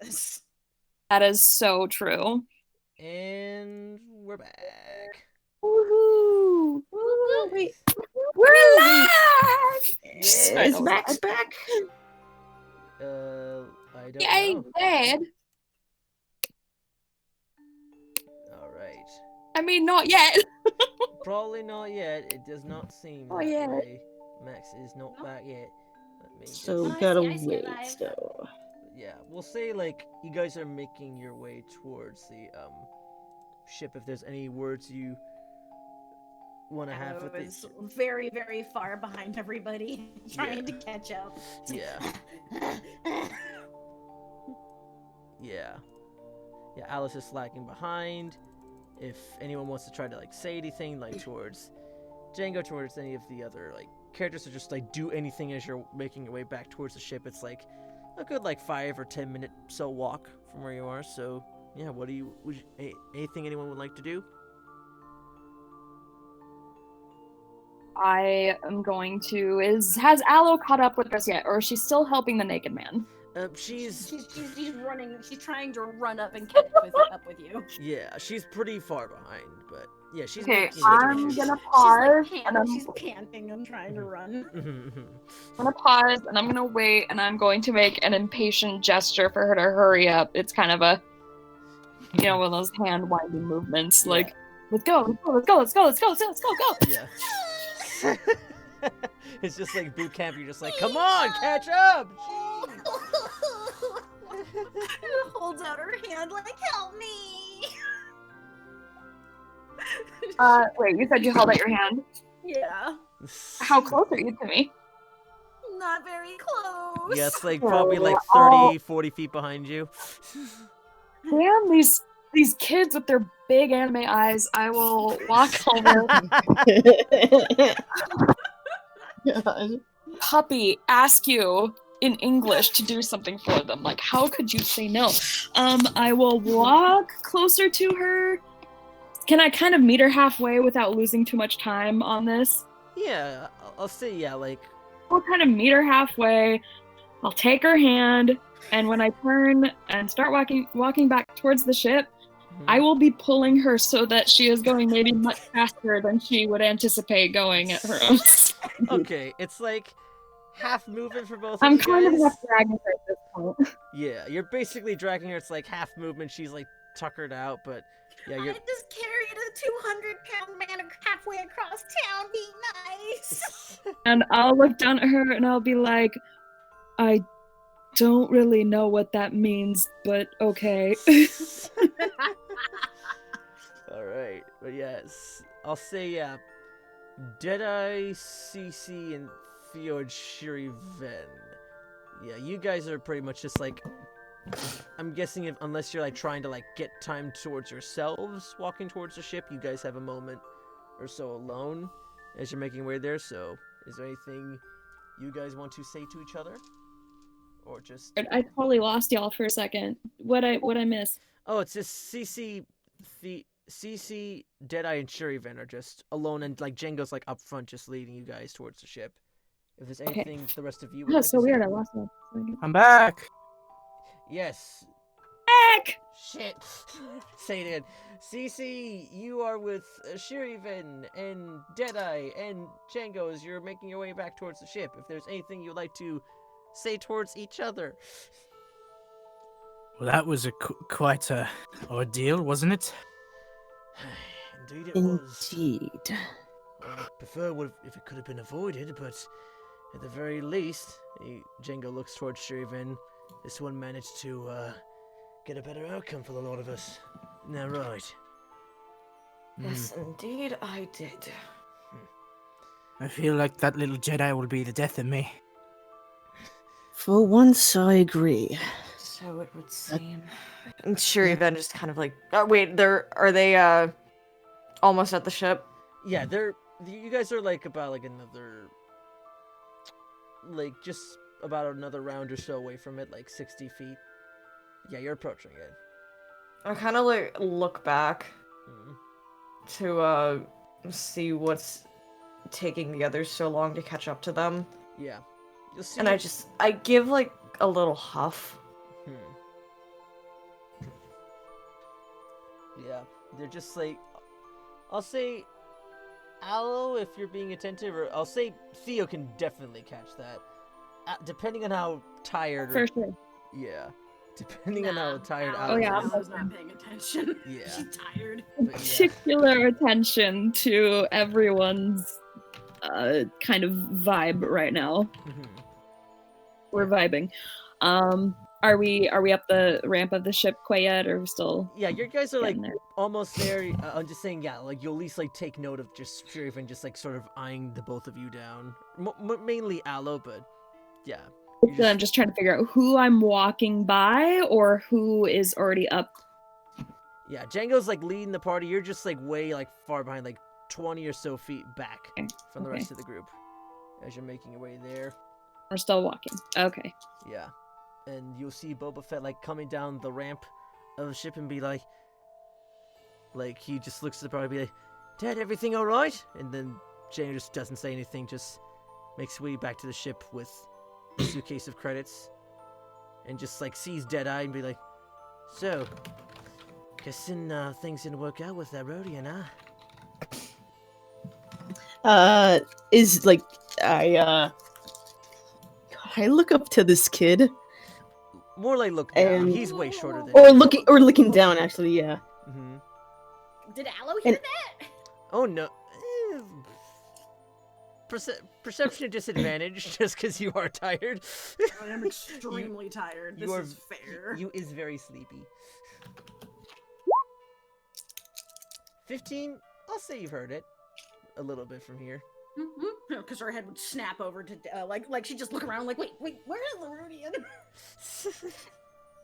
Yes. That is so true. And we're back. Woohoo! Woo-woo. Wait, We're alive! Yeah. is Max back? I don't Yay, know. Dad! All right. I mean, not yet. Probably not yet. It does not seem Oh, that yeah. way. Max is not Nope. back yet. Let me just... So I gotta see, I see wait alive. still. Yeah, we'll say like you guys are making your way towards the ship. If there's any words you want to have I with was it. very, very far behind everybody, trying to catch up. Yeah. Yeah. Yeah, Alice is lagging behind. If anyone wants to try to like say anything like towards Django, towards any of the other like characters, or just like do anything as you're making your way back towards the ship, it's like a good like 5 or 10 minute so walk from where you are. So yeah, what do you, anything anyone would like to do? I am going to. Has Aloe caught up with us yet, or is she still helping the naked man? She's She's running. She's trying to run up and catch up with you. yeah, she's pretty far behind, but yeah, she's Okay, making I'm it. gonna pause, She's like and I'm she's panting and trying to run. gonna pause, and I'm gonna wait, and I'm going to make an impatient gesture for her to hurry up. It's kind of a, one of those hand winding movements, Yeah. like, let's go, go. Yeah. It's just like boot camp. You're just like, come on, catch up. Holds out her hand like, help me. Wait, you said you held out your hand. Yeah. How close are you to me? Not very close. Yeah, it's like probably like Oh. 30, 40 feet behind you. Damn, these kids with their big anime eyes. I will walk over. God. Puppy, ask you in English to do something for them. Like, how could you say no? I will walk closer to her. Can I kind of meet her halfway without losing too much time on this? Yeah, I'll say yeah, like I'll kind of meet her halfway. I'll take her hand, and when I turn and start walking back towards the ship, I will be pulling her so that she is going maybe much faster than she would anticipate going at her own speed. okay, it's like half movement for both I'm of you kind of guys. half dragging her at this point. Yeah, you're basically dragging her. It's like half movement. She's like tuckered out, but yeah, I you're. just carried a 200-pound man halfway across town. Be nice. And I'll look down at her and I'll be like, I don't really know what that means, but okay. All right, but yes, I'll say yeah. Deadeye, Ceecee, and Thio and Shir'iven. Yeah, you guys are pretty much just like. I'm guessing unless you're like trying to like get time towards yourselves walking towards the ship, you guys have a moment or so alone as you're making your way there. So, is there anything you guys want to say to each other, or just? I totally lost y'all for a second. What I miss? Oh, it's just Ceecee, Deadeye, and Shir'iven are just alone, and like Django's like up front, just leading you guys towards the ship. If there's anything the rest of you would like That's so to say. weird. I lost y'all. I'm back. Yes. Back! Shit. Say it again. Ceecee, you are with Shir'iven and Deadeye and Django as you're making your way back towards the ship. If there's anything you'd like to say towards each other. Well, that was quite a ordeal, wasn't it? Indeed it was. Indeed. I prefer if it could have been avoided, but at the very least, Django looks towards Shir'iven. This one managed to get a better outcome for the lot of us. Isn't that right? Yes, indeed, I did. I feel like that little Jedi will be the death of me. For once, I agree. So it would seem. And Shir'iven just kind of like. Oh, wait, are they almost at the ship? Yeah, you guys are like about like another, like just about another round or so away from it, like 60 feet. Yeah, you're approaching it. I kind of like look back to see what's taking the others so long to catch up to them. Yeah. You'll see. And I give like a little huff. they're just like, I'll say Aloe if you're being attentive, or I'll say Thio can definitely catch that. Depending on how tired. For sure. Yeah. Depending on how tired Aloe, Aloe yeah. is. Aloe's not paying attention. Yeah. She's tired. But yeah. Particular attention to everyone's kind of vibe right now. Mhm. We're vibing. Are we up the ramp of the ship quite yet, or are we still? Yeah, you guys are like getting there? almost there. I'm just saying, yeah, like you'll at least like take note of just Shir'iven just like sort of eyeing the both of you down. Mainly Aloe, but yeah. So I'm just trying to figure out who I'm walking by or who is already up. Yeah, Django's like leading the party. You're just like way like far behind, like 20 or so feet back from the rest of the group as you're making your way there. We're still walking. Okay. Yeah. And you'll see Boba Fett like coming down the ramp of the ship and be like he just looks at the party and be like, Dad, everything alright? And then Django just doesn't say anything, just makes his way back to the ship with a suitcase of credits and just like sees Deadeye and be like, so, guessing things didn't work out with that Rodian, huh? Is like I look up to this kid. More like look down. And- He's way shorter than Or you. looking down actually, yeah. Mm-hmm. Did Aloe hear And- that? Oh no. Perception at disadvantage just because you are tired. I am extremely tired. This is fair. You is very sleepy. 15? I'll say you've heard it. A little bit from here. Because her head would snap over to like she'd just look around like, wait, where is the Rodian?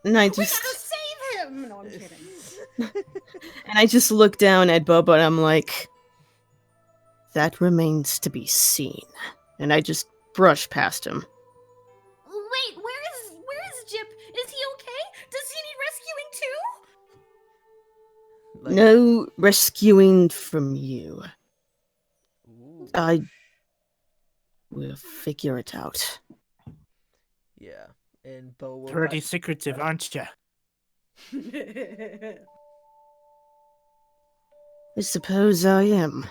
And I We gotta just save him! No, I'm kidding. and I just look down at Boba and I'm like, that remains to be seen. And I just brush past him. Wait, where is Jip? Is he okay? Does he need rescuing too? Like, No rescuing from you. ooh, I will figure it out. yeah. And Bo will Pretty secretive, aren't you? I suppose I am.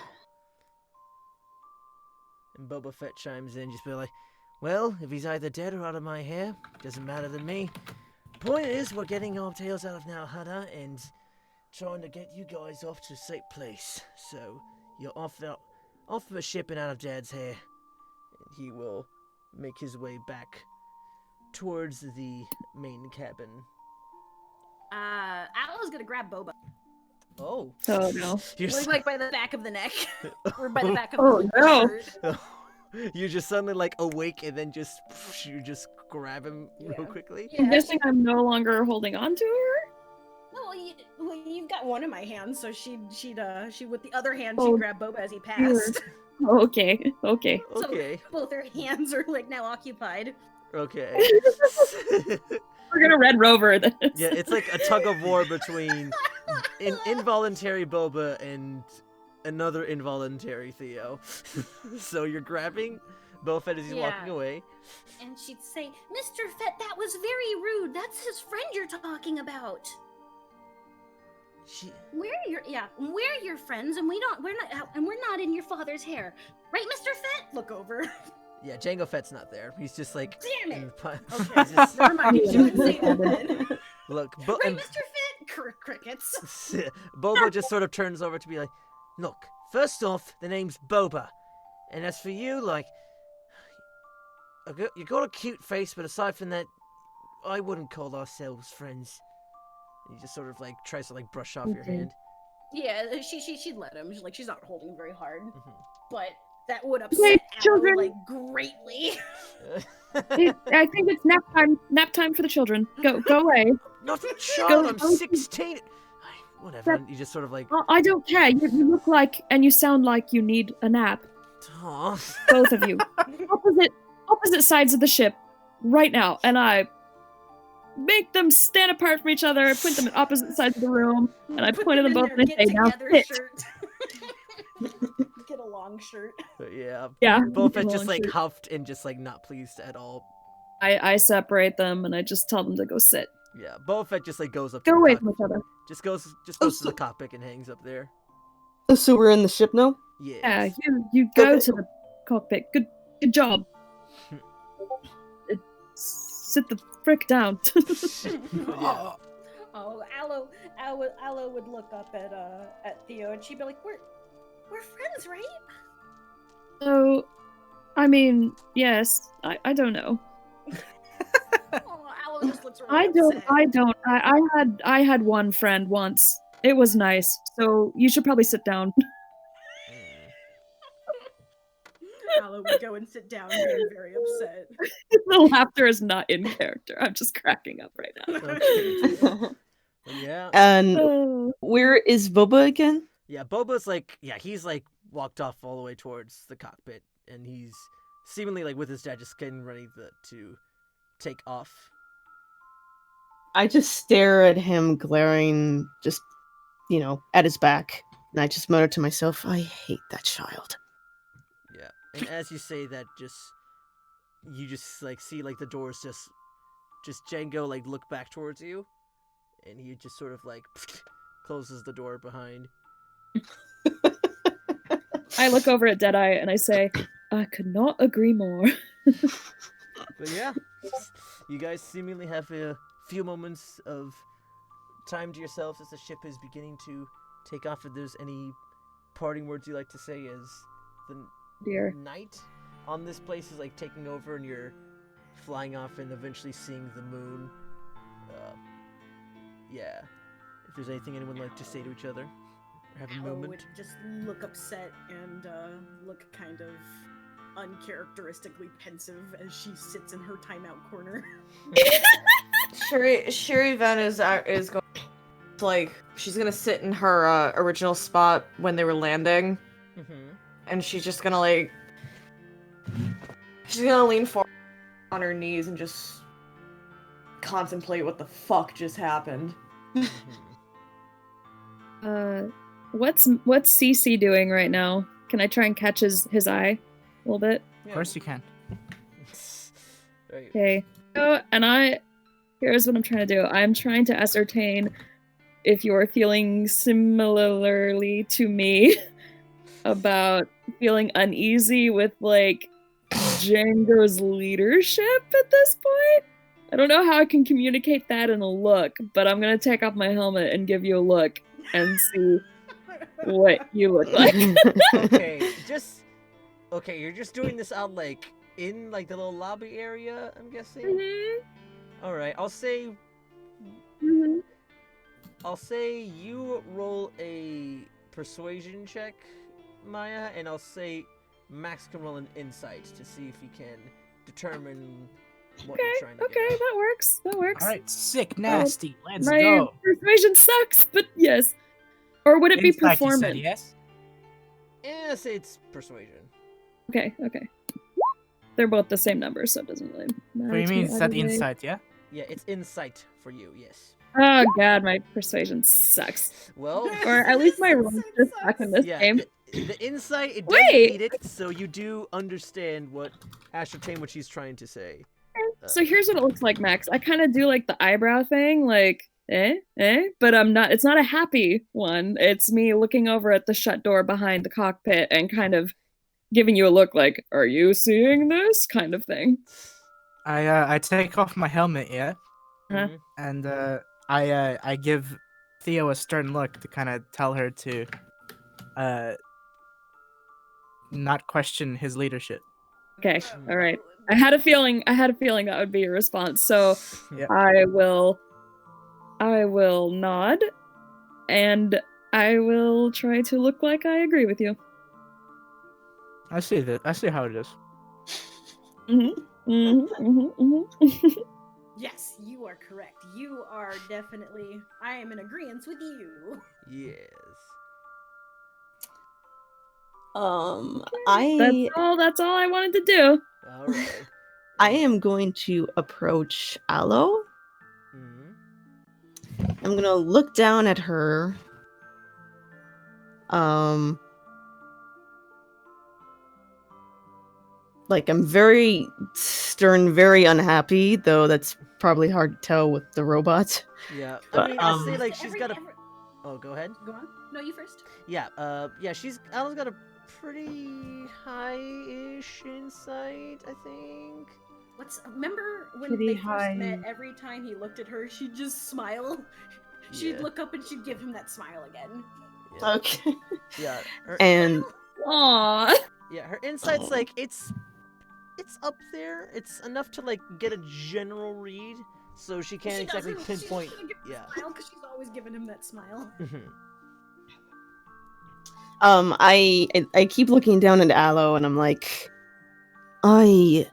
And Boba Fett chimes in, just be like, well, if he's either dead or out of my hair, doesn't matter to me. Point is, we're getting our tails out of Now Hada and trying to get you guys off to a safe place. So, you're off the ship and out of Dad's hair. And he will make his way back towards the main cabin. Aloe's gonna grab Boba. Oh. Oh no. You're, Like by the back of the neck. Or by the back of Oh, the no. shirt. you're just suddenly like awake and then just you just grab him real Yeah. quickly. I'm guessing I'm no longer holding on to her. Well, you've got one in my hand, so she with the other hand Oh, she'd grab Boba as he passed. Okay. Okay. Okay. Both her hands are like now occupied. Okay. We're gonna Red Rover this. Yeah, it's like a tug of war between involuntary Boba and another involuntary Thio. So you're grabbing Boba Fett as he's walking Yeah. away. And she'd say, Mr. Fett, that was very rude. That's his friend you're talking about. We're your friends, and we're not in your father's hair, right, Mr. Fett? Look over. Yeah, Jango Fett's not there. He's just like. Damn it! in the pi- Okay, he's just- never mind. You shouldn't say that then. Look, Right, Mr. Fett? Crickets. Boba just sort of turns over to be like, look, first off, the name's Boba. And as for you, like, you got a cute face, but aside from that, I wouldn't call ourselves friends. And he just sort of like tries to like brush off your hand. Yeah, she'd let him. She's not holding him very hard, Mhm. but that would Okay, upset Aloe children. like greatly. I think it's nap time. Nap time for the children. Go away. Not a child, I'm Go. 16. Whatever, you just sort of like, I don't care. You look like and you sound like you need a nap. aw. Both of you. Opposite sides of the ship, right now. And I make them stand apart from each other. Put them at opposite sides of the room, and I Put point at them in both their and I say, "Now get-together sit." shirt. Get a long shirt. But yeah, Yeah. Boba Fett long just like shirt. huffed and just like not pleased at all. I separate them and I just tell them to go sit. Yeah, Boba Fett just like goes up. To Go the away cock- from each other. Just goes to the cockpit and hangs up there. So we're in the ship now? Yes. Yeah, you go Okay. to the cockpit. Good job. Sit the frick down. Yeah. Oh, Aloe would look up at Thio and she'd be like, "We're friends, right?" So, I mean, yes. I don't know. Oh, Aloe just looks really upset. I had one friend once. It was nice. So you should probably sit down. Aloe would go and sit down, being very upset. The laughter is not in character. I'm just cracking up right now. Okay. Yeah. And Oh. where is Boba again? Yeah, Boba's like, he's like walked off all the way towards the cockpit, and he's seemingly like with his dad, just getting ready to take off. I just stare at him, glaring, just, at his back. And I just mutter to myself, I hate that child. Yeah, and as you say that, you just like see like the doors just Django like look back towards you, and he just sort of like closes the door behind. I look over at Deadeye and I say, I could not agree more. But yeah, you guys seemingly have a few moments of time to yourselves as the ship is beginning to take off. If there's any parting words you like to say as the night on this place is like taking over and you're flying off and eventually seeing the moon. Yeah. If there's anything anyone would like to say to each other or have a Aloe moment. would just look upset and look kind of uncharacteristically pensive as she sits in her timeout corner. Shir'iven is going to, like, she's gonna sit in her original spot when they were landing, and she's just gonna lean forward on her knees and just contemplate what the fuck just happened. What's Ceecee doing right now? Can I try and catch his eye a little bit? Of course you can. Right. Okay. Here's what I'm trying to do. I'm trying to ascertain if you're feeling similarly to me about feeling uneasy with like Django's leadership at this point. I don't know how I can communicate that in a look, but I'm gonna take off my helmet and give you a look and see what you look like. Okay, you're just doing this out like in like the little lobby area, I'm guessing. All right, I'll say you roll a persuasion check, Maya, and I'll say Max can roll an insight to see if he can determine what you're trying to get. Okay, that works. That works. All right, sick, nasty. Let's my go. Persuasion sucks, but yes. Or would it be Insight, you performance? said yes. Yes, it's persuasion. Okay. They're both the same number, so it doesn't really matter. What do you to mean? me Is that either way. insight? Yeah. Yeah, it's insight for you. Yes. Oh god, my persuasion sucks. Well, Or at least my rolls just suck in this game. The insight it does beat it, so you do understand ascertain what she's trying to say. So here's what it looks like, Max. I kind of do like the eyebrow thing, like but I'm not. It's not a happy one. It's me looking over at the shut door behind the cockpit and kind of giving you a look, like, "Are you seeing this?" kind of thing. I take off my helmet, yeah, and I give Thio a stern look to kind of tell her to not question his leadership. Okay, all right. I had a feeling that would be your response. So Yep. I will nod, and I will try to look like I agree with you. I see that. I see how it is. Yes, you are correct. You are definitely. I am in agreement with you. Yes. That's all I wanted to do. All right. I am going to approach Aloe. I'm gonna look down at her. Like, I'm very stern, very unhappy, though that's probably hard to tell with the robot. Yeah, But, I mean, I'll say like To she's every- got a. every- Oh, go ahead. Go on. No, you first. Yeah, Alan's got a pretty high-ish insight, I think. Remember when Pretty they first high. met? Every time he looked at her, she'd just smile. She'd Yeah. look up and she'd give him that smile again. Yeah. okay. Yeah. Her, And Aww. yeah, her insight's like it's up there. It's enough to like get a general read, so she can't exactly pinpoint. Yeah. Smile because she's always giving him that smile. I keep looking down at Aloe, and I'm like, I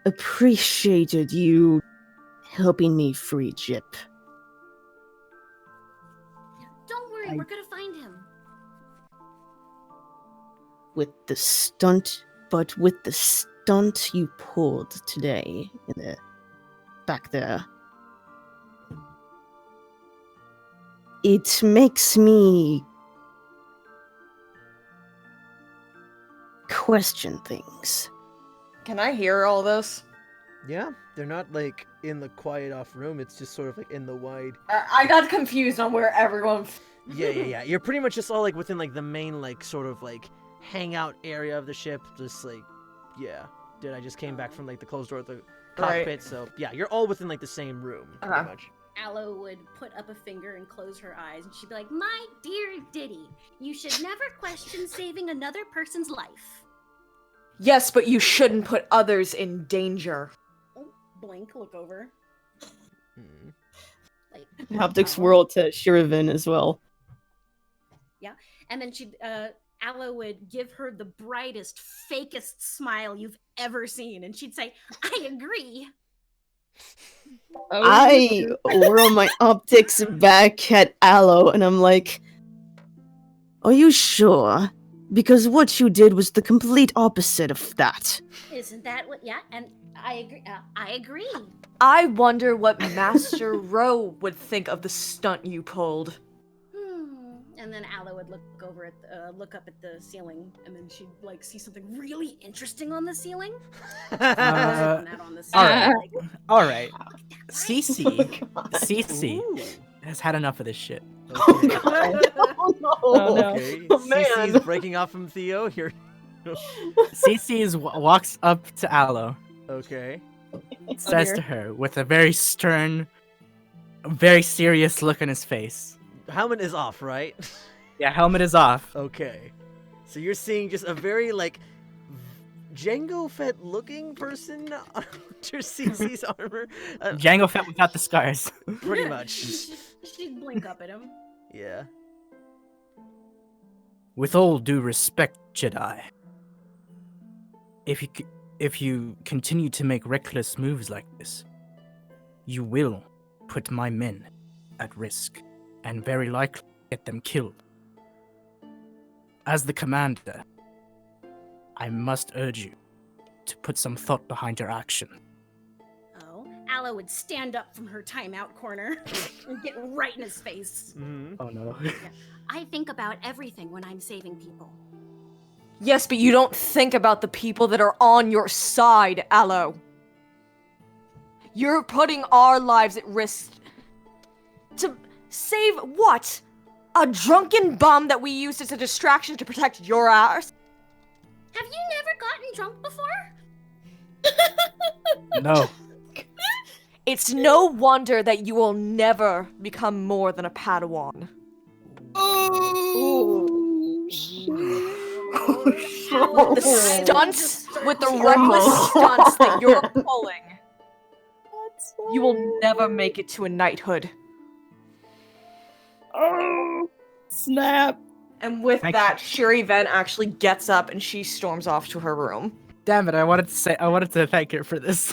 appreciated you helping me free Jip. Don't worry, we're gonna find him. With the stunt you pulled today in the back there, it makes me question things. Can I hear all this? Yeah, they're not like in the quiet off room. It's just sort of like in the wide. I got confused on where everyone. Yeah. You're pretty much just all like within like the main like sort of like hangout area of the ship. Just like, yeah. I just came back from like the closed door of the cockpit, Right. so yeah, you're all within like the same room, pretty much. Aloe would put up a finger and close her eyes, and she'd be like, "My dear Diddy, you should never question saving another person's life." Yes, but you shouldn't put others in danger. Oh, blink, look over. Mm. Like, Optics whirl to Shir'iven as well. And then Aloe would give her the brightest, fakest smile you've ever seen, and she'd say, "I agree." I whirl my optics back at Aloe, and I'm like, are you sure? Because what you did was the complete opposite of that. Isn't that what? Yeah, and I agree. I agree. I wonder what Master Rowe would think of the stunt you pulled. And then Aloe would look up at the ceiling, and then she'd like see something really interesting on the ceiling. All right. Ceecee has had enough of this shit. Okay. Oh no! Okay. Oh, man. Ceecee's breaking off from Thio here. Ceecee walks up to Aloe, Okay. says dear. to her with a very stern, very serious look on his face. Helmet is off, right? Yeah, helmet is off. Okay. So you're seeing just a very like Jango Fett looking person under Ceecee's armor. Jango Fett without the scars. Pretty much. She'd blink up at him. Yeah. With all due respect, Jedi, if you continue to make reckless moves like this, you will put my men at risk, and very likely get them killed. As the commander, I must urge you to put some thought behind your action. Oh, Aloe would stand up from her timeout corner and get right in his face. Mm-hmm. Oh no. I think about everything when I'm saving people. Yes, but you don't think about the people that are on your side, Aloe. You're putting our lives at risk to save what? A drunken bum that we used as a distraction to protect your ass? Have you never gotten drunk before? No. It's no wonder that you will never become more than a Padawan. The stunts, with the reckless stunts that you're pulling, you will never make it to a knighthood. Oh, snap! And with Thank that, Shir'iven actually gets up and she storms off to her room. Damn it! I wanted to thank her for this.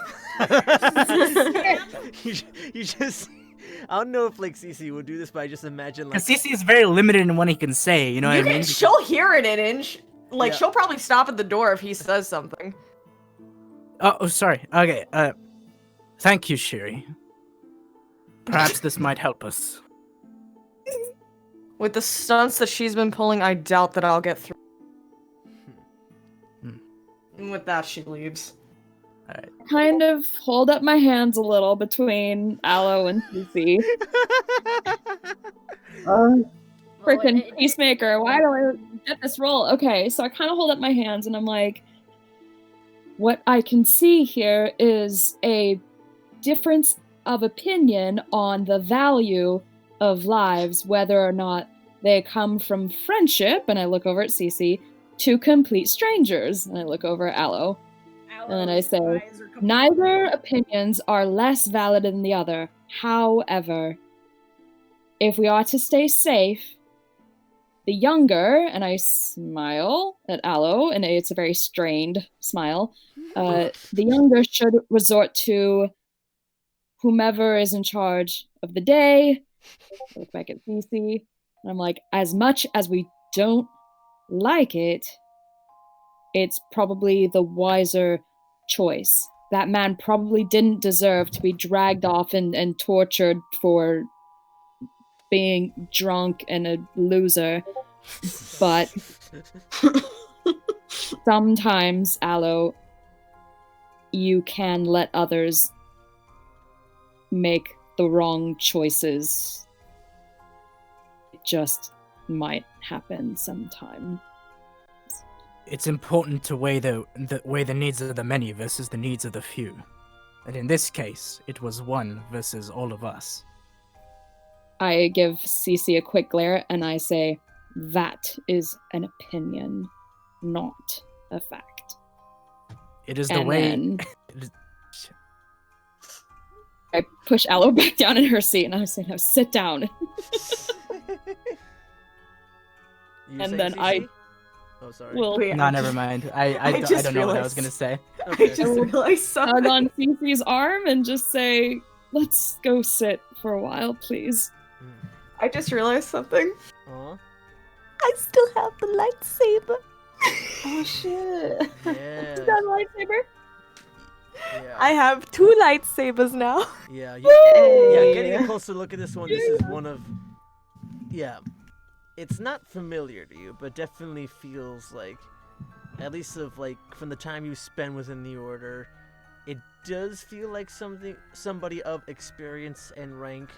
you just. I don't know if like Ceecee would do this, but I just imagine like. Because Ceecee is very limited in what he can say. You know what I mean? She'll hear it in Yeah. she'll probably stop at the door if he says something. Oh, sorry. Okay. Thank you, Shiri. Perhaps this might help us. With the stunts that she's been pulling, I doubt that I'll get through. And with that, she leaves. Kind of hold up my hands a little between Aloe and Ceecee. Freaking peacemaker, why do I get this role? Okay, so I kind of hold up my hands and I'm like, what I can see here is a difference of opinion on the value of lives, whether or not they come from friendship, and I look over at Ceecee, to complete strangers, and I look over at Aloe. And then I say, neither opinions are less valid than the other. However, if we are to stay safe, the younger, and I smile at Aloe, and it's a very strained smile, the younger should resort to whomever is in charge of the day. I look back at Ceecee, and I'm like, as much as we don't like it, it's probably the wiser choice. That man probably didn't deserve to be dragged off and tortured for being drunk and a loser. But sometimes, Aloe, you can let others make the wrong choices. It just might happen sometime. It's important to weigh the needs of the many versus the needs of the few. And in this case, it was one versus all of us. I give Ceecee a quick glare and I say, that is an opinion, not a fact. It is the way... I push Aloe back down in her seat and I say, now sit down. And then I... Oh, sorry. Well, no, never mind. I don't know what I was going to say. Okay. I just realized something. Hug on Ceecee's arm and just say, let's go sit for a while, please. I just realized something. I still have the lightsaber. Oh shit. Yeah. Is that a lightsaber? Yeah. I have 2 lightsabers now. Yeah. Yeah, getting a closer look at this one, this is one of... Yeah. It's not familiar to you, but definitely feels like, at least from the time you spend within the Order, it does feel like somebody of experience and rank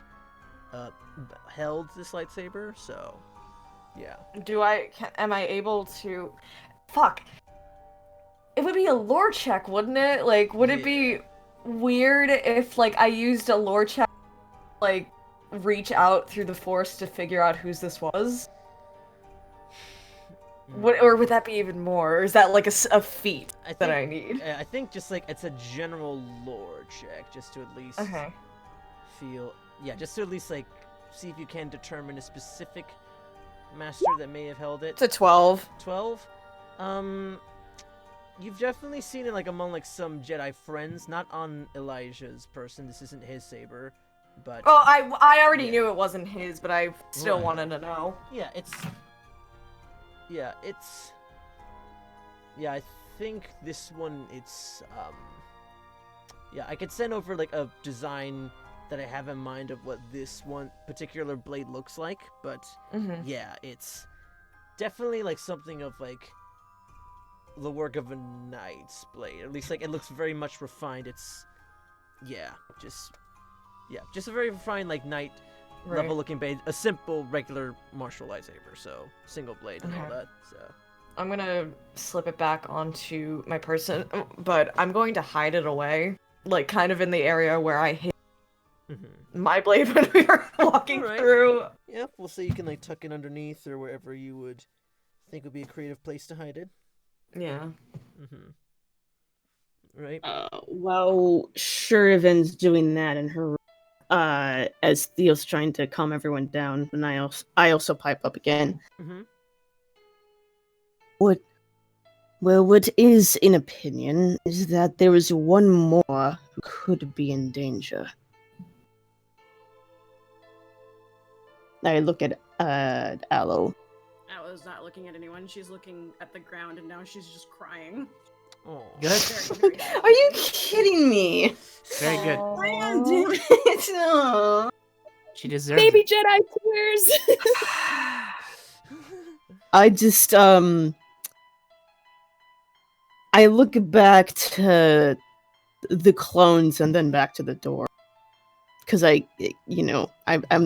held this lightsaber, so yeah. Am I able to... Fuck. It would be a lore check, wouldn't it? Like, would it be weird if, I used a lore check, reach out through the Force to figure out whose this was? Or would that be even more? Or is that a feat that I need? I think just it's a general lore check, just to at least feel... Yeah, just to at least see if you can determine a specific master that may have held it. It's a 12. 12? You've definitely seen it among some Jedi friends, not on Elijah's person. This isn't his saber, but... Oh, I already knew it wasn't his, but I still wanted to know. Yeah, I think this one, it's, yeah, I could send over, a design that I have in mind of what this one particular blade looks like, but, yeah, it's definitely, something of, the work of a knight's blade. At least, it looks very much refined. It's, just a very refined, knight level looking blade. A simple, regular martial lightsaber, so single blade and all that, so. I'm gonna slip it back onto my person, but I'm going to hide it away, kind of in the area where I hid my blade when we were walking through. Yep, we'll say you can, tuck it underneath or wherever you would think would be a creative place to hide it. Yeah. Right. While Shir'iven's doing that in her as Theo's trying to calm everyone down, and I also pipe up again. What is in opinion is that there is one more who could be in danger. I look at Aloe. Aloe's not looking at anyone. She's looking at the ground, and now she's just crying. Oh, good. Are you kidding me? Very good. Man, damn it! Oh. She deserves Baby it. Jedi tears. I just I I look back to the clones and then back to the door. Because I'm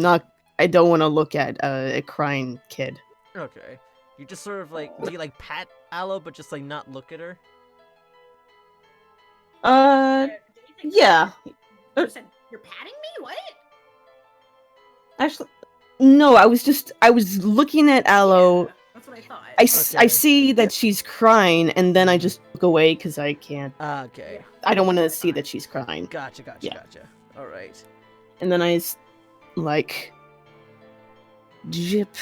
not, I don't want to look at a crying kid. Okay. You just sort of like, do you like pat Aloe but just like not look at her? Yeah. You said, you're patting me? What? Actually, no, I was looking at Aloe. Yeah, that's what I thought. I Okay. see that she's crying, and then I just look away because I can't. Okay. I don't want to see that she's crying. Gotcha. Yeah. All right. And then I Jip.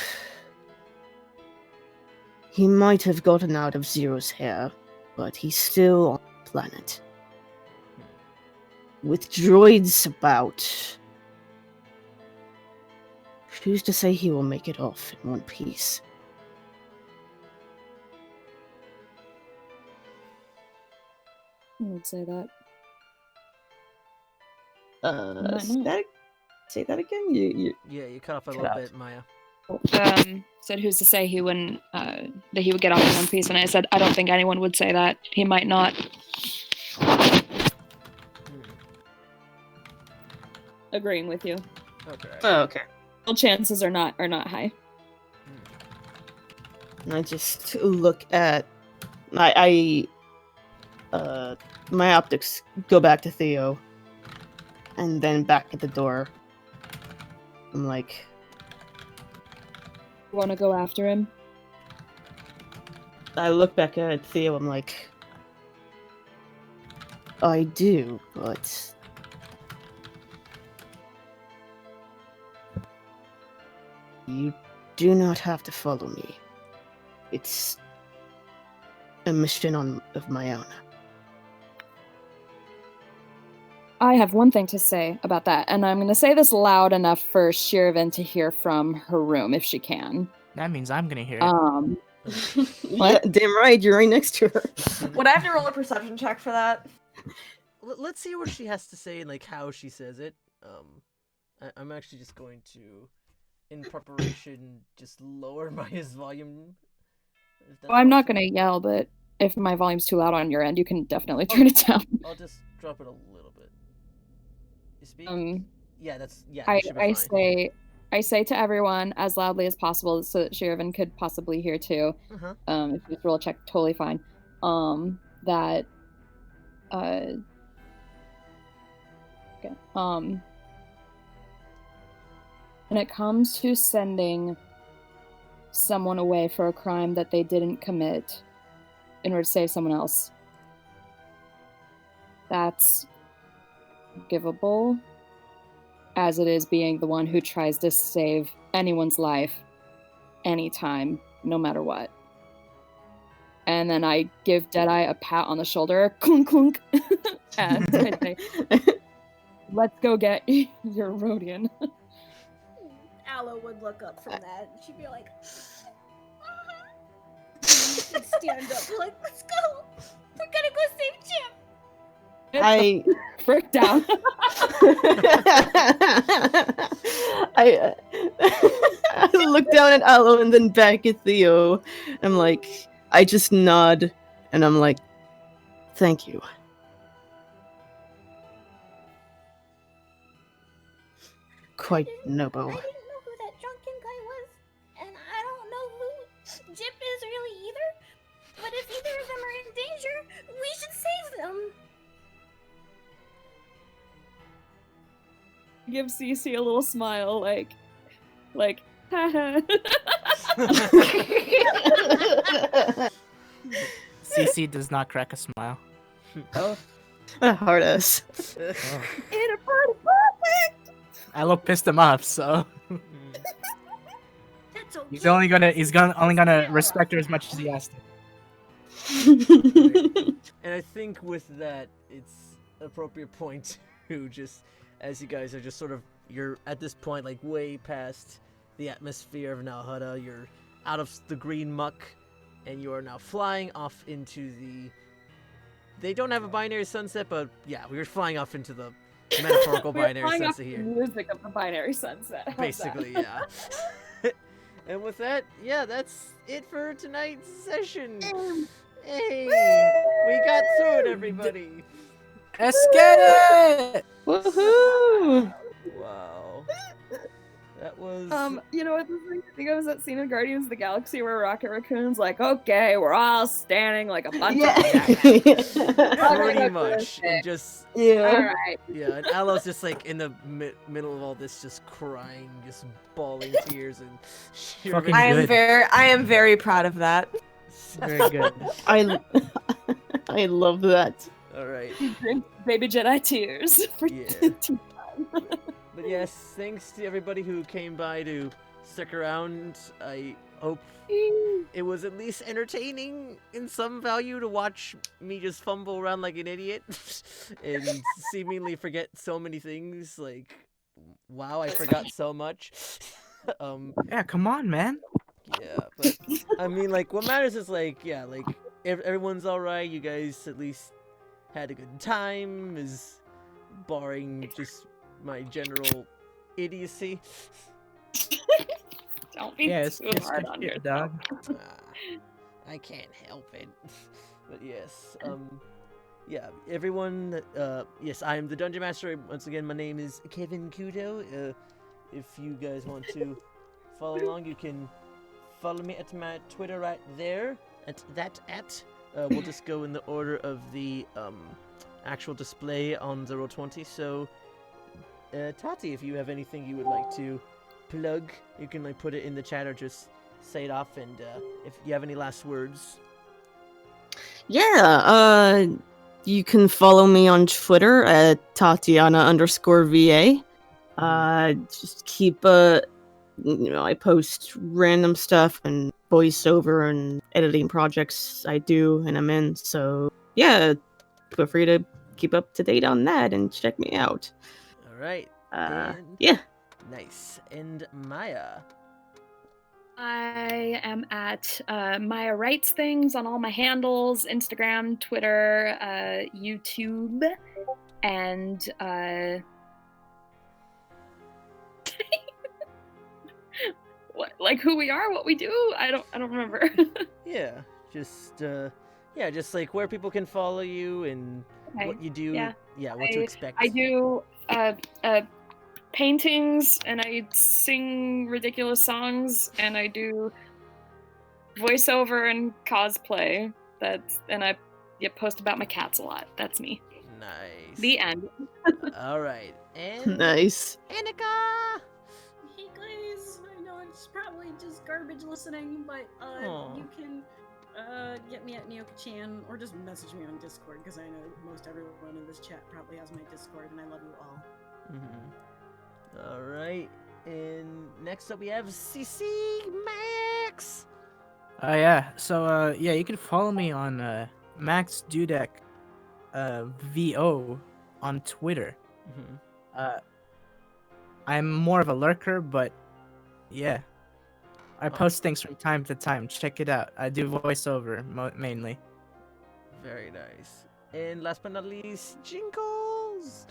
He might have gotten out of Zero's hair, but he's still on the planet. With droids about, who's to say he will make it off in one piece? I would say that. Say that again? Yeah, you cut off a Cut little out. bit, Maya. Said who's to say he wouldn't that he would get off in one piece, and I said I don't think anyone would say that. He might not. Agreeing with you. Okay. Oh, okay. Well, chances are not high. And I just look at my optics go back to Thio, and then back at the door. I'm like, You want to go after him? I look back at Thio. I'm like, I do, but you do not have to follow me. It's a mission of my own. I have one thing to say about that, and I'm going to say this loud enough for Shir'iven to hear from her room if she can. That means I'm gonna hear it. Yeah, damn right, you're right next to her. Would I have to roll a perception check for that? Let's see what she has to say and like how she says it. I'm actually just going to, in preparation, just lower Maya's volume. Well, I'm not going to yell, but if my volume's too loud on your end, you can definitely turn it down. I'll just drop it a little bit. You speak? Yeah, that's yeah. I that should be fine. I say to everyone as loudly as possible so that Shir'iven could possibly hear too. Uh-huh. If you roll a check, totally fine. That okay. When it comes to sending someone away for a crime that they didn't commit in order to save someone else, that's forgivable, as it is being the one who tries to save anyone's life anytime, no matter what. And then I give Deadeye a pat on the shoulder, clunk clunk, and I say, let's go get your Rodian. Aloe would look up from that and she'd be like, she'd stand up like, let's go. We're gonna go save Jim. I Break down. I look down at Aloe and then back at Thio. I'm like, I just nod and I'm like, thank you. Quite noble. I didn't know who that drunken guy was, and I don't know who Jip is really either. But if either of them are in danger, we should save them. Give Ceecee a little smile, like, haha. Ceecee does not crack a smile. Oh, a hard ass. Aloe pissed him off, so That's okay. he's only gonna respect her as much as he has to. And I think with that, it's an appropriate point to just, as you guys are just sort of, you're at this point like way past the atmosphere of Nalhutta, you're out of the green muck, and you are now flying off into the, they don't have a binary sunset, but yeah, we're flying off into the metaphorical binary sunset here. Music of the binary sunset. How's Basically, that? yeah. And with that, yeah, that's it for tonight's session. Hey, we got through it, everybody. Let's get it! Woohoo! Wow. That was. You know what this makes me think of is that scene in Guardians of the Galaxy where Rocket Raccoon's like, okay, we're all standing like a bunch of Pretty much, and just Alright. yeah, and Alo's just like in the middle of all this, just crying, just bawling tears, and Fucking I good. am very proud of that. Very good. I love that. all right, Baby Jedi tears. yeah. But yes, thanks to everybody who came by to stick around. I hope it was at least entertaining in some value to watch me just fumble around like an idiot and seemingly forget so many things. Like, wow, I forgot so much. Yeah, come on, man. Yeah, but I mean, like, what matters is like, yeah, like everyone's all right. You guys at least had a good time, is barring just my general idiocy. Don't be too hard on good, yourself. dog. I can't help it. But yes, yeah, everyone, yes, I am the Dungeon Master. Once again, my name is Kevin Couto. If you guys want to follow along, you can follow me at my Twitter right there. We'll just go in the order of the actual display on the Roll20. So, Tati, if you have anything you would like to plug, you can like put it in the chat or just say it off. And if you have any last words. Yeah, you can follow me on Twitter at Tatianna_VA. Just keep I post random stuff and voiceover and editing projects I do and I'm in. So yeah, feel free to keep up to date on that and check me out. All right. Yeah. Nice. And Maya. I am at Maya Writes Things on all my handles, Instagram, Twitter, YouTube, and what, like who we are, what we do? I don't remember. Yeah, just like where people can follow you and what you do. Yeah, what to expect. I do paintings and I sing ridiculous songs and I do voiceover and cosplay. And I post about my cats a lot. That's me. Nice. The end. All right. And Nice. Annika. Hey guys, I know it's probably just garbage listening, but you can get me at Neoka-chan or just message me on Discord because I know most everyone in this chat probably has my Discord and I love you all. All right. And next up we have Ceecee Max. Yeah. So yeah, you can follow me on Max Dudek VO on Twitter. I'm more of a lurker, but yeah, I post things from time to time. Check it out. I do voiceover mainly. Very nice. And last but not least, Jinkles.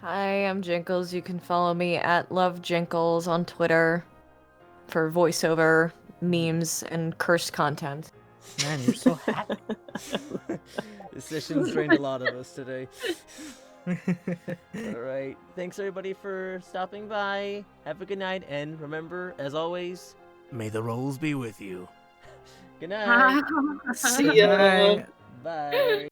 Hi, I'm Jinkles. You can follow me at LoveJinkles on Twitter for voiceover, memes, and cursed content. Man, you're so happy. This session's drained a lot of us today. All right. Thanks everybody for stopping by. Have a good night, and remember, as always, may the rolls be with you. Good night. See ya. Bye.